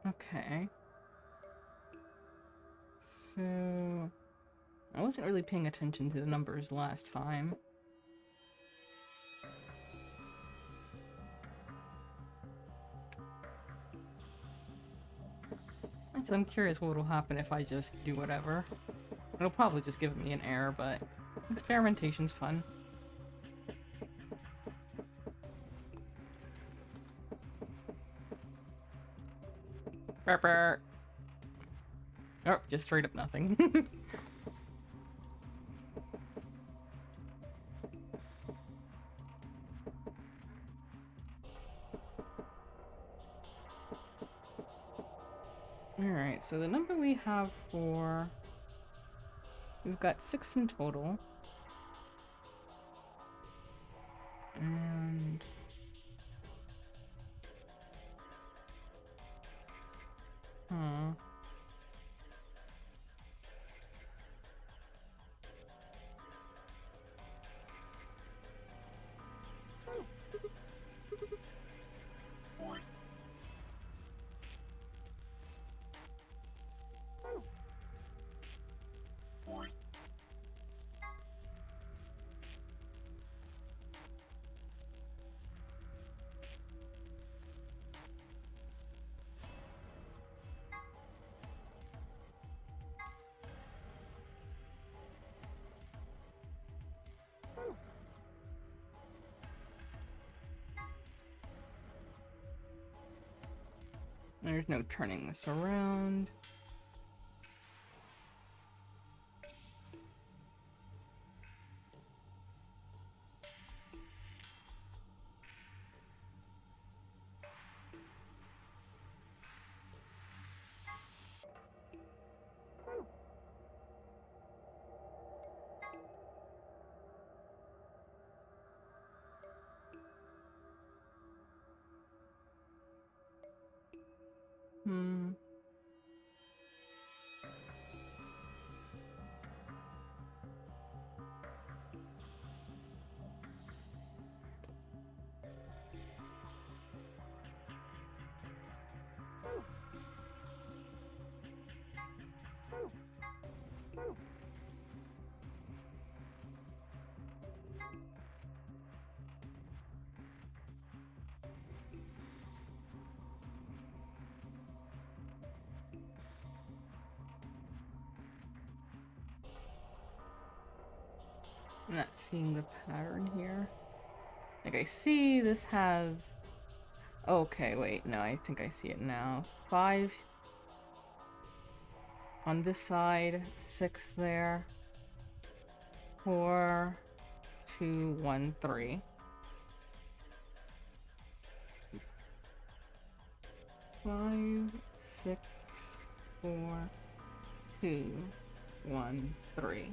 Okay. So... I wasn't really paying attention to the numbers last time. And so I'm curious what will happen if I just do whatever. It'll probably just give me an error, but experimentation's fun. Burp, burp. Oh, just straight up nothing. Alright, so the number we have for... We've got 6 in total. And... Huh. There's no turning this around. Hmm. I'm not seeing the pattern here. Like, I see this has... Okay, wait, no, I think I see it now. 5 on this side, 6 there. 4, 2, 1, 3. 5, 6, 4, 2, 1, 3.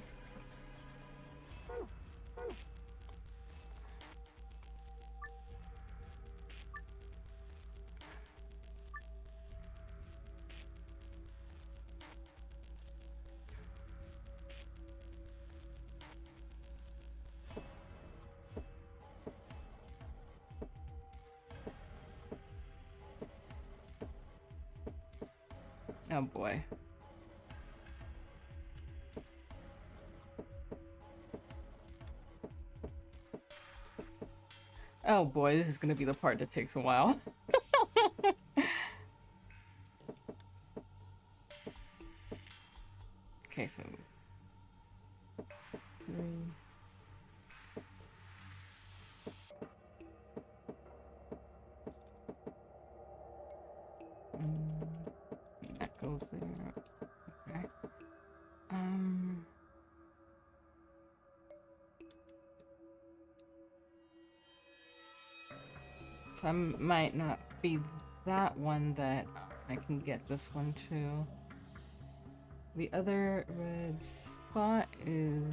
Oh boy. Oh boy, this is gonna be the part that takes a while. Okay, so... 3... goes there. Okay. So I might not be that one that I can get this one too. The other red spot is...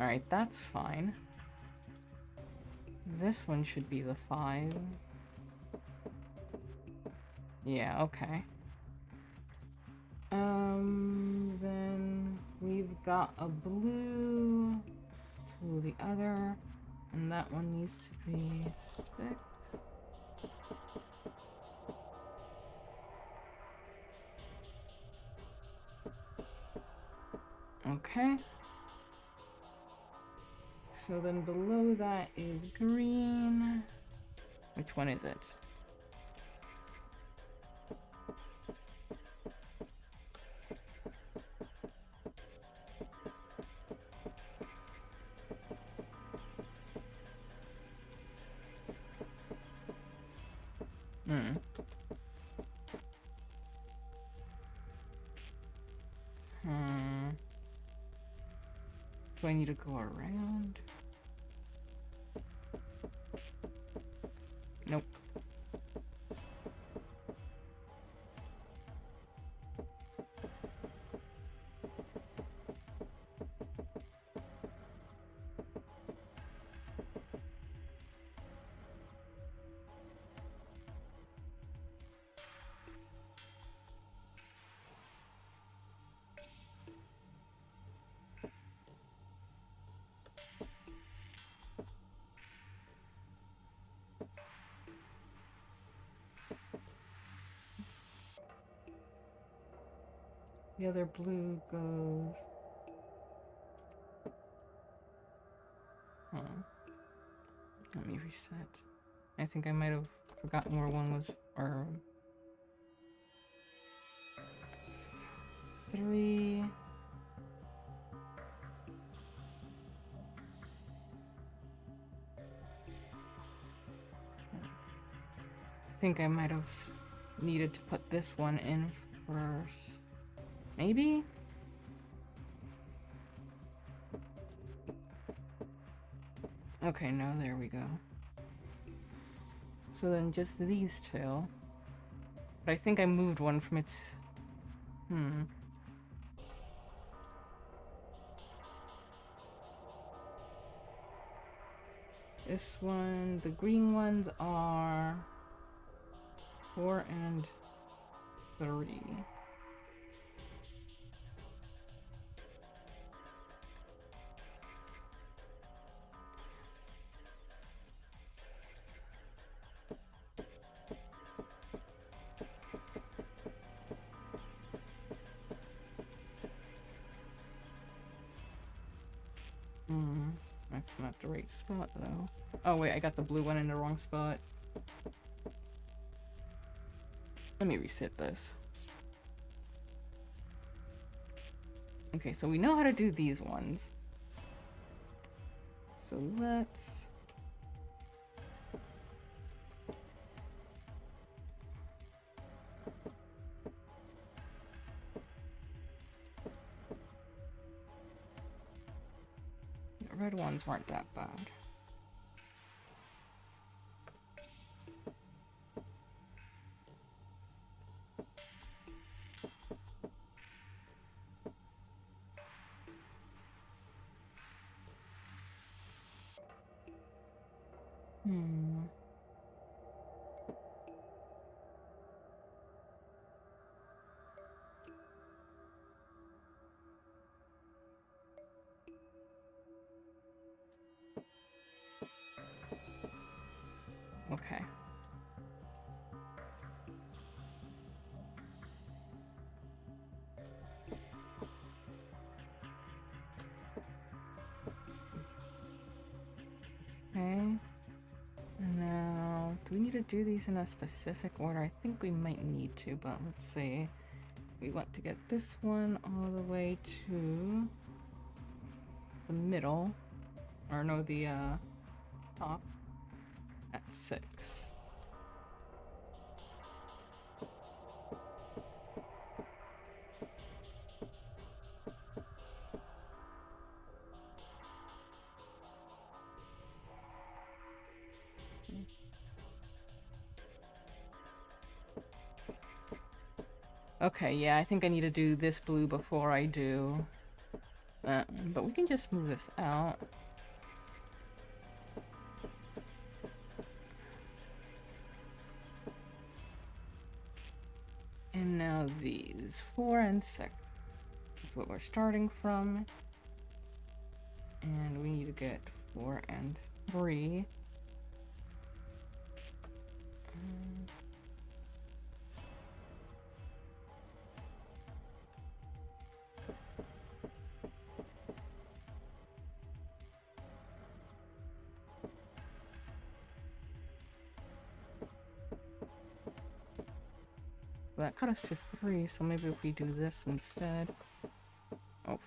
Alright, that's fine. This one should be the 5. Yeah, okay. Then we've got a blue to the other, and that one needs to be 6. Okay. So then below that is green. Which one is it? Do I need to go around? Nope. The other blue goes... Let me reset. I think I might have forgotten where one was, or... 3... I think I might have needed to put this one in first. Maybe? Okay, no, there we go. So then just these two. But I think I moved one from its... This one, the green ones are 4 and 3. That's not the right spot though. Oh wait, I got the blue one in the wrong spot. Let me reset this. Okay, so we know how to do these ones. So let's... The red ones weren't that bad. Okay. Okay. And now, do we need to do these in a specific order? I think we might need to, but let's see. We want to get this one all the way to the middle. Or no, the top at 6. Okay, yeah, I think I need to do this blue before I do that one, but we can just move this out. And now these 4 and 6 is what we're starting from. And we need to get 4 and 3. That cut us to 3, so maybe if we do this instead. Oh.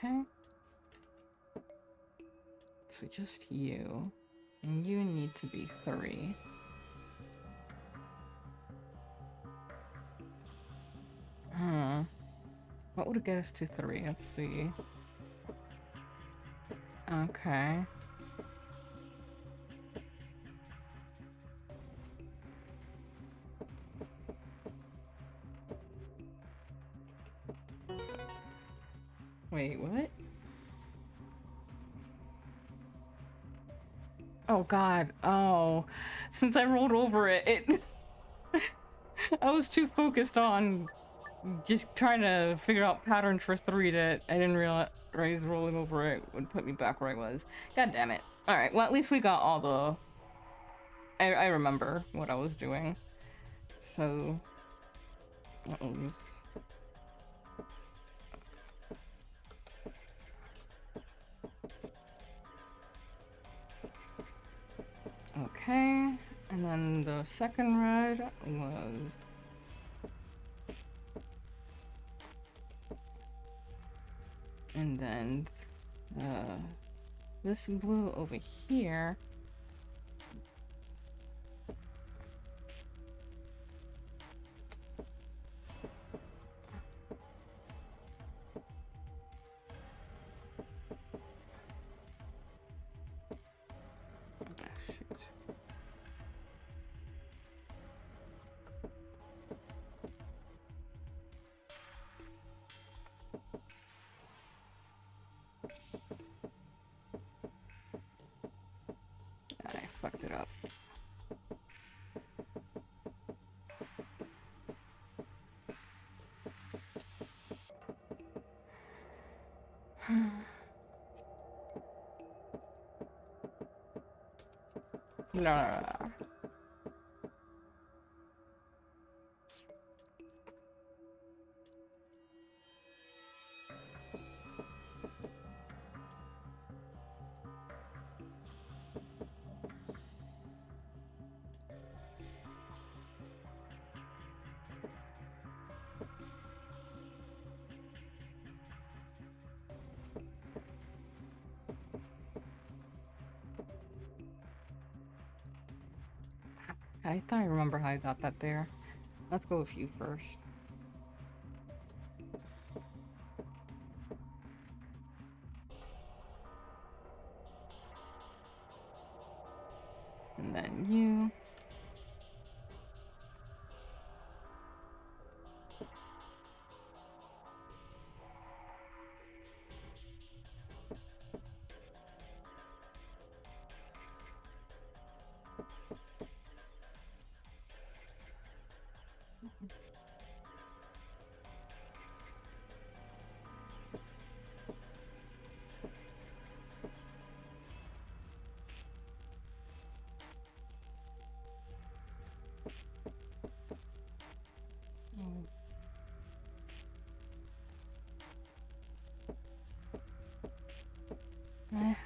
Okay. So just you. And you need to be 3. What would get us to 3? Let's see. Okay. Wait, what? Oh god. Oh. Since I rolled over it, I was too focused on just trying to figure out patterns for 3 that I didn't realize rolling over it would put me back where I was. God damn it. Alright, well at least we got all the... I remember what I was doing. So... that was... okay, and then the second red was... and then this blue over here. I fucked it up. No. I thought I remember how I got that there. Let's go with you first. And then you.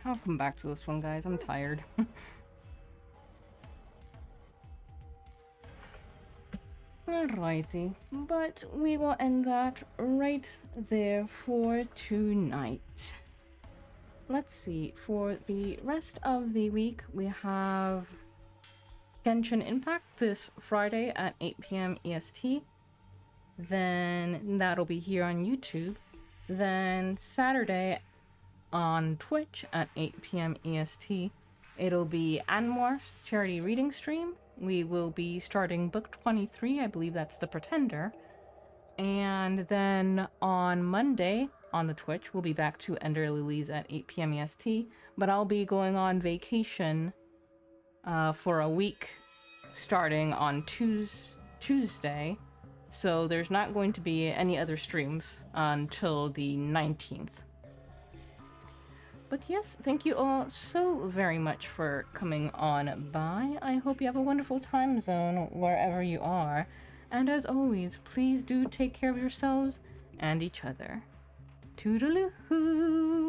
I'll come back to this one, guys. I'm tired. Alrighty, but we will end that right there for tonight. let's see. For the rest of the week, we have Genshin Impact this Friday at 8 p.m. EST. Then that'll be here on YouTube. Then Saturday on Twitch at 8 p.m. EST, it'll be Animorph's charity reading stream. We will be starting book 23, I believe that's The Pretender. And then on Monday on the Twitch, we'll be back to Ender Lilies at 8 p.m. EST. But I'll be going on vacation for a week starting on Tuesday. So there's not going to be any other streams until the 19th. But yes, thank you all so very much for coming on by. I hope you have a wonderful time zone wherever you are. And as always, please do take care of yourselves and each other. Toodaloo-hoo!